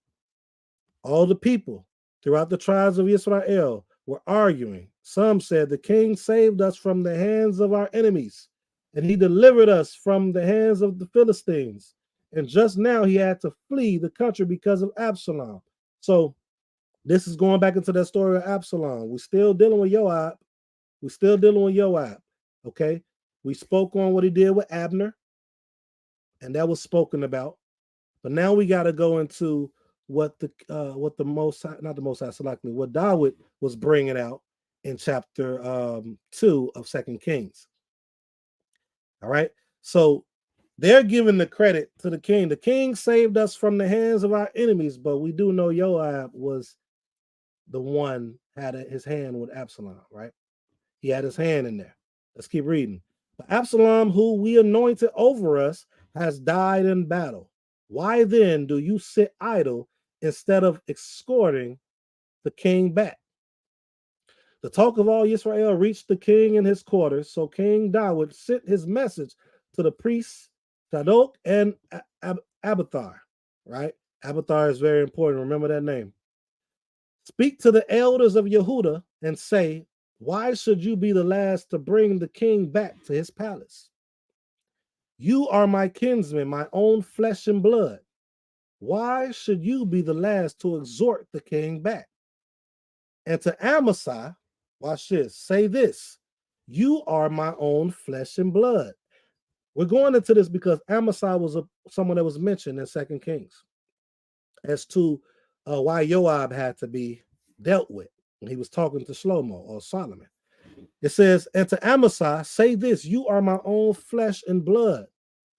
A: All the people throughout the tribes of Israel were arguing. Some said, the king saved us from the hands of our enemies, and he delivered us from the hands of the Philistines. And just now he had to flee the country because of Absalom. So this is going back into that story of Absalom. We're still dealing with Joab. We're still dealing with Joab. Okay. We spoke on what he did with Abner, and that was spoken about. But now we got to go into what the most, not the most high, selectively, what David was bringing out in chapter 2 of 2 Kings. All right. So they're giving the credit to the king. The king saved us from the hands of our enemies, but we do know Joab was the one had his hand with Absalom, right? He had his hand in there. Let's keep reading. But Absalom, who we anointed over us, has died in battle. Why then do you sit idle instead of escorting the king back? The talk of all Israel reached the king in his quarters, so King David sent his message to the priests Zadok and Abiathar, right? Abiathar is very important. Remember that name. Speak to the elders of Yehuda and say, why should you be the last to bring the king back to his palace? You are my kinsman, my own flesh and blood. Why should you be the last to exhort the king back? And to Amasai, watch this, say this, you are my own flesh and blood. We're going into this because Amasai was someone that was mentioned in 2 Kings as to why Joab had to be dealt with when he was talking to Shlomo or Solomon. It says, and to Amasai, say this, you are my own flesh and blood.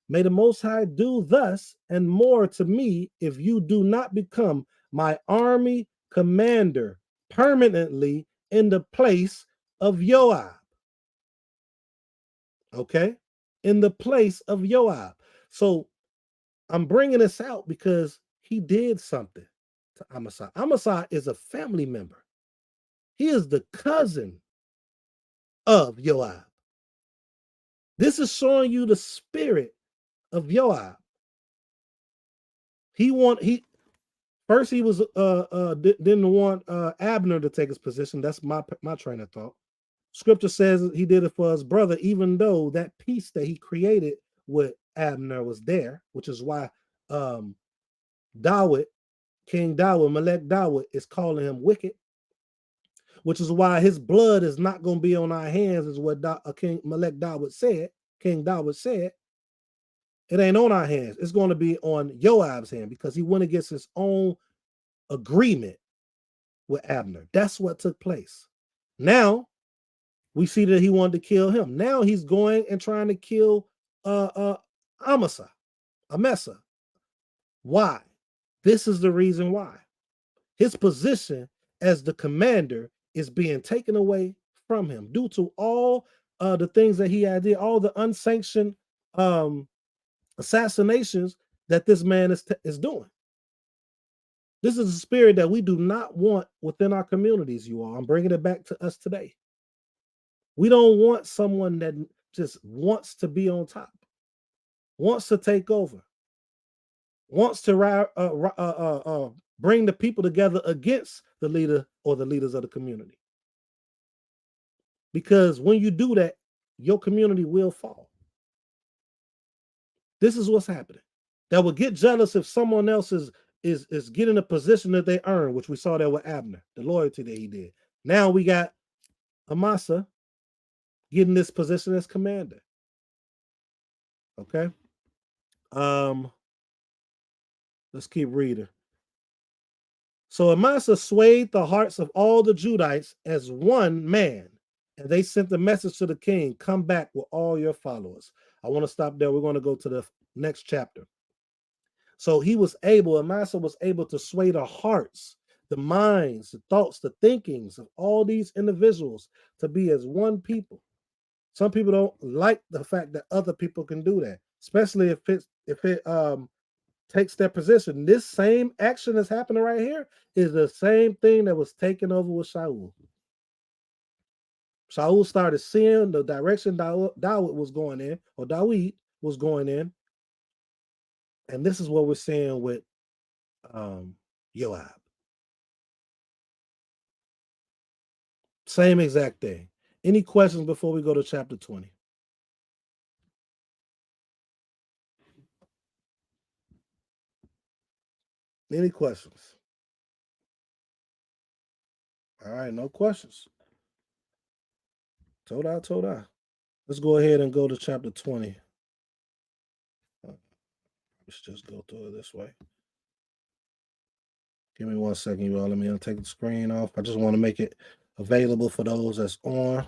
A: May the Most High do thus and more to me if you do not become my army commander permanently in the place of Joab. Okay? In the place of Joab. So I'm bringing this out because he did something to Amasai. Amasai is a family member. He is the cousin of Joab. This is showing you the spirit of Joab. He first he was didn't want Abner to take his position. That's my train of thought. Scripture says he did it for his brother, even though that peace that he created with Abner was there, which is why David, King David, Melech David, is calling him wicked, which is why his blood is not going to be on our hands, is what King Melech David said. King David said, it ain't on our hands. It's going to be on Joab's hand because he went against his own agreement with Abner. That's what took place. Now we see that he wanted to kill him. Now he's going and trying to kill Amasa. Why? This is the reason why. His position as the commander is being taken away from him due to all the things that he had did, all the unsanctioned assassinations that this man is doing. This is a spirit that we do not want within our communities, you all. I'm bringing it back to us today. We don't want someone that just wants to be on top, wants to take over, wants to bring the people together against the leader or the leaders of the community. Because when you do that, your community will fall. This is what's happening. That will get jealous if someone else is getting a position that they earn, which we saw that with Abner, the loyalty that he did. Now we got Amasa getting this position as commander. Okay. Let's keep reading. So Amasa swayed the hearts of all the Judites as one man, and they sent the message to the king, come back with all your followers. I want to stop there. We're going to go to the next chapter. So Amasa was able to sway the hearts, the minds, the thoughts, the thinkings of all these individuals to be as one people. Some people don't like the fact that other people can do that, especially if it takes their position. This same action that's happening right here is the same thing that was taken over with Shaul. Shaul started seeing the direction Dawid was going in, or Dawid was going in. And this is what we're seeing with Joab. Same exact thing. Any questions before we go to chapter 20? Any questions? All right, no questions. Toda. Let's go ahead and go to chapter 20. Let's just go through it this way. Give me 1 second, you all. Let me take the screen off. I just want to make it available for those that's on.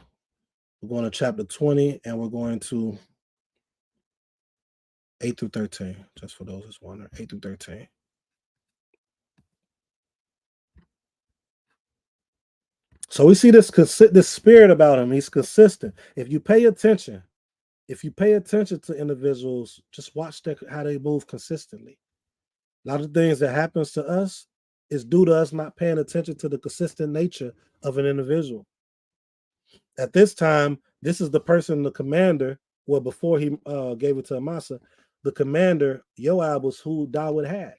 A: We're going to chapter 20, and we're going to 8 through 13, just for those that's wondering, 8 through 13. So we see this spirit about him. He's consistent. If you pay attention to individuals, just watch how they move consistently. A lot of things that happens to us is due to us not paying attention to the consistent nature of an individual. At this time, this is the person, the commander. Well, before he gave it to Amasa, the commander, Joab, was who Dawid had.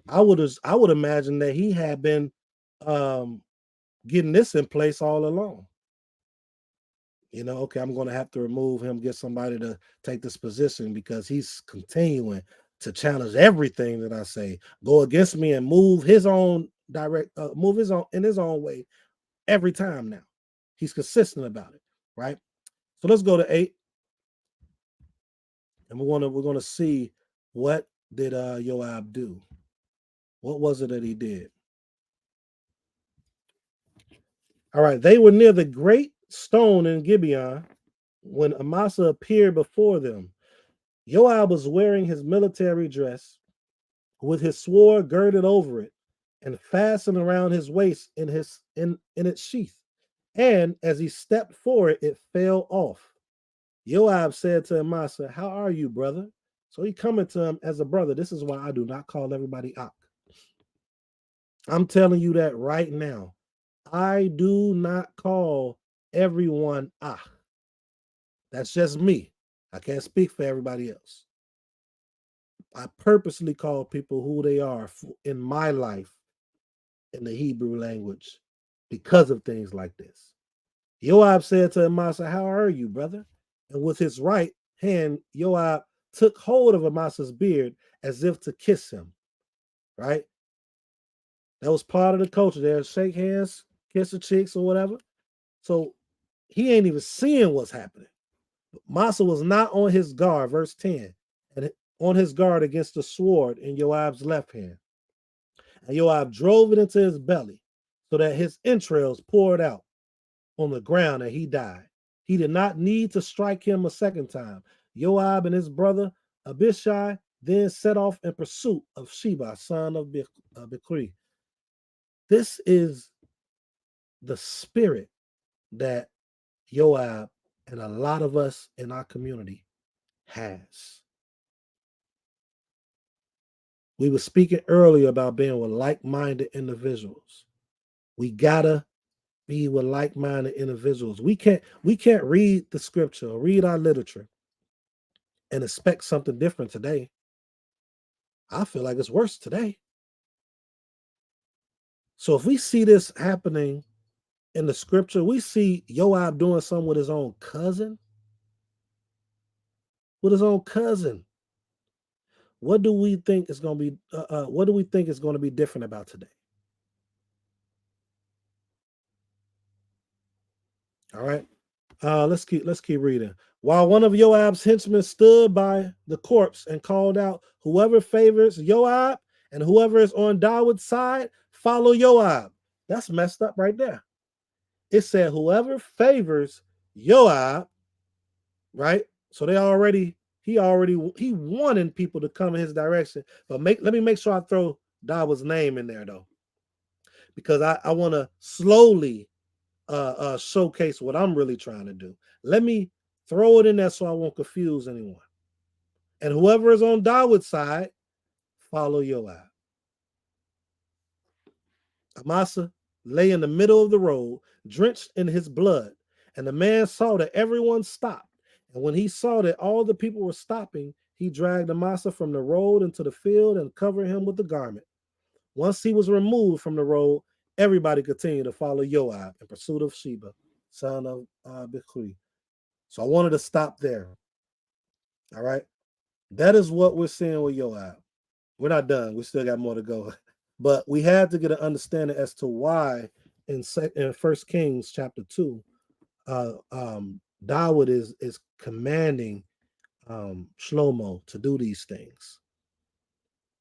A: I would imagine that he had been getting this in place all along. Okay, I'm going to have to remove him, get somebody to take this position because he's continuing to challenge everything that I say, go against me and move his own in his own way every time now. He's consistent about it, right? So let's go to 8. And we're going to see, what did Joab do? What was it that he did? All right, they were near the great stone in Gibeon when Amasa appeared before them. Joab was wearing his military dress with his sword girded over it and fastened around his waist in its sheath. And as he stepped forward, it fell off. Joab said to Amasa, "How are you, brother?" So he coming to him as a brother. This is why I do not call everybody Ak. I'm telling you that right now. I do not call everyone Ak. That's just me. I can't speak for everybody else. I purposely call people who they are in my life in the Hebrew language because of things like this. Joab said to Amasa, "How are you, brother?" And with his right hand, Joab took hold of Amasa's beard as if to kiss him, right? That was part of the culture. They'll shake hands, kiss the cheeks or whatever. So he ain't even seeing what's happening. Amasa was not on his guard, verse 10, and on his guard against the sword in Joab's left hand. And Joab drove it into his belly so that his entrails poured out on the ground and he died. He did not need to strike him a second time. Joab and his brother Abishai then set off in pursuit of Sheba, son of Bichri. This is the spirit that Joab and a lot of us in our community has. We were speaking earlier about being with like-minded individuals. We gotta be with like-minded individuals. We can't read the scripture or read our literature and expect something different today. I feel like it's worse today. So if we see this happening in the scripture, we see Joab doing something with his own cousin. What do we think is going to be? What do we think is going to be different about today? All right, let's keep reading. While one of Joab's henchmen stood by the corpse and called out, "Whoever favors Joab and whoever is on Dawid's side, follow Joab." That's messed up right there. It said whoever favors Joab, right? So he wanted people to come in his direction. But let me make sure I throw Dawid's name in there though, because I want to slowly showcase what I'm really trying to do. Let me throw it in there so I won't confuse anyone. And whoever is on Dawood's side, follow Joab. Amasa lay in the middle of the road, drenched in his blood. And the man saw that everyone stopped. And when he saw that all the people were stopping, he dragged Amasa from the road into the field and covered him with the garment. Once he was removed from the road, everybody continued to follow Joab in pursuit of Sheba, son of Bichri. So I wanted to stop there. All right. That is what we're seeing with Joab. We're not done. We still got more to go. But we had to get an understanding as to why in First Kings chapter 2, Dawood is commanding Shlomo to do these things.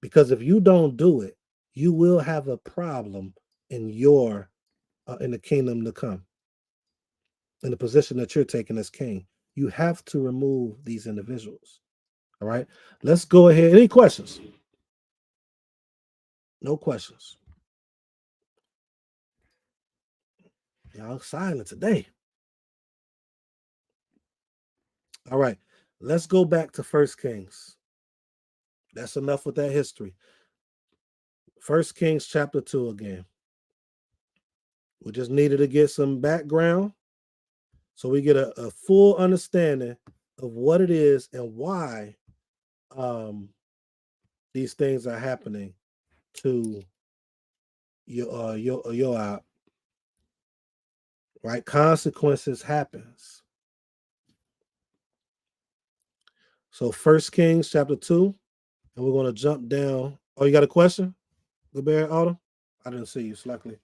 A: Because if you don't do it, you will have a problem in in the kingdom to come, in the position that you're taking as king. You have to remove these individuals. All right. Let's go ahead. Any questions? No questions. Y'all silent today. All right. Let's go back to First Kings. That's enough with that history. First Kings chapter 2 again. We just needed to get some background so we get a full understanding of what it is and why these things are happening to Joab. Right? Consequences happens. So First Kings chapter 2, and we're going to jump down. Oh, you got a question? Good Autumn? I didn't see you, Slackly.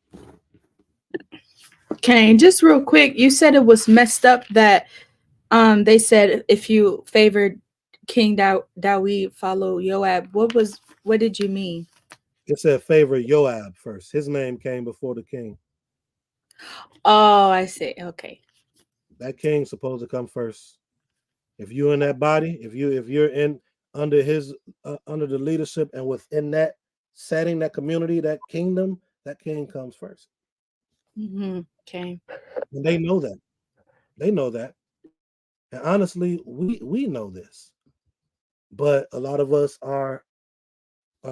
B: Okay, just real quick, you said it was messed up that they said if you favored King Dawid, follow Joab. What did you mean?
A: It said favor Joab first. His name came before the king.
B: Oh, I see. Okay.
A: That king's supposed to come first. If you're in that body, if you're in under his under the leadership and within that setting, that community, that kingdom, that king comes first.
B: Mm-hmm. Okay.
A: And they know that. They know that. And honestly, we know this. But a lot of us are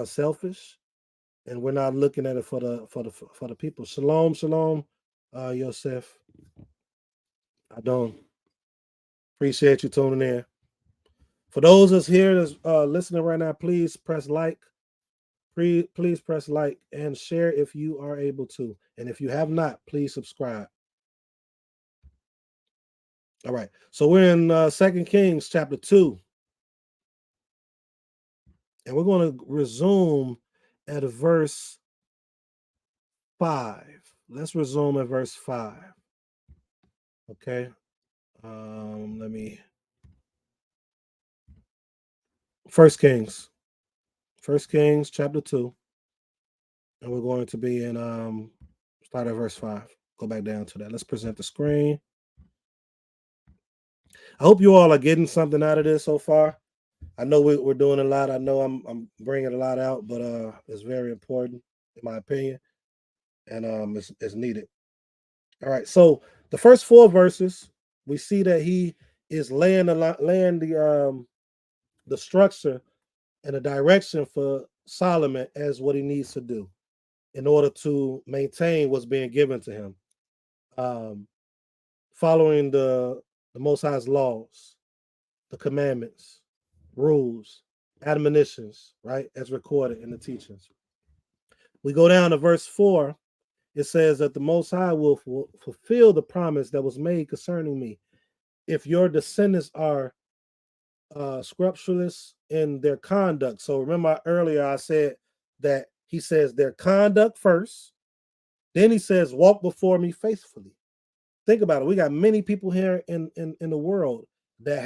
A: selfish, and we're not looking at it for the people. Shalom, shalom, Yosef. I don't appreciate you tuning in. For those that's here that's listening right now, please press like. Please press like and share if you are able to. And if you have not, please subscribe. All right. So we're in 2 Kings chapter 2. And we're going to resume at verse 5. Let's resume at verse 5. Okay. Let me. First Kings chapter 2. And we're going to be in start at verse 5. Go back down to that. Let's present the screen. I hope you all are getting something out of this so far. I know we're doing a lot. I know I'm bringing a lot out, but it's very important in my opinion, and it's needed. All right. So the first 4 verses, we see that he is laying the structure and the direction for Solomon as what he needs to do in order to maintain what's being given to him, following the Most High's laws, the commandments, rules, admonitions, right, as recorded in the teachings. We go down to verse 4. It says that the Most High will fulfill the promise that was made concerning me. If your descendants are scrupulous in their conduct. So remember earlier I said that he says their conduct first. Then he says, walk before me faithfully. Think about it. We got many people here in the world that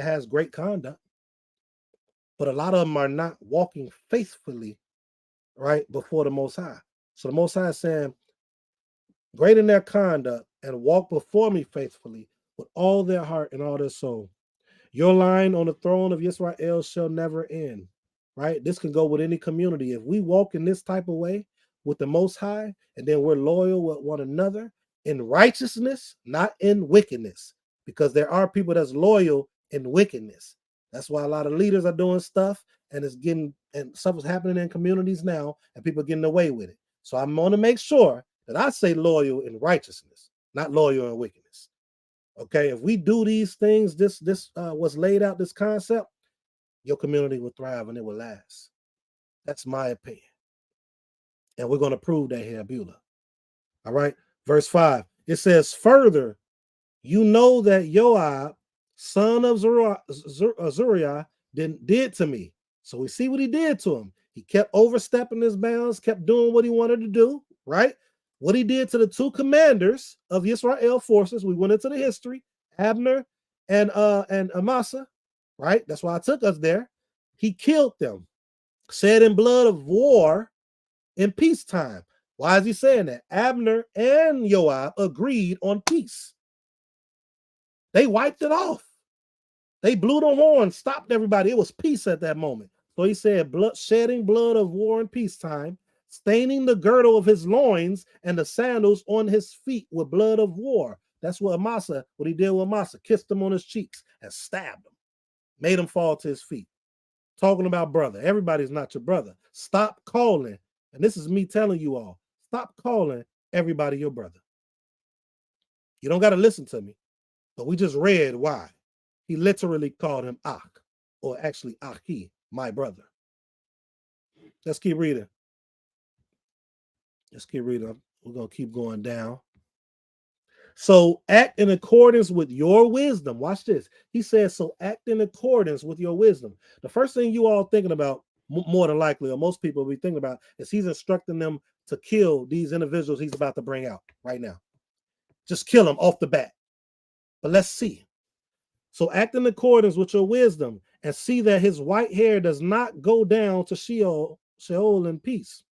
A: has great conduct, but a lot of them are not walking faithfully, right, before the Most High. So the Most High is saying, great in their conduct and walk before me faithfully with all their heart and all their soul. Your line on the throne of Israel shall never end, right? This can go with any community. If we walk in this type of way with the Most High, and then we're loyal with one another in righteousness, not in wickedness, because there are people that's loyal in wickedness. That's why a lot of leaders are doing stuff, and stuff is happening in communities now, and people are getting away with it. So I'm going to make sure that I say loyal in righteousness, not loyal in wickedness. Okay, if we do these things, this was laid out, this concept, your community will thrive and it will last. That's my opinion. And we're going to prove that here, Beulah. All right, verse 5. It says, further, you know that Joab, son of Zuriah, did to me. So we see what he did to him. He kept overstepping his bounds, kept doing what he wanted to do, right? What he did to the two commanders of Israel forces, we went into the history, Abner and Amasa, right? That's why I took us there. He killed them, shed in blood of war in peacetime. Why is he saying that? Abner and Joab agreed on peace. They wiped it off. They blew the horn, stopped everybody. It was peace at that moment. So he said, shedding blood of war in peacetime, staining the girdle of his loins and the sandals on his feet with blood of war. That's what he did with Amasa, kissed him on his cheeks and stabbed him, made him fall to his feet. Talking about brother. Everybody's not your brother. Stop calling. And this is me telling you all, stop calling everybody your brother. You don't got to listen to me, but we just read why. He literally called him Ak, or actually Aki, my brother. Let's keep reading. We're going to keep going down. So act in accordance with your wisdom. Watch this. He says, so act in accordance with your wisdom. The first thing you all thinking about, more than likely, or most people will be thinking about, is he's instructing them to kill these individuals he's about to bring out right now. Just kill them off the bat. But let's see. So act in accordance with your wisdom and see that his white hair does not go down to Sheol in peace.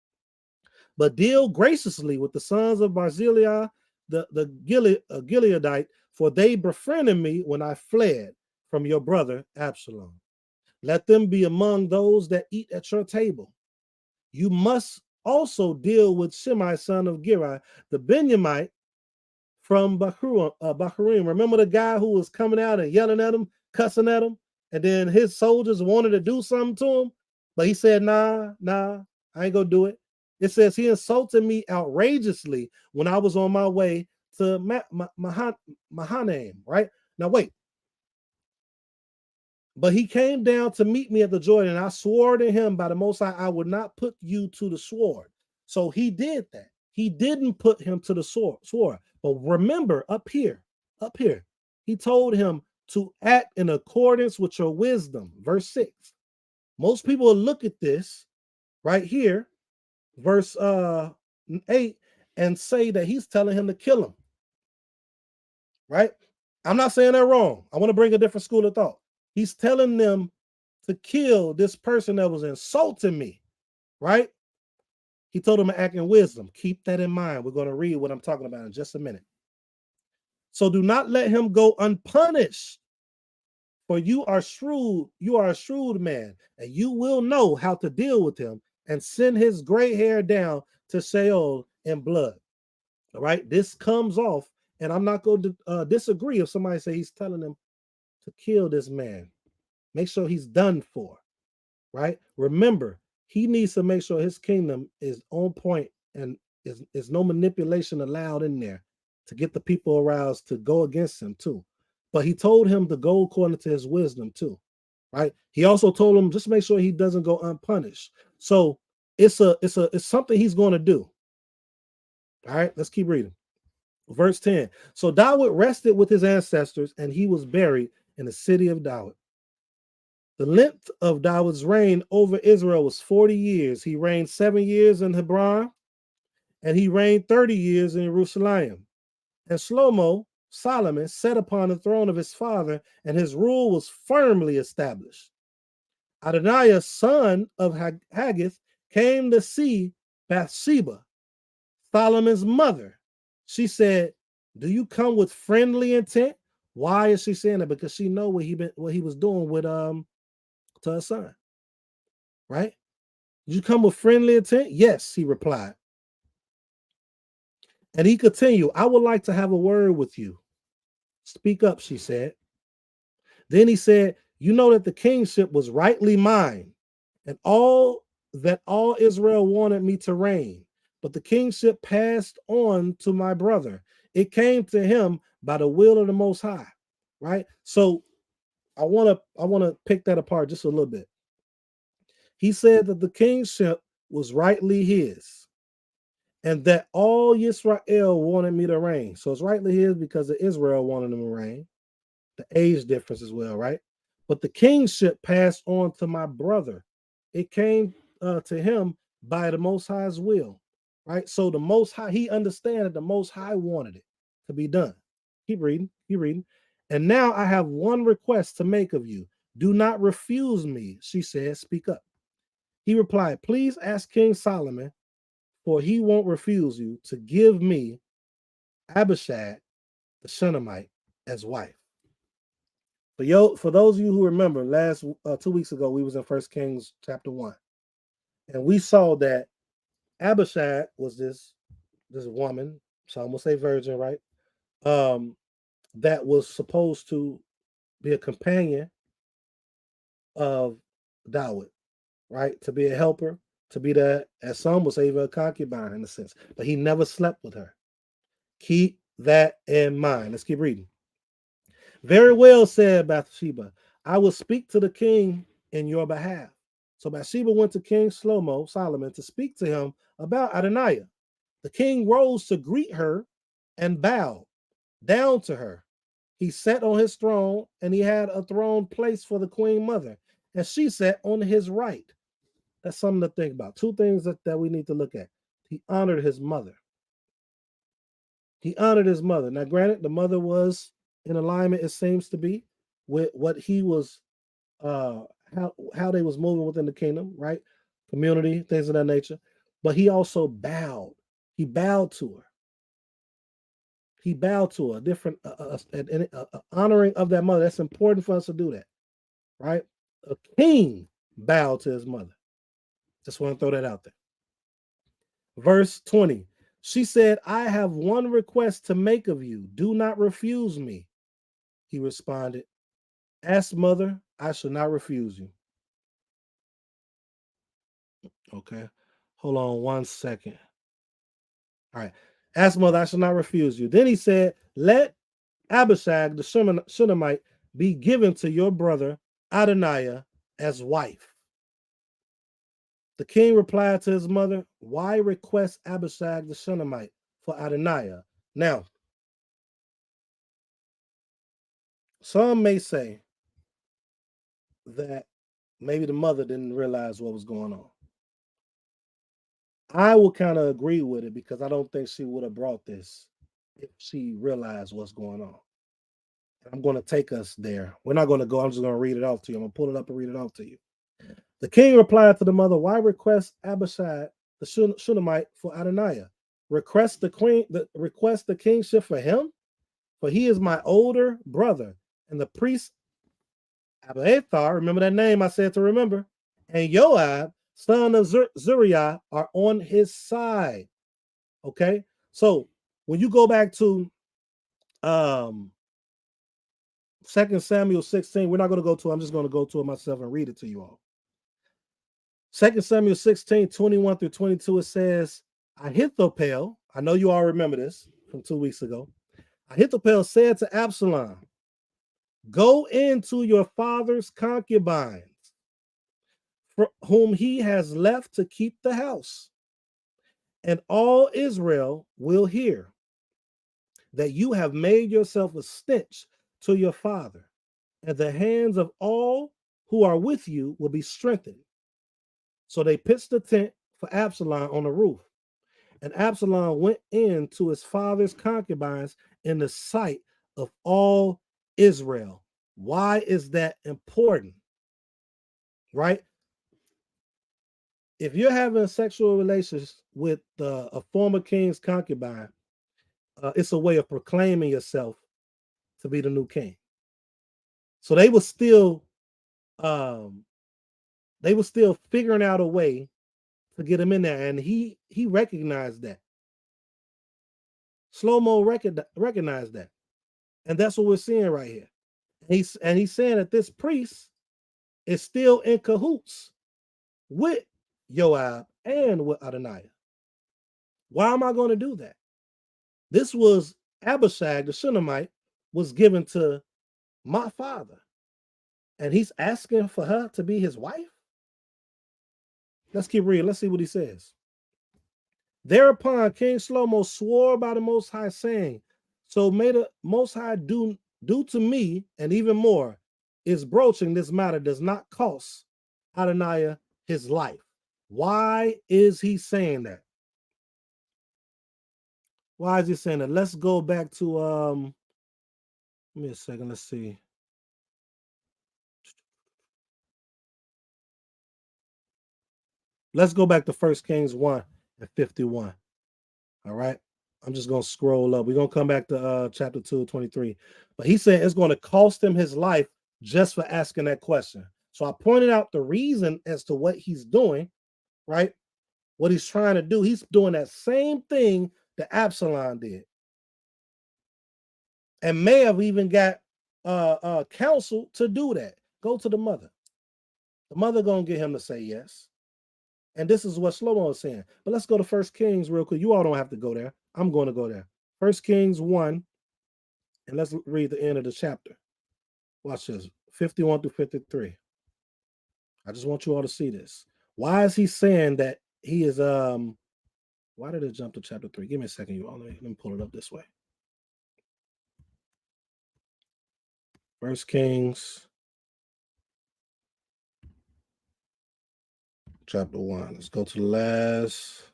A: But deal graciously with the sons of Barzillai, the Gileadite, for they befriended me when I fled from your brother Absalom. Let them be among those that eat at your table. You must also deal with Shimei, son of Gera, the Benjamite from Bahurim. Remember the guy who was coming out and yelling at him, cussing at him, and then his soldiers wanted to do something to him, but he said, nah, I ain't gonna do it. It says he insulted me outrageously when I was on my way to Mahanaim, right? Now wait. But he came down to meet me at the Jordan, and I swore to him by the Most High, I would not put you to the sword. So he did that. He didn't put him to the sword. But remember, up here, he told him to act in accordance with your wisdom. Verse 6. Most people will look at this right here, verse 8, and say that he's telling him to kill him. Right? I'm not saying that wrong. I want to bring a different school of thought. He's telling them to kill this person that was insulting me, right? He told them to act in wisdom. Keep that in mind. We're going to read what I'm talking about in just a minute. So do not let him go unpunished, for you are a shrewd man, and you will know how to deal with him and send his gray hair down to Sheol in blood. All right, this comes off, and I'm not going to disagree if somebody say he's telling them to kill this man. Make sure he's done for, right? Remember, he needs to make sure his kingdom is on point and is no manipulation allowed in there to get the people aroused to go against him too. But he told him to go according to his wisdom too, right? He also told him just make sure he doesn't go unpunished. So it's something he's going to do. All right, let's keep reading. Verse 10. So David rested with his ancestors, and he was buried in the city of David. The length of David's reign over Israel was 40 years. He reigned 7 years in Hebron, and he reigned 30 years in Jerusalem. And Solomon, sat upon the throne of his father, and his rule was firmly established. Adoniah, son of Haggith, came to see Bathsheba, Solomon's mother. She said, do you come with friendly intent? Why is she saying that? Because she know what he was doing with to her son, right? Did you come with friendly intent? Yes, he replied. And he continued, I would like to have a word with you. Speak up, she said. Then he said, You know that the kingship was rightly mine, and all Israel wanted me to reign. But the kingship passed on to my brother. It came to him by the will of the Most High. Right? So I want to pick that apart just a little bit. He said that the kingship was rightly his, and that all Israel wanted me to reign. So it's rightly his because Israel wanted him to reign. The age difference as well, right? But the kingship passed on to my brother. It came to him by the Most High's will, right? So the Most High, he understands that the Most High wanted it to be done. Keep reading, keep reading. And now I have one request to make of you. Do not refuse me, she said. Speak up. He replied, please ask King Solomon, for he won't refuse you to give me Abishag, the Shunammite, as wife. For those of you who remember, last 2 weeks ago, we was in 1 Kings chapter 1. And we saw that Abishag was this woman, some will say virgin, right? That was supposed to be a companion of David, right? To be a helper, to be that, as some will say, even a concubine in a sense. But he never slept with her. Keep that in mind. Let's keep reading. Very well, said Bathsheba. I will speak to the king in your behalf. So Bathsheba went to King Solomon, to speak to him about Adoniah. The king rose to greet her and bowed down to her. He sat on his throne, and he had a throne placed for the queen mother, and she sat on his right. That's something to think about. Two things that we need to look at. He honored his mother. He honored his mother. Now, granted, the mother was in alignment, it seems to be, with what he was, how they was moving within the kingdom, right? Community, things of that nature. But he also bowed. He bowed to her. He bowed to her. Different honoring of that mother. That's important for us to do that, right? A king bowed to his mother. Just want to throw that out there. Verse 20. She said, I have one request to make of you. Do not refuse me. He responded, ask mother, I shall not refuse you. Okay. Hold on 1 second. All right. Ask mother, I shall not refuse you. Then he said, let Abishag, the Shunammite, be given to your brother Adoniah as wife. The king replied to his mother, why request Abishag the Shunammite for Adoniah? Now, some may say that maybe the mother didn't realize what was going on. I will kind of agree with it because I don't think she would have brought this if she realized what's going on. I'm going to take us there. We're not going to go. I'm just going to read it off to you. I'm going to pull it up and read it off to you. The king replied to the mother, why request Abishag, the Shunammite, for Adoniah? Request the kingship for him? For he is my older brother. And the priest Abiathar, remember that name I said to remember, and Joab, son of Zuriah, are on his side. Okay? So when you go back to 2 Samuel 16, we're not going to go to it. I'm just going to go to it myself and read it to you all. 2 Samuel 16, 21 through 22, it says, Ahithophel, I know you all remember this from 2 weeks ago. Ahithophel said to Absalom, go into your father's concubines, whom he has left to keep the house, and all Israel will hear that you have made yourself a stench to your father, and the hands of all who are with you will be strengthened. So they pitched the tent for Absalom on the roof, and Absalom went in to his father's concubines in the sight of all Israel. Why is that important? Right? If you're having sexual relations with a former king's concubine, it's a way of proclaiming yourself to be the new king. So they were still figuring out a way to get him in there, and he recognized that. Slow-mo recognized that, and that's what we're seeing right here. He's saying that this priest is still in cahoots with Joab and with Adoniah. Why am I going to do that? This was Abishag, the Shunammite, was given to my father, and he's asking for her to be his wife. Let's keep reading. Let's see what he says. Thereupon King Shlomo swore by the Most High, saying, so may the Most High do to me, and even more, is broaching this matter does not cost Adoniah his life. Why is he saying that? Why is he saying that? Let's go back to give me a second. Let's see. Let's go back to 1 Kings 1 and 51. All right. I'm just going to scroll up. We're going to come back to chapter 2, 23. But he said it's going to cost him his life just for asking that question. So I pointed out the reason as to what he's doing, right? What he's trying to do. He's doing that same thing that Absalom did. And may have even got counsel to do that. Go to the mother. The mother going to get him to say yes. And this is what Shlomo is saying. But let's go to 1 Kings real quick. You all don't have to go there. I'm going to go there. 1 Kings 1. And let's read the end of the chapter. Watch this. 51 through 53. I just want you all to see this. Why is he saying that he is why did it jump to chapter 3? Give me a second, you all. Let me pull it up this way. 1 Kings chapter 1. Let's go to the last.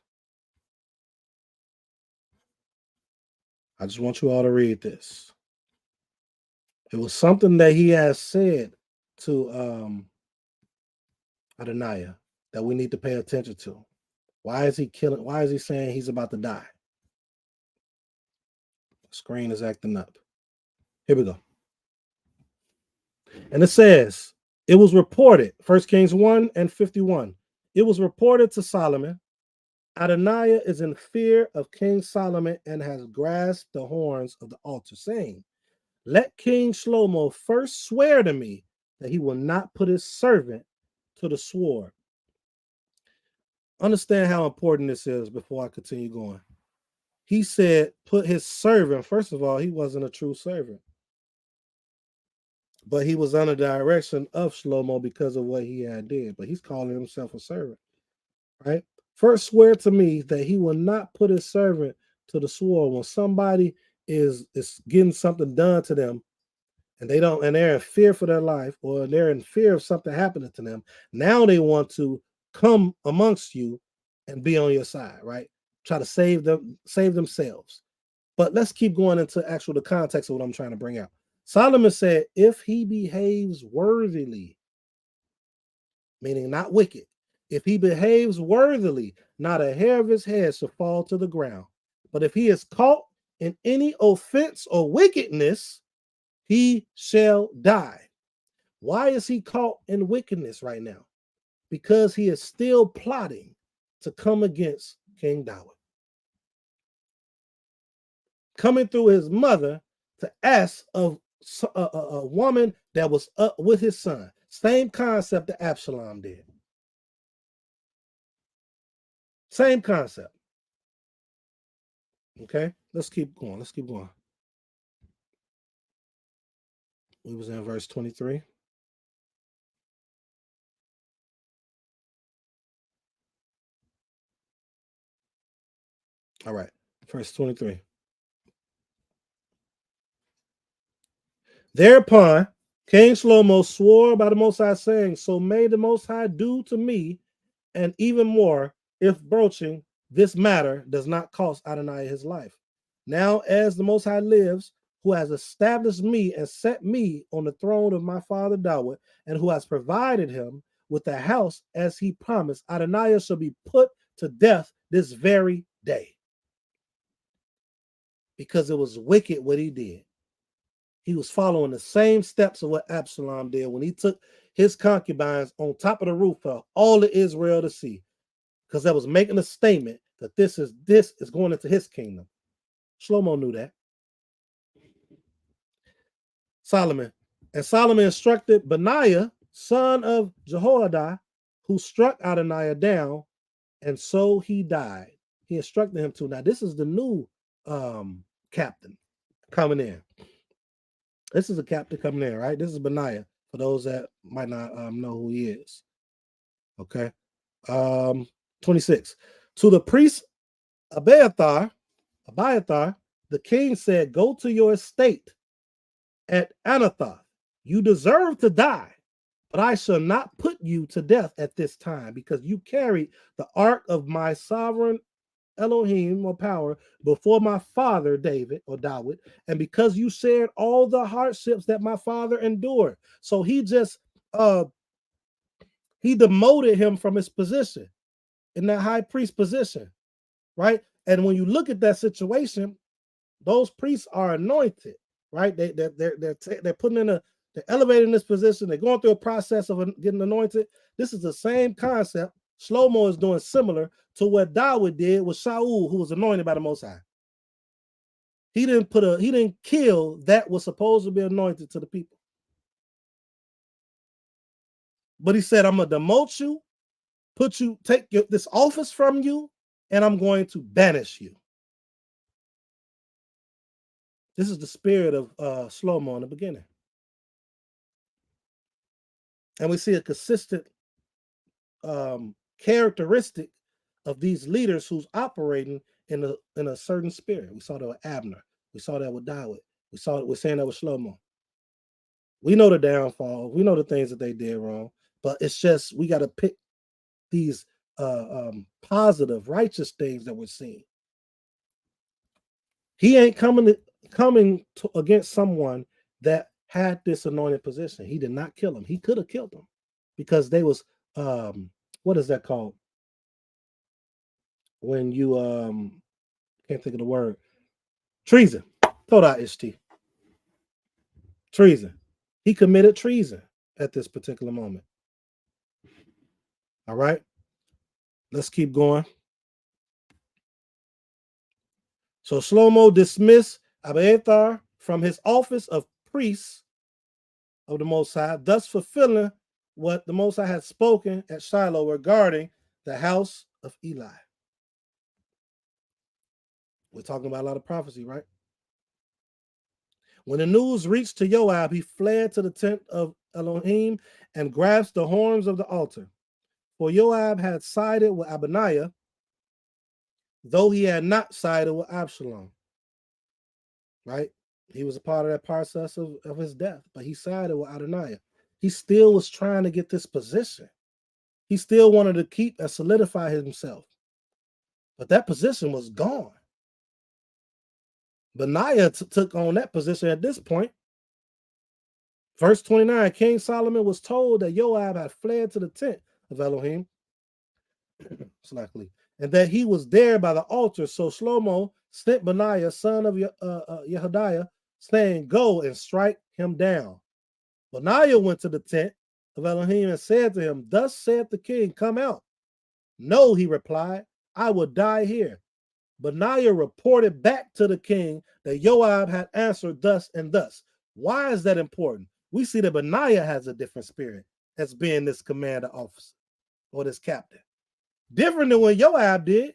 A: I just want you all to read this. It was something that he has said to Adoniah that we need to pay attention to. Why is he killing? Why is he saying he's about to die? The screen is acting up. Here we go. And it says, it was reported, 1 Kings 1 and 51. It was reported to Solomon, Adoniah is in fear of King Solomon and has grasped the horns of the altar, saying, let King Shlomo first swear to me that he will not put his servant to the sword. Understand how important this is before I continue going. He said, put his servant. First of all, he wasn't a true servant, but he was under the direction of Shlomo because of what he had did. But he's calling himself a servant, right? First swear to me that he will not put his servant to the sword. When somebody is getting something done to them, and they're in fear for their life, or they're in fear of something happening to them, now they want to come amongst you and be on your side, right? Try to save themselves. But let's keep going into the context of what I'm trying to bring out. Solomon said, if he behaves worthily, meaning not wicked, if he behaves worthily, not a hair of his head shall fall to the ground. But if he is caught in any offense or wickedness, he shall die. Why is he caught in wickedness right now? Because he is still plotting to come against King David. Coming through his mother to ask of a woman that was up with his son. Same concept that Absalom did. Same concept. Okay, let's keep going. We was in verse 23. All right, verse 23. Thereupon, King Shlomo swore by the Most High, saying, so may the Most High do to me, and even more, if broaching this matter does not cost Adoniah his life. Now, as the Most High lives, who has established me and set me on the throne of my father David, and who has provided him with a house as he promised, Adoniah shall be put to death this very day. Because it was wicked what he did. He was following the same steps of what Absalom did when he took his concubines on top of the roof for all of Israel to see. Because that was making a statement that this is going into his kingdom. Shlomo knew that. Solomon, And Solomon instructed Benaiah, son of Jehoiada, who struck Adoniah down, and so he died. He instructed him to. Now, this is the new captain coming in. This is a captain coming in, right? This is Benaiah, for those that might not know who he is. Okay. 26. To the priest Abiathar, the king said, go to your estate at Anathoth. You deserve to die, but I shall not put you to death at this time, because you carried the ark of my sovereign Elohim or power before my father David, and because you shared all the hardships that my father endured. So he just he demoted him from his position in that high priest position, right? And when you look at that situation, those priests are anointed, right? They're putting in they're elevating this position. They're going through a process of getting anointed. This is the same concept. Shlomo is doing similar to what David did with Shaul, who was anointed by the Most High. He didn't kill that was supposed to be anointed to the people. But he said, I'm gonna demote you, take this office from you, and I'm going to banish you. This is the spirit of Shlomo in the beginning. And we see a consistent characteristic of these leaders who's operating in a certain spirit. We saw that with Abner. We saw that with David. We're saying that with Shlomo. We know the downfall. We know the things that they did wrong. But it's just we got to pick these positive, righteous things that we're seeing. He ain't coming against someone that had this anointed position. He did not kill him. He could have killed him because they was what is that called? When you can't think of the word. Treason. Toda ishti. Treason. He committed treason at this particular moment. All right. Let's keep going. So Shlomo dismissed Abiathar from his office of priest of the Most High, thus fulfilling what the Most High had spoken at Shiloh regarding the house of Eli. We're talking about a lot of prophecy, right? When the news reached to Joab, he fled to the tent of Elohim and grasped the horns of the altar. For Joab had sided with Abaniah, though he had not sided with Absalom. Right? He was a part of that process of his death, but he sided with Adoniah. He still was trying to get this position. He still wanted to keep and solidify himself. But that position was gone. Benaiah took on that position at this point. Verse 29, King Solomon was told that Joab had fled to the tent of Elohim, and that he was there by the altar. So Shlomo sent Benaiah, son of Yehudiah, saying, go and strike him down. Benaiah went to the tent of Elohim and said to him, thus saith the king, come out. No, he replied, I will die here. Benaiah reported back to the king that Joab had answered thus and thus. Why is that important? We see that Benaiah has a different spirit as being this commander officer or this captain. Different than what Joab did.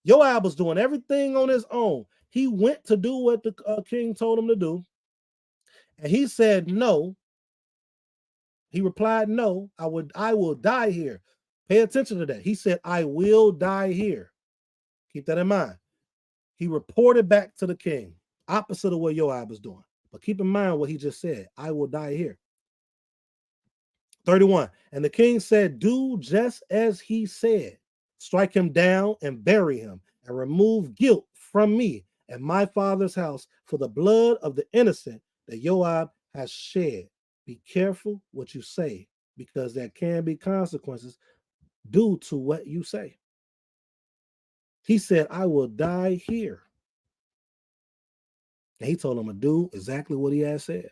A: Joab was doing everything on his own. He went to do what the king told him to do. And he said, no. He replied, no, I will die here. Pay attention to that. He said, I will die here. Keep that in mind. He reported back to the king, opposite of what Joab was doing. But keep in mind what he just said. I will die here. 31. And the king said, do just as he said. Strike him down and bury him, and remove guilt from me and my father's house for the blood of the innocent that Joab has shed. Be careful what you say, because there can be consequences due to what you say. He said, I will die here. And he told him to do exactly what he had said.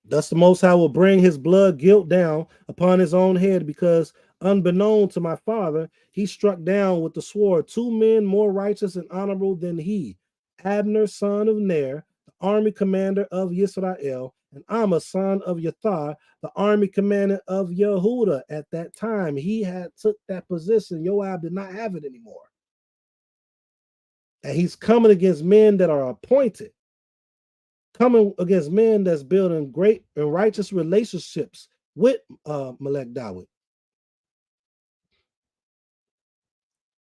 A: Thus the Most High will bring his blood guilt down upon his own head, because unbeknown to my father, he struck down with the sword 2 men more righteous and honorable than he, Abner, son of Ner, the army commander of Israel, and Amma, son of Yathar, the army commander of Yehuda. At that time, he had took that position. Joab did not have it anymore. And he's coming against men that are appointed, coming against men that's building great and righteous relationships with Melech David.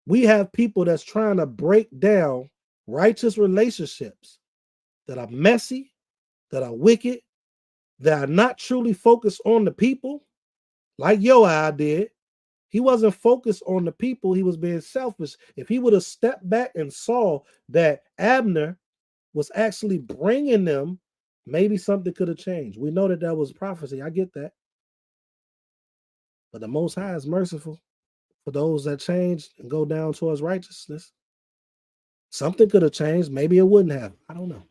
A: We have people that's trying to break down righteous relationships that are messy, that are wicked, that are not truly focused on the people, like Joab did. He wasn't focused on the people. He was being selfish. If he would have stepped back and saw that Abner was actually bringing them, maybe something could have changed. We know that was prophecy. I get that. But the Most High is merciful for those that change and go down towards righteousness. Something could have changed. Maybe it wouldn't have. I don't know.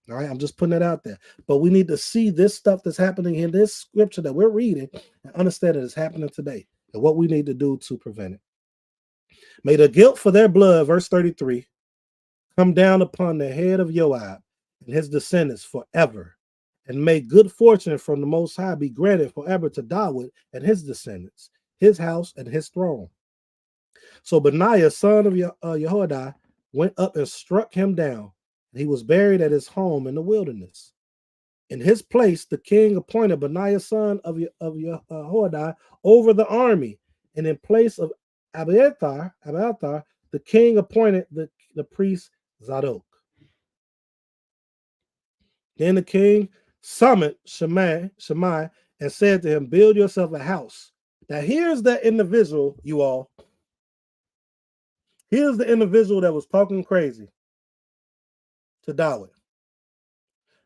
A: All right, I'm just putting it out there. But we need to see this stuff that's happening in this scripture that we're reading and understand that it's happening today and what we need to do to prevent it. May the guilt for their blood, verse 33, come down upon the head of Joab and his descendants forever. And may good fortune from the Most High be granted forever to David and his descendants, his house and his throne. So Benaiah, son of Yehoiada, went up and struck him down, and he was buried at his home in the wilderness. In his place, the king appointed Benaiah, son of Yehoiada, over the army, and in place of Abiathar, the king appointed the priest Zadok. Then the king summoned Shema and said to him, build yourself a house. Now here's that individual, you all. Here's the individual that was talking crazy to David.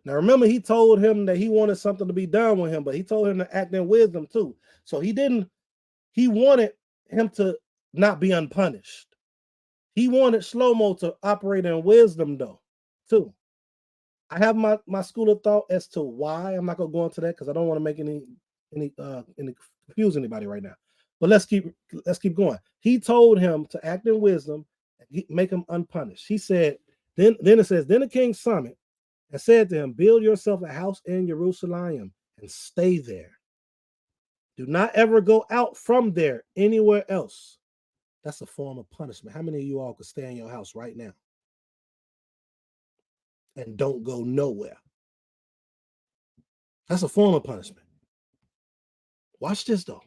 A: Now remember, he told him that he wanted something to be done with him, but he told him to act in wisdom too. So he wanted him to not be unpunished. He wanted Shlomo to operate in wisdom though, too. I have my school of thought as to why. I'm not gonna go into that because I don't want to make any confuse anybody right now. But let's keep going. He told him to act in wisdom and make him unpunished. He said, then it says, then the king summoned and said to him, build yourself a house in Jerusalem and stay there. Do not ever go out from there anywhere else. That's a form of punishment. How many of you all could stay in your house right now and don't go nowhere? That's a form of punishment. Watch this though.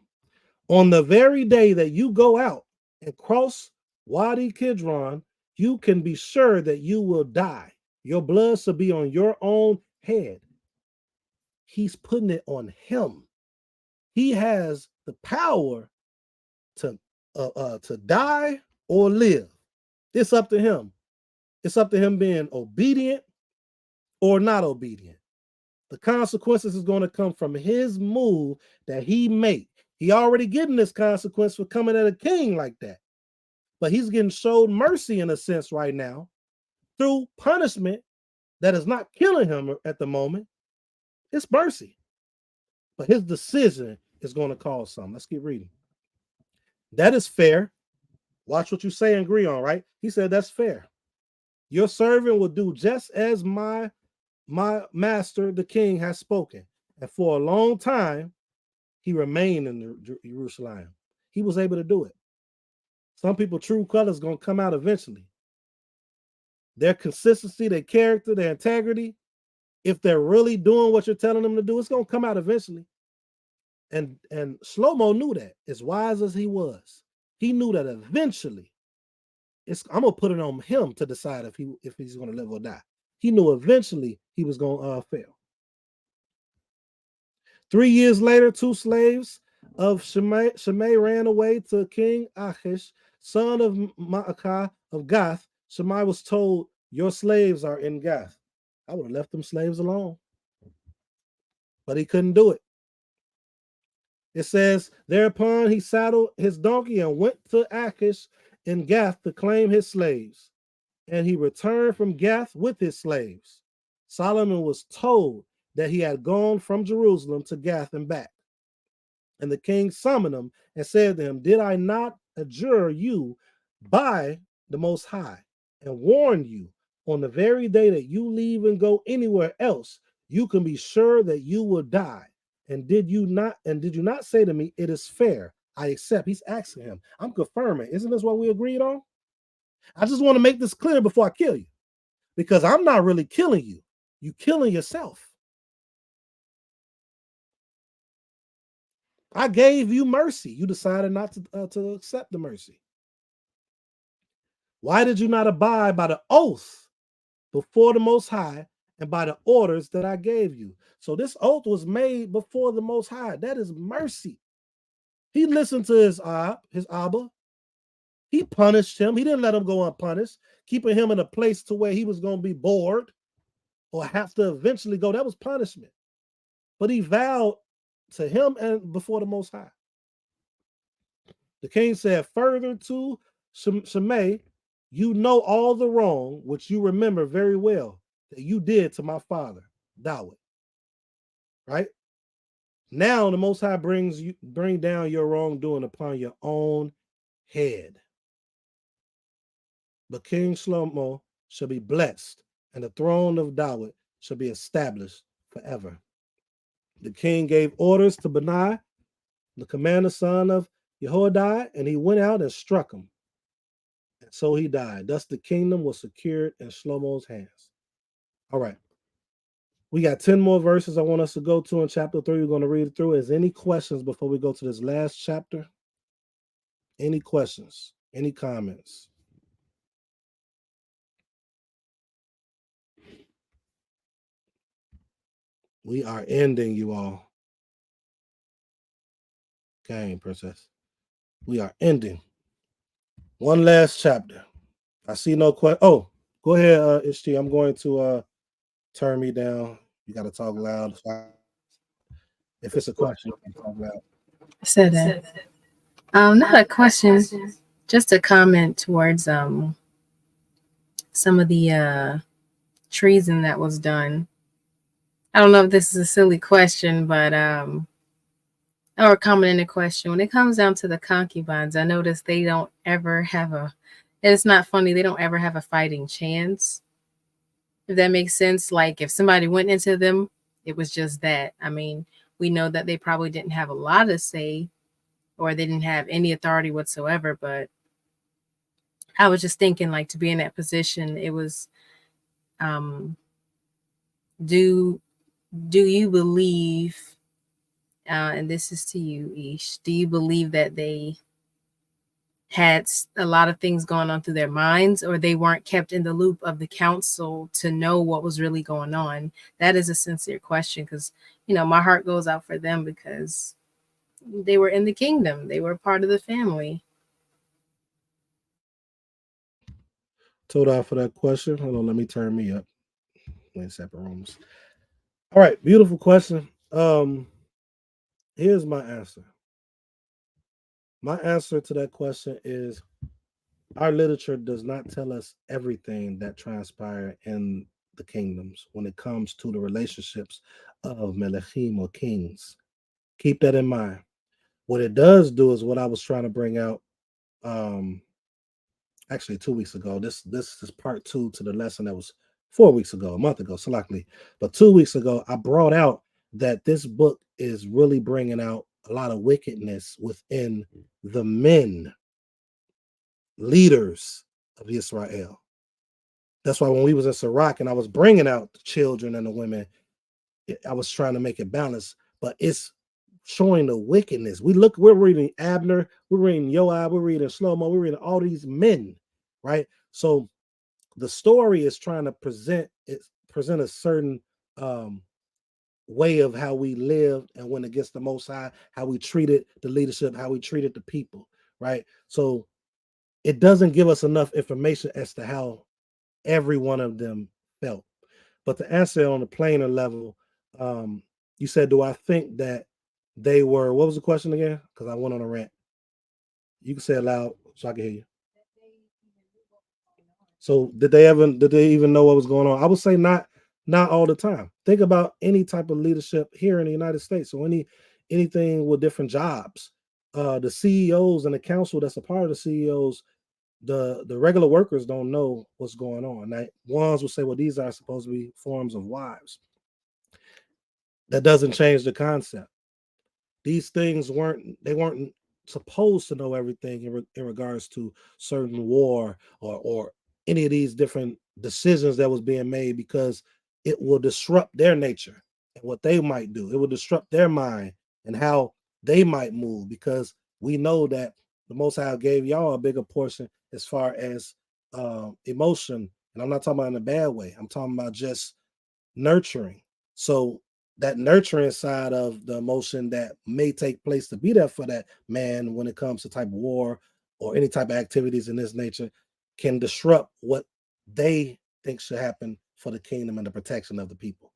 A: On the very day that you go out and cross Wadi Kidron, you can be sure that you will die. Your blood shall be on your own head. He's putting it on him. He has the power to die or live. It's up to him. It's up to him being obedient or not obedient. The consequences is going to come from his move that he made. He already getting this consequence for coming at a king like that. But he's getting showed mercy in a sense right now through punishment that is not killing him at the moment. It's mercy. But his decision is going to cause something. Let's keep reading. That is fair. Watch what you say and agree on, right? He said, that's fair. Your servant will do just as my master, the king, has spoken. And for a long time, he remained in Jerusalem. He was able to do it. Some people, true colors going to come out eventually. Their consistency, their character, their integrity, if they're really doing what you're telling them to do, it's going to come out eventually. And Shlomo knew that, as wise as he was. He knew that eventually, I'm going to put it on him to decide if he's going to live or die. He knew eventually he was going to fail. 3 years later, 2 slaves of Shimei ran away to King Achish, son of Ma'akah of Gath. Shimei was told, your slaves are in Gath. I would have left them slaves alone. But he couldn't do it. It says, thereupon he saddled his donkey and went to Achish in Gath to claim his slaves. And he returned from Gath with his slaves. Solomon was told that he had gone from Jerusalem to Gath and back. And the king summoned him and said to him, did I not adjure you by the Most High and warn you on the very day that you leave and go anywhere else, you can be sure that you will die. And did you not say to me, it is fair? I accept. He's asking him. I'm confirming. Isn't this what we agreed on? I just want to make this clear before I kill you, because I'm not really killing you. You killing yourself. I gave you mercy. You decided not to accept the mercy. Why did you not abide by the oath before the Most High and by the orders that I gave you? So this oath was made before the Most High. That is mercy. He listened to his Abba. He punished him. He didn't let him go unpunished, keeping him in a place to where he was going to be bored or have to eventually go. That was punishment. But he vowed to him and before the Most High. The king said, further to Shema, you know all the wrong, which you remember very well, that you did to my father, David. Right? Now the Most High bring down your wrongdoing upon your own head. But King Shlomo shall be blessed, and the throne of David shall be established forever. The king gave orders to Benai, the commander son of Jehoiada, and he went out and struck him. And so he died. Thus the kingdom was secured in Shlomo's hands. All right. We got 10 more verses I want us to go to in chapter 3. We're going to read it through. Is any questions before we go to this last chapter? Any questions? Any comments? We are ending, you all. Okay, princess. We are ending. One last chapter. I see no question. Oh, go ahead, Ishti. I'm going to turn me down. You got to talk loud. If it's a question, you can talk loud.
C: I said that. Not a question, just a comment towards some of the treason that was done. I don't know if this is a silly question, but or comment in a question. When it comes down to the concubines, I notice they don't ever have and it's not funny, they don't ever have a fighting chance. If that makes sense. Like if somebody went into them, it was just that. I mean, we know that they probably didn't have a lot to say or they didn't have any authority whatsoever, but I was just thinking, like, to be in that position, it was do you believe, and this is to you, Ish, do you believe that they had a lot of things going on through their minds, or they weren't kept in the loop of the council to know what was really going on? That is a sincere question, because, you know, my heart goes out for them because they were in the kingdom. They were part of the family.
A: Toda for that question. Hold on, let me turn me up. We're in separate rooms. All right, beautiful question. Here's my answer. My answer to that question is our literature does not tell us everything that transpired in the kingdoms when it comes to the relationships of melechim or kings. Keep that in mind. What it does do is what I was trying to bring out actually 2 weeks ago. This is part 2 to the lesson that was 4 weeks ago, a month ago, so luckily. But 2 weeks ago, I brought out that this book is really bringing out a lot of wickedness within the men, leaders of Israel. That's why when we was in Sirach and I was bringing out the children and the women, I was trying to make it balanced, but it's showing the wickedness. We're reading Abner, we're reading Joab, we're reading Shlomo, we're reading all these men, right? So the story is trying to present a certain way of how we lived and went against the Most High, how we treated the leadership, how we treated the people, right? So it doesn't give us enough information as to how every one of them felt. But to answer on a plainer level, you said, do I think that they were, what was the question again? Because I went on a rant. You can say it loud so I can hear you. So did they even know what was going on? I would say not all the time. Think about any type of leadership here in the United States. So anything with different jobs, the CEOs and the council that's a part of the CEOs, the regular workers don't know what's going on. Now, ones will say, well, these are supposed to be forms of wives. That doesn't change the concept. These things weren't supposed to know everything in regards to certain war or any of these different decisions that was being made, because it will disrupt their nature and what they might do. It will disrupt their mind and how they might move, because we know that the Most High gave y'all a bigger portion as far as emotion. And I'm not talking about in a bad way. I'm talking about just nurturing. So that nurturing side of the emotion that may take place to be there for that man when it comes to type of war or any type of activities in this nature can disrupt what they think should happen for the kingdom and the protection of the people.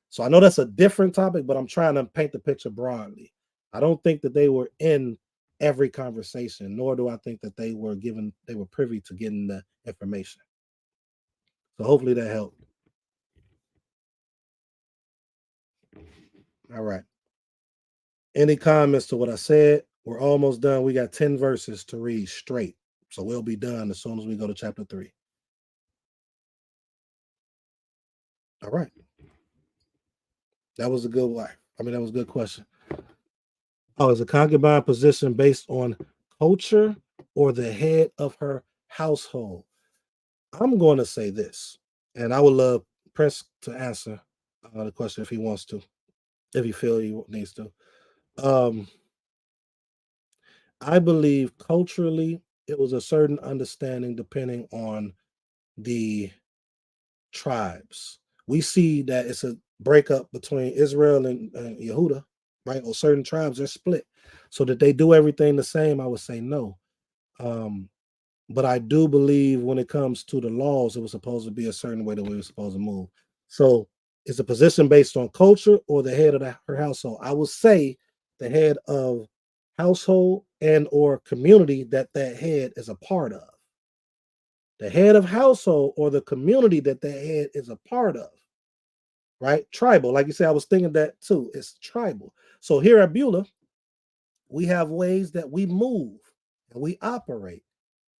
A: So I know that's a different topic, but I'm trying to paint the picture broadly. I don't think that they were in every conversation, nor do I think that they were privy to getting the information. So hopefully that helped. All right. Any comments to what I said? We're almost done. We got 10 verses to read straight. So we'll be done as soon as we go to chapter 3. All right. That was a good one. That was a good question. Oh, is a concubine position based on culture or the head of her household? I'm going to say this, and I would love Prince to answer the question if he wants to, if he feels he needs to. I believe culturally it was a certain understanding depending on the tribes. We see that it's a breakup between Israel and Yehuda, right? Or certain tribes are split. So that they do everything the same, I would say no. But I do believe when it comes to the laws, it was supposed to be a certain way that we were supposed to move. So is a position based on culture or the head of her household? I would say the head of household and or community that head is a part of. The head of household or the community that head is a part of, right? Tribal, like you said, I was thinking that too. It's tribal. So here at Beulah, we have ways that we move and we operate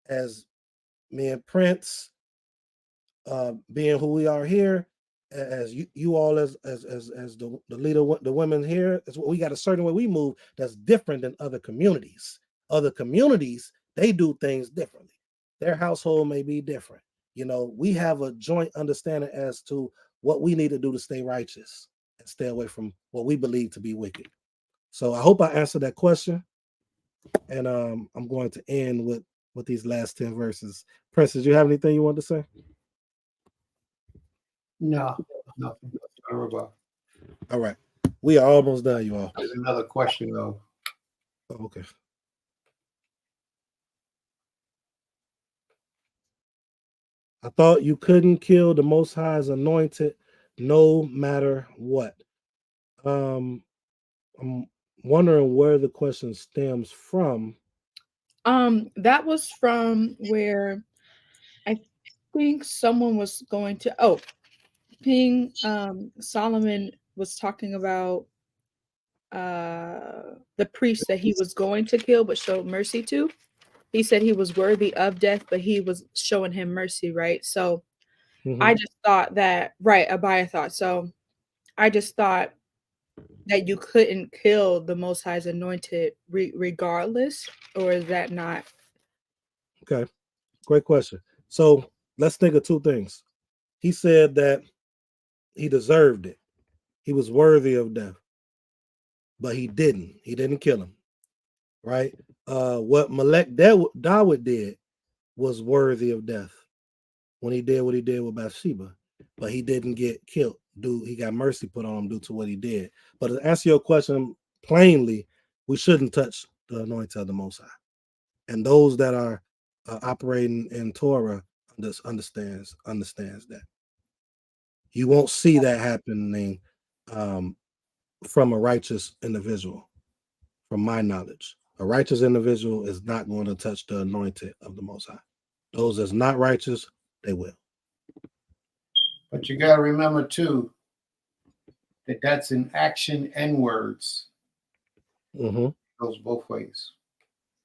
A: as me and Prince, being who we are here, as you all as the leader, the women here, is what we got a certain way we move that's different than other communities. Other communities, they do things differently. Their household may be different. We have a joint understanding as to what we need to do to stay righteous and stay away from what we believe to be wicked. So I hope I answered that question. And I'm going to end with these last 10 verses. Prince, did you have anything you want to say?
D: No, nothing.
A: All right. We are almost done, you all.
D: There's another question, though.
A: Oh, okay. I thought you couldn't kill the Most High's anointed no matter what. I'm wondering where the question stems from.
B: That was from where I think someone was going to King Solomon was talking about the priest that he was going to kill but showed mercy to. He said he was worthy of death, but he was showing him mercy, right? So I just thought that, right, Abaya thought. So I just thought that you couldn't kill the Most High's anointed regardless, or is that not?
A: Okay, great question. So let's think of two things. He said that he deserved it. He was worthy of death, but he didn't. He didn't kill him, right? What Melech Dawid did was worthy of death when he did what he did with Bathsheba, but he didn't get killed. He got mercy put on him due to what he did. But to answer your question plainly, we shouldn't touch the anointing of the Most High. And those that are operating in Torah understands that. You won't see that happening from a righteous individual, from my knowledge. A righteous individual is not going to touch the anointed of the Most High. Those that's not righteous, they will.
D: But you got to remember, too, that that's in action and words.
A: Mm-hmm.
D: Goes both ways.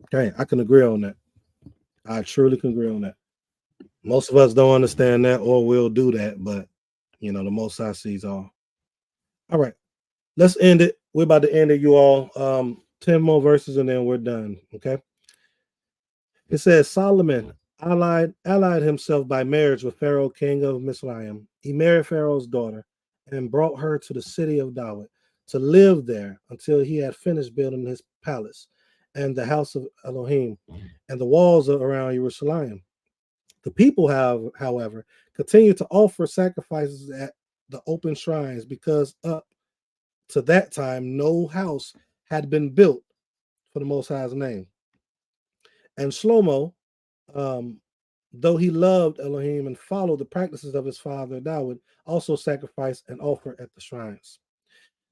A: Okay, I can agree on that. I truly can agree on that. Most of us don't understand that or will do that, but the Most High sees all. All right, let's end it. We're about to end it, you all. 10 more verses and then we're done. Okay. It says Solomon allied himself by marriage with Pharaoh, king of Misraim. He married Pharaoh's daughter and brought her to the city of David to live there until he had finished building his palace and the house of Elohim and the walls around Jerusalem. The people have, however, continued to offer sacrifices at the open shrines because up to that time no house had been built for the Most High's name. And Shlomo, um, though he loved Elohim and followed the practices of his father David, also sacrificed and offered at the shrines.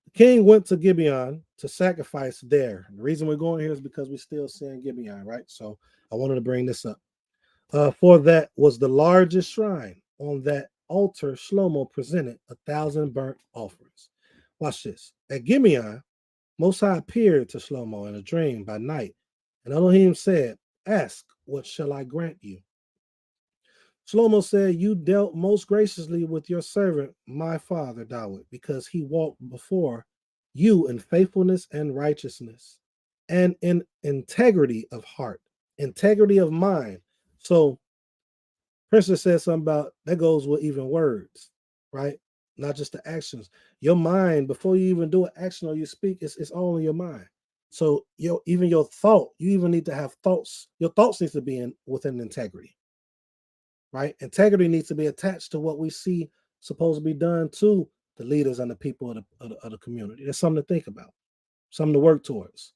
A: The king went to Gibeon to sacrifice there. The reason we're going here is because we're still seeing Gibeon, right? So I wanted to bring this up. For that was the largest shrine. On that altar, Shlomo presented 1,000 burnt offerings. Watch this. At Gibeon, Most High appeared to Shlomo in a dream by night, and Elohim said, "Ask, what shall I grant you?" Shlomo said, "You dealt most graciously with your servant, my father David, because he walked before you in faithfulness and righteousness, and in integrity of heart, integrity of mind." So, Princess said something about that goes with even words, right? Not just the actions. Your mind, before you even do an action or you speak, it's all in your mind. So even your thought, you even need to have thoughts. Your thoughts need to be within integrity, right? Integrity needs to be attached to what we see supposed to be done to the leaders and the people of the community. There's something to think about, something to work towards.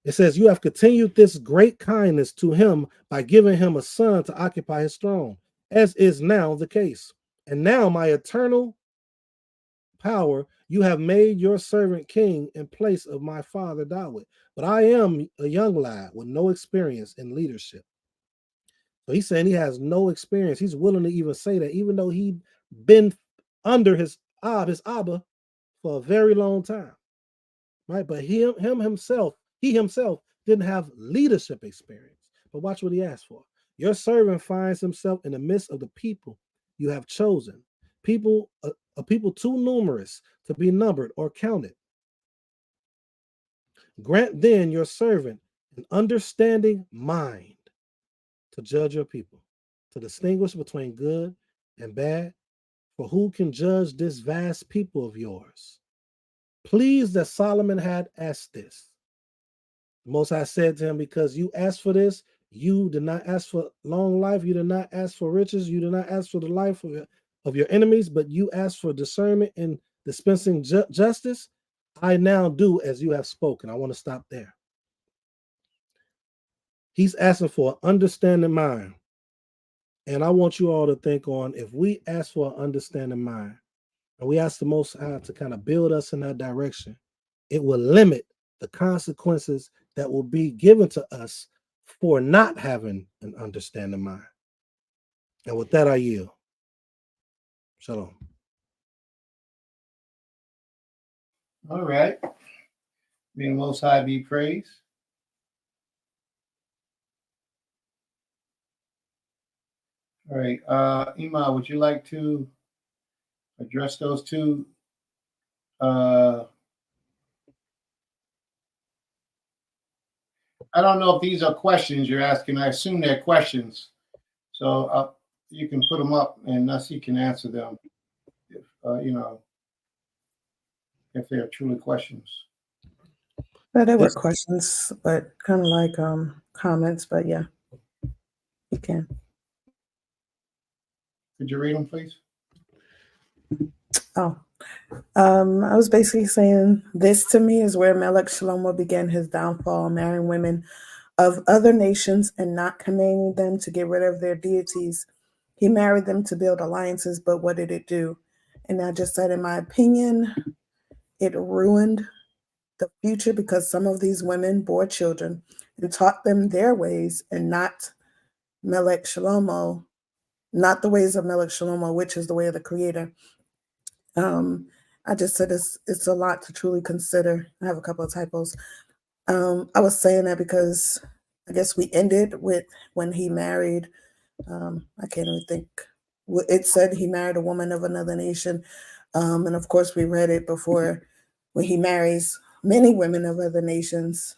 A: It says, "You have continued this great kindness to him by giving him a son to occupy his throne, as is now the case. And now, my eternal power, you have made your servant king in place of my father David. But I am a young lad with no experience in leadership." So he's saying he has no experience. He's willing to even say that, even though he'd been under his Abba for a very long time, right? But he himself didn't have leadership experience. But watch what he asked for. Your servant finds himself in the midst of the people you have chosen, people a people too numerous to be numbered or counted. Grant then your servant an understanding mind to judge your people, to distinguish between good and bad. For who can judge this vast people of yours? Please that Solomon had asked this. The Most High said to him, "Because you asked for this, you did not ask for long life, you did not ask for riches, you did not ask for the life of your enemies, but you asked for discernment and dispensing justice. I now do as you have spoken." I want to stop there. He's asking for an understanding mind. And I want you all to think on, if we ask for an understanding mind and we ask the Most High to kind of build us in that direction, it will limit the consequences that will be given to us for not having an understanding mind. And with that, I yield. Shalom.
D: All right. May the Most High be praised. All right. Ima, would you like to address those two? I don't know if these are questions you're asking. I assume they're questions. So you can put them up and Naseekh can answer them if, if they are truly questions.
E: But there were questions, but kind of like comments, but yeah, you can.
D: Could you read them, please?
E: Oh, I was basically saying this to me is where Melech Shlomo began his downfall, marrying women of other nations and not commanding them to get rid of their deities. He married them to build alliances, but what did it do? And I just said, in my opinion, it ruined the future because some of these women bore children and taught them their ways and not Melech Shlomo, not the ways of Melech Shlomo, which is the way of the Creator. I just said it's a lot to truly consider. I have a couple of typos. I was saying that because I guess we ended with when he married. I can't even think. It said he married a woman of another nation, and of course we read it before when he marries many women of other nations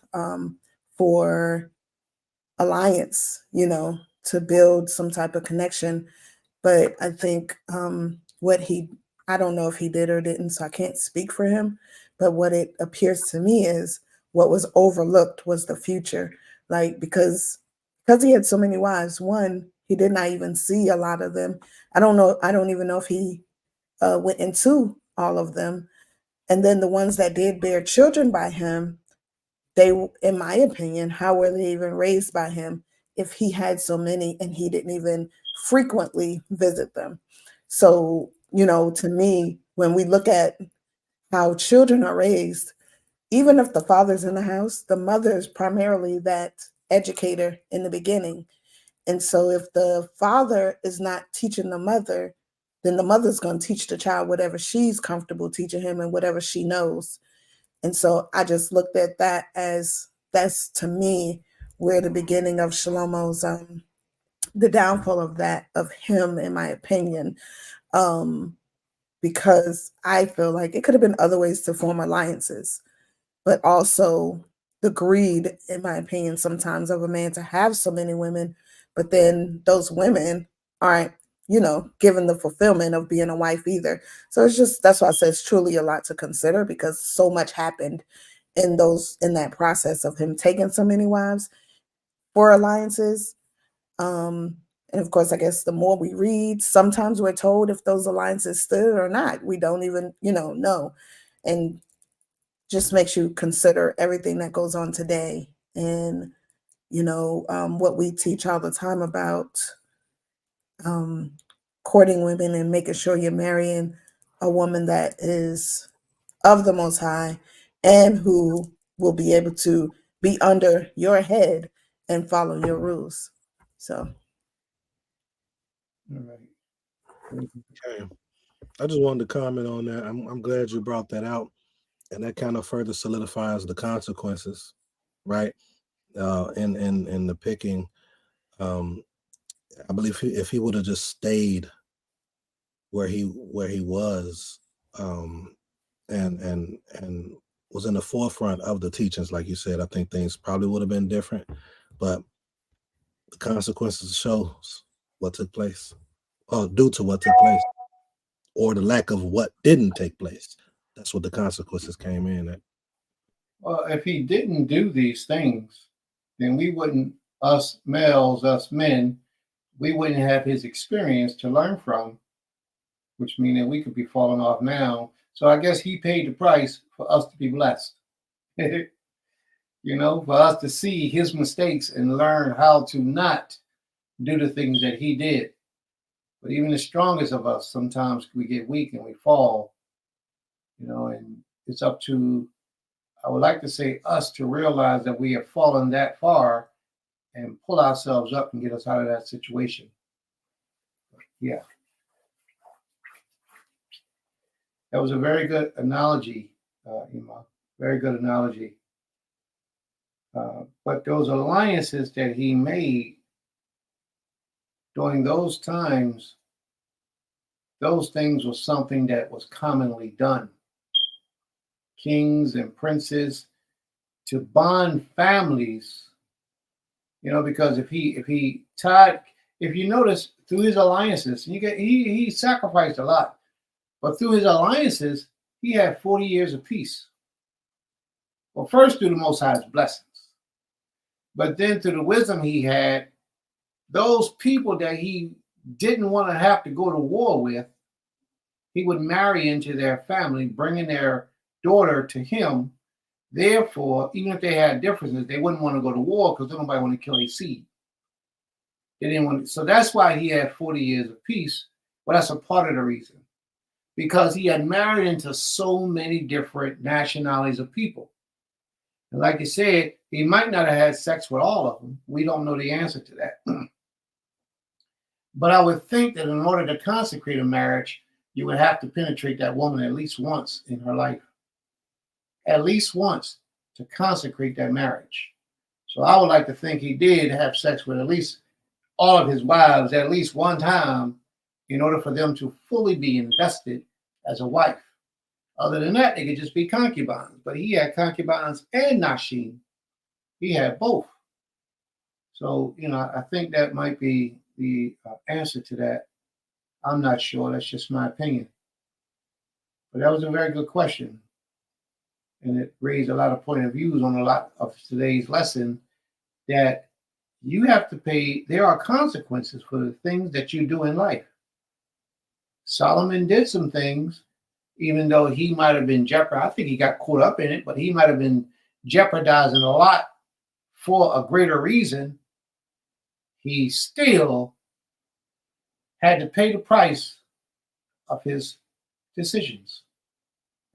E: for alliance, to build some type of connection. But I think I don't know if he did or didn't, so I can't speak for him. But what it appears to me is what was overlooked was the future. Like, because he had so many wives, one, he did not even see a lot of them. I don't know. I don't even know if he went into all of them. And then the ones that did bear children by him, they, in my opinion, how were they even raised by him if he had so many and he didn't even frequently visit them? So, to me, when we look at how children are raised, even if the father's in the house, the mother is primarily that educator in the beginning. And so if the father is not teaching the mother, then the mother's going to teach the child whatever she's comfortable teaching him and whatever she knows. And so I just looked at that as that's to me where the beginning of Shlomo's the downfall of that of him, in my opinion, because I feel like it could have been other ways to form alliances, but also the greed, in my opinion, sometimes of a man to have so many women, but then those women aren't, given the fulfillment of being a wife either. So it's just that's why I say it's truly a lot to consider because so much happened in that process of him taking so many wives for alliances. And of course, I guess the more we read, sometimes we're told if those alliances stood or not. We don't even, know. And just makes you consider everything that goes on today and, what we teach all the time about um, courting women and making sure you're marrying a woman that is of the Most High and who will be able to be under your head and follow your rules. So,
D: All right.
A: Okay. I just wanted to comment on that. I'm glad you brought that out, and that kind of further solidifies the consequences, right? In the picking, I believe if he would have just stayed where he was, and was in the forefront of the teachings, like you said, I think things probably would have been different. But the consequences shows what took place, or due to what took place, or the lack of what didn't take place. That's what the consequences came in at.
D: Well, if he didn't do these things, then we wouldn't, us males, us men, we wouldn't have his experience to learn from, which means that we could be falling off now. So I guess he paid the price for us to be blessed. For us to see his mistakes and learn how to not do the things that he did. But even the strongest of us, sometimes we get weak and we fall, and it's up to, I would like to say, us to realize that we have fallen that far and pull ourselves up and get us out of that situation. Yeah. That was a very good analogy, Ima. Very good analogy. But those alliances that he made during those times, those things were something that was commonly done. Kings and princes to bond families, because if you notice through his alliances, he sacrificed a lot, but through his alliances, he had 40 years of peace. Well, first through the Most High's blessings, but then through the wisdom he had, those people that he didn't want to have to go to war with, he would marry into their family, bringing their daughter to him. Therefore, even if they had differences, they wouldn't want to go to war because nobody wanted to kill a seed. They didn't want to, so that's why he had 40 years of peace. Well, that's a part of the reason. Because he had married into so many different nationalities of people. And like you said, he might not have had sex with all of them. We don't know the answer to that. But I would think that in order to consecrate a marriage, you would have to penetrate that woman at least once in her life. At least once to consecrate that marriage. So I would like to think he did have sex with at least all of his wives at least one time in order for them to fully be invested as a wife. Other than that, they could just be concubines. But he had concubines and Nashim. He had both. So, I think that might be the answer to that. I'm not sure. That's just my opinion. But that was a very good question. And it raised a lot of point of views on a lot of today's lesson that you have to pay. There are consequences for the things that you do in life. Solomon did some things, even though he might have been jeopardized. I think he got caught up in it, but he might have been jeopardizing a lot for a greater reason. He still had to pay the price of his decisions.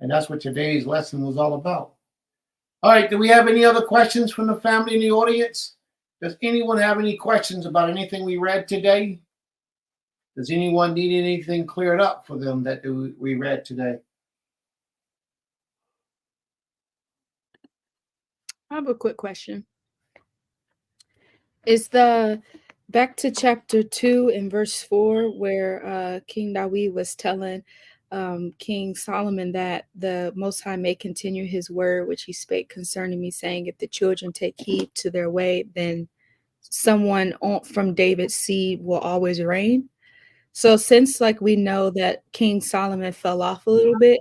D: And that's what today's lesson was all about. All right, do we have any other questions from the family in the audience? Does anyone have any questions about anything we read today? Does anyone need anything cleared up for them that we read today?
B: I have a quick question. Is the back to chapter 2 and verse 4 where King Dawid was telling King Solomon that the Most High may continue his word which he spake concerning me, saying, if the children take heed to their way, then someone from David's seed will always reign. So since we know that King Solomon fell off a little bit,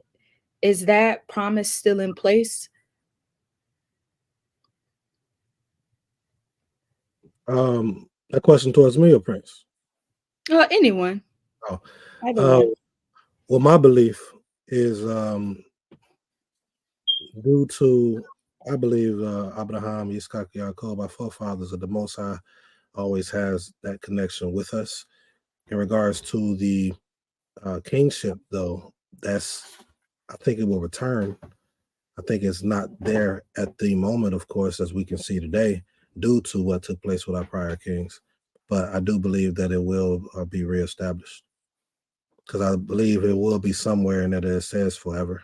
B: is that promise still in place?
A: That question towards me or Prince?
B: Anyone.
A: Oh.
B: Either one.
A: Well, my belief is due to, I believe, Abraham, Yitzchak, Yaakov, our forefathers of the Most High, always has that connection with us. In regards to the kingship, though, I think it will return. I think it's not there at the moment, of course, as we can see today, due to what took place with our prior kings. But I do believe that it will be reestablished, because I believe it will be somewhere in there that it says forever.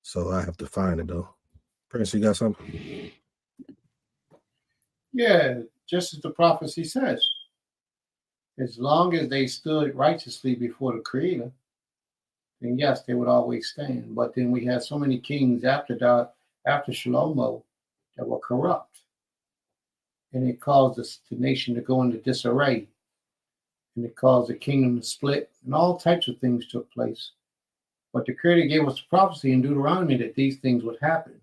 A: So I have to find it, though. Prince, you got something?
D: Yeah, just as the prophecy says. As long as they stood righteously before the Creator, then yes, they would always stand. But then we had so many kings after Shlomo that were corrupt. And it caused the nation to go into disarray. And it caused the kingdom to split. And all types of things took place. But the Creator gave us the prophecy in Deuteronomy that these things would happen.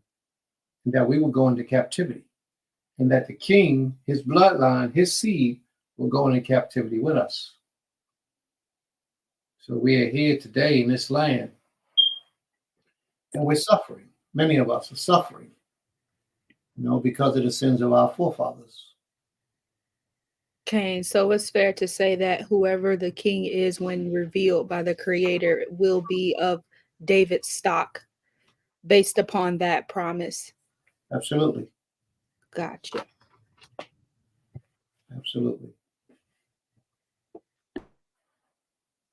D: And that we would go into captivity. And that the king, his bloodline, his seed, will go into captivity with us. So we are here today in this land. And we're suffering. Many of us are suffering. Because of the sins of our forefathers.
B: Okay, so it's fair to say that whoever the king is when revealed by the Creator will be of David's stock based upon that promise.
D: Absolutely.
B: Gotcha.
D: Absolutely.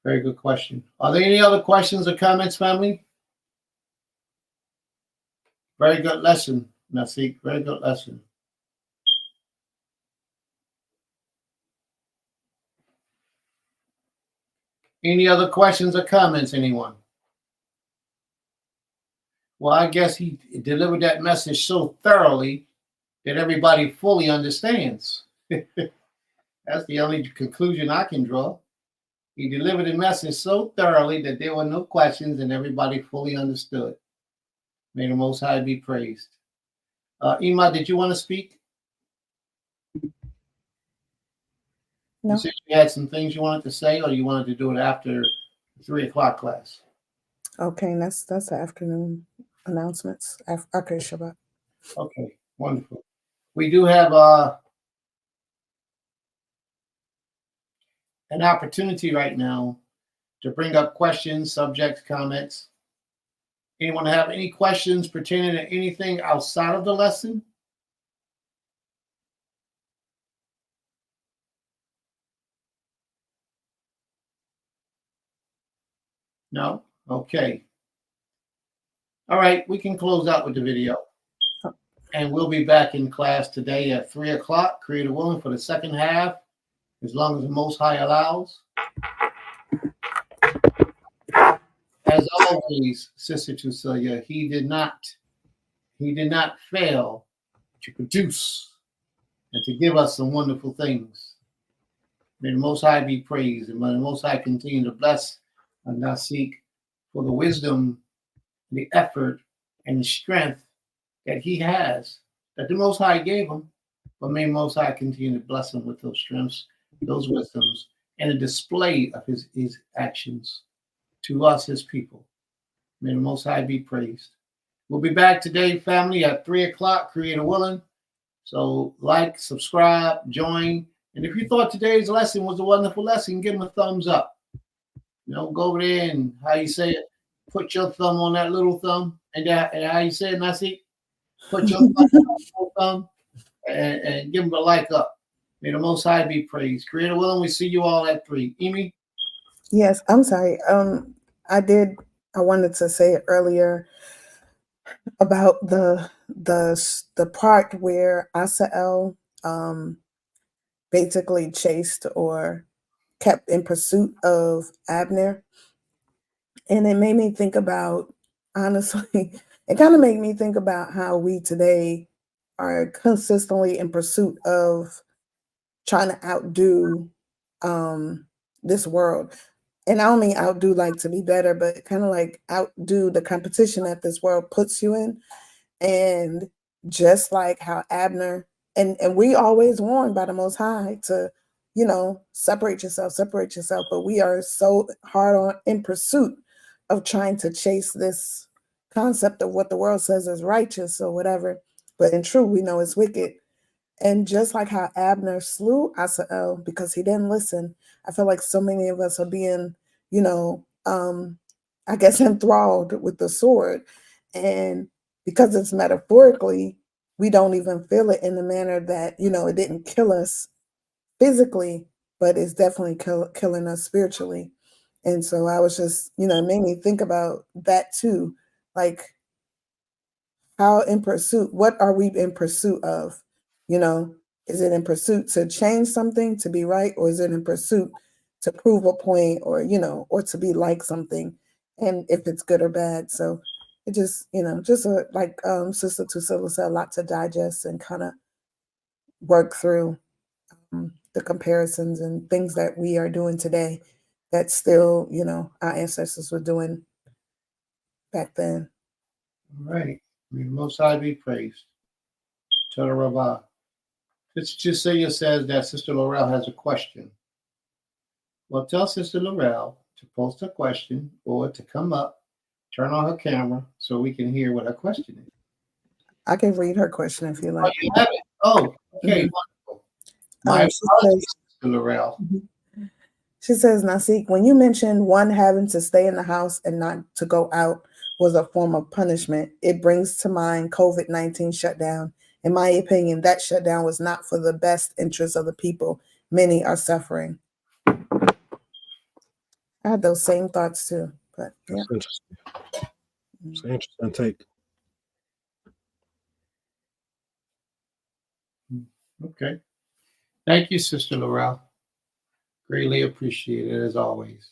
D: Very good question. Are there any other questions or comments, family? Very good lesson, Naseekh. Very good lesson. Any other questions or comments, anyone? Well, I guess he delivered that message so thoroughly that everybody fully understands. That's the only conclusion I can draw. He delivered the message so thoroughly that there were no questions and everybody fully understood. May the Most High be praised. Ima, did you want to speak?
E: No.
D: You said you had some things you wanted to say, or you wanted to do it after the 3 o'clock class?
E: Okay, that's the afternoon announcements. Okay, Shabbat.
D: Okay, wonderful. We do have an opportunity right now to bring up questions, subjects, comments. Anyone have any questions pertaining to anything outside of the lesson? No? Okay. All right, we can close out with the video. And we'll be back in class today at 3 o'clock, Creator willing, for the second half, as long as the Most High allows. As always, Sister Tucelia, he did not fail to produce and to give us some wonderful things. May the Most High be praised, and may the Most High continue to bless Naseekh for the wisdom, the effort, and the strength that he has, that the Most High gave him. But may the Most High continue to bless him with those strengths, those wisdoms, and a display of his actions to us, his people. May the Most High be praised. We'll be back today, family, at 3 o'clock, Creator willing. So like, subscribe, join. And if you thought today's lesson was a wonderful lesson, give them a thumbs up. Go over there and, how you say it, put your thumb on that little thumb. And how you say it, Naseekh? Put your thumb on that little thumb and give them a like up. May the Most High be praised. Creator willing, we see you all at 3. Emi?
E: Yes, I'm sorry. I wanted to say it earlier about the part where Asael basically chased or kept in pursuit of Abner. And it made me think about, honestly, it kind of made me think about how we today are consistently in pursuit of trying to outdo this world. And I don't mean outdo like to be better, but kind of like outdo the competition that this world puts you in. And just like how Abner, and we always warned by the Most High to, separate yourself. But we are so hard on in pursuit of trying to chase this concept of what the world says is righteous or whatever. But in truth, we know it's wicked. And just like how Abner slew Asael because he didn't listen, I feel like so many of us are being, I guess, enthralled with the sword. And because it's metaphorically, we don't even feel it in the manner that, it didn't kill us physically, but it's definitely killing us spiritually. And so I was just, it made me think about that too. Like, how in pursuit, what are we in pursuit of? Is it in pursuit to change something to be right? Or is it in pursuit to prove a point or, or to be like something? And if it's good or bad. So it just, like Sister Tusila said, a lot to digest and kind of work through the comparisons and things that we are doing today that still, our ancestors were doing back then.
D: All right. May the Most High be praised. Tell the Rabbah. Sister Cecilia says that Sister Laurel has a question. Well, tell Sister Laurel to post a question or to come up, turn on her camera so we can hear what her question is.
E: I can read her question if you like.
D: Oh, you have it? Oh, okay, wonderful. My apologies, Sister Laurel.
E: She says, Naseekh, when you mentioned one having to stay in the house and not to go out was a form of punishment, it brings to mind COVID-19 shutdown. In my opinion, that shutdown was not for the best interest of the people. Many are suffering. I had those same thoughts too. But yeah.
A: That's interesting. It's an interesting take.
D: Okay. Thank you, Sister Laurel. Greatly appreciated as always.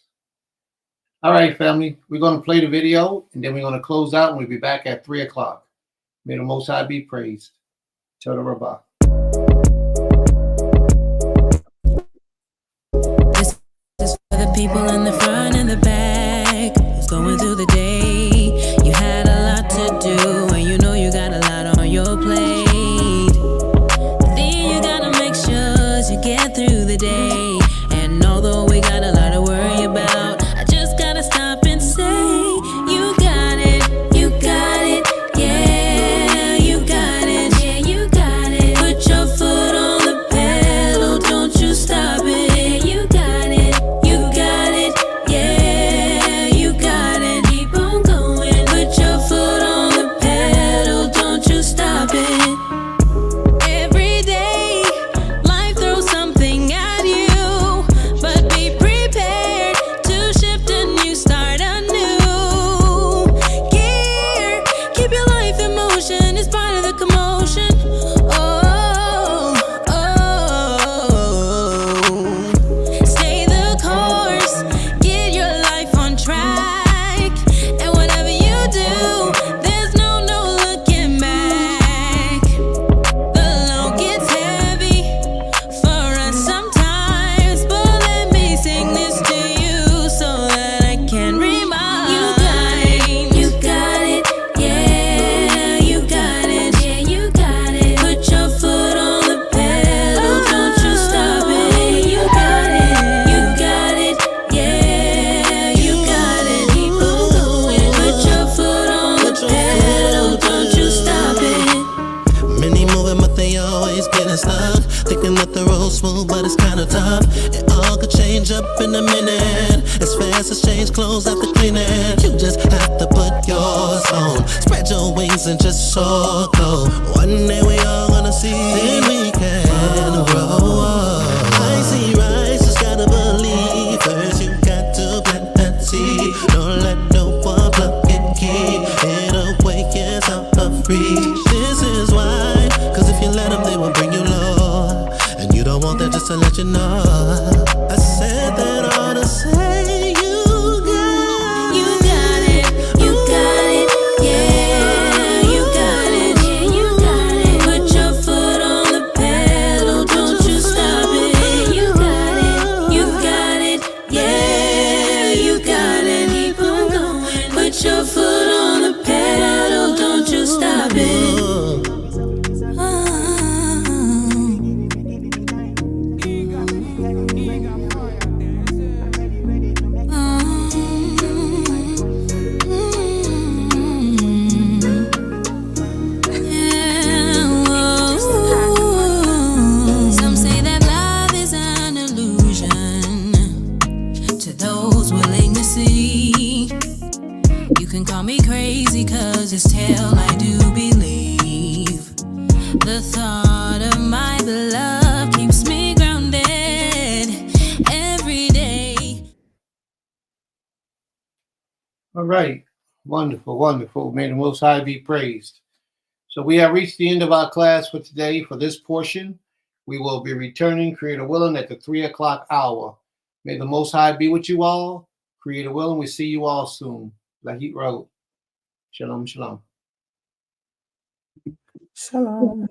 D: All right, family. We're going to play the video and then we're going to close out and we'll be back at 3 o'clock. May the Most High be praised. Tell the Rabbah.
F: This is for the people in the front and the back, going through the day. You had a lot to do and you know you got a lot on your plate. Then you gotta make sure you get through the day. And although we got a lot to worry about, I just gotta stop and say, you got it, you got it, yeah, you got it, yeah, you got it. Put your foot on the pedal, don't you stop it, yeah, you got it, yeah, you got it, keep on kinda stuck, thinking that the road's smooth, but it's kinda tough. It all could change up in a minute, as fast as change clothes after cleaning. You just have to put yours on, spread your wings and just soar. Go. One day we all gonna see, then we can grow. I see rise, just gotta believe. First you got to plant that seed. Don't let no one pluck and keep it away, yes, out of reach. This is why, cause if you let them, they will bring you low. And you don't want that, just to let you know. I said that all to say you got it, yeah, you got it, put your foot on the pedal, don't you stop it, you got it, yeah, you got it, keep on going, put your foot on the pedal, don't you stop it. Some say that love is an illusion to those willing to see. You can call me crazy, cause it's still I do believe. The thought of my beloved keeps me grounded every day.
D: All right. Wonderful, wonderful. May the Most High be praised. So we have reached the end of our class for today. For this portion, we will be returning, Creator willing, at the 3 o'clock hour. May the Most High be with you all. Creator willing, we see you all soon. Bayeeth Road. Shalom, shalom.
E: Shalom.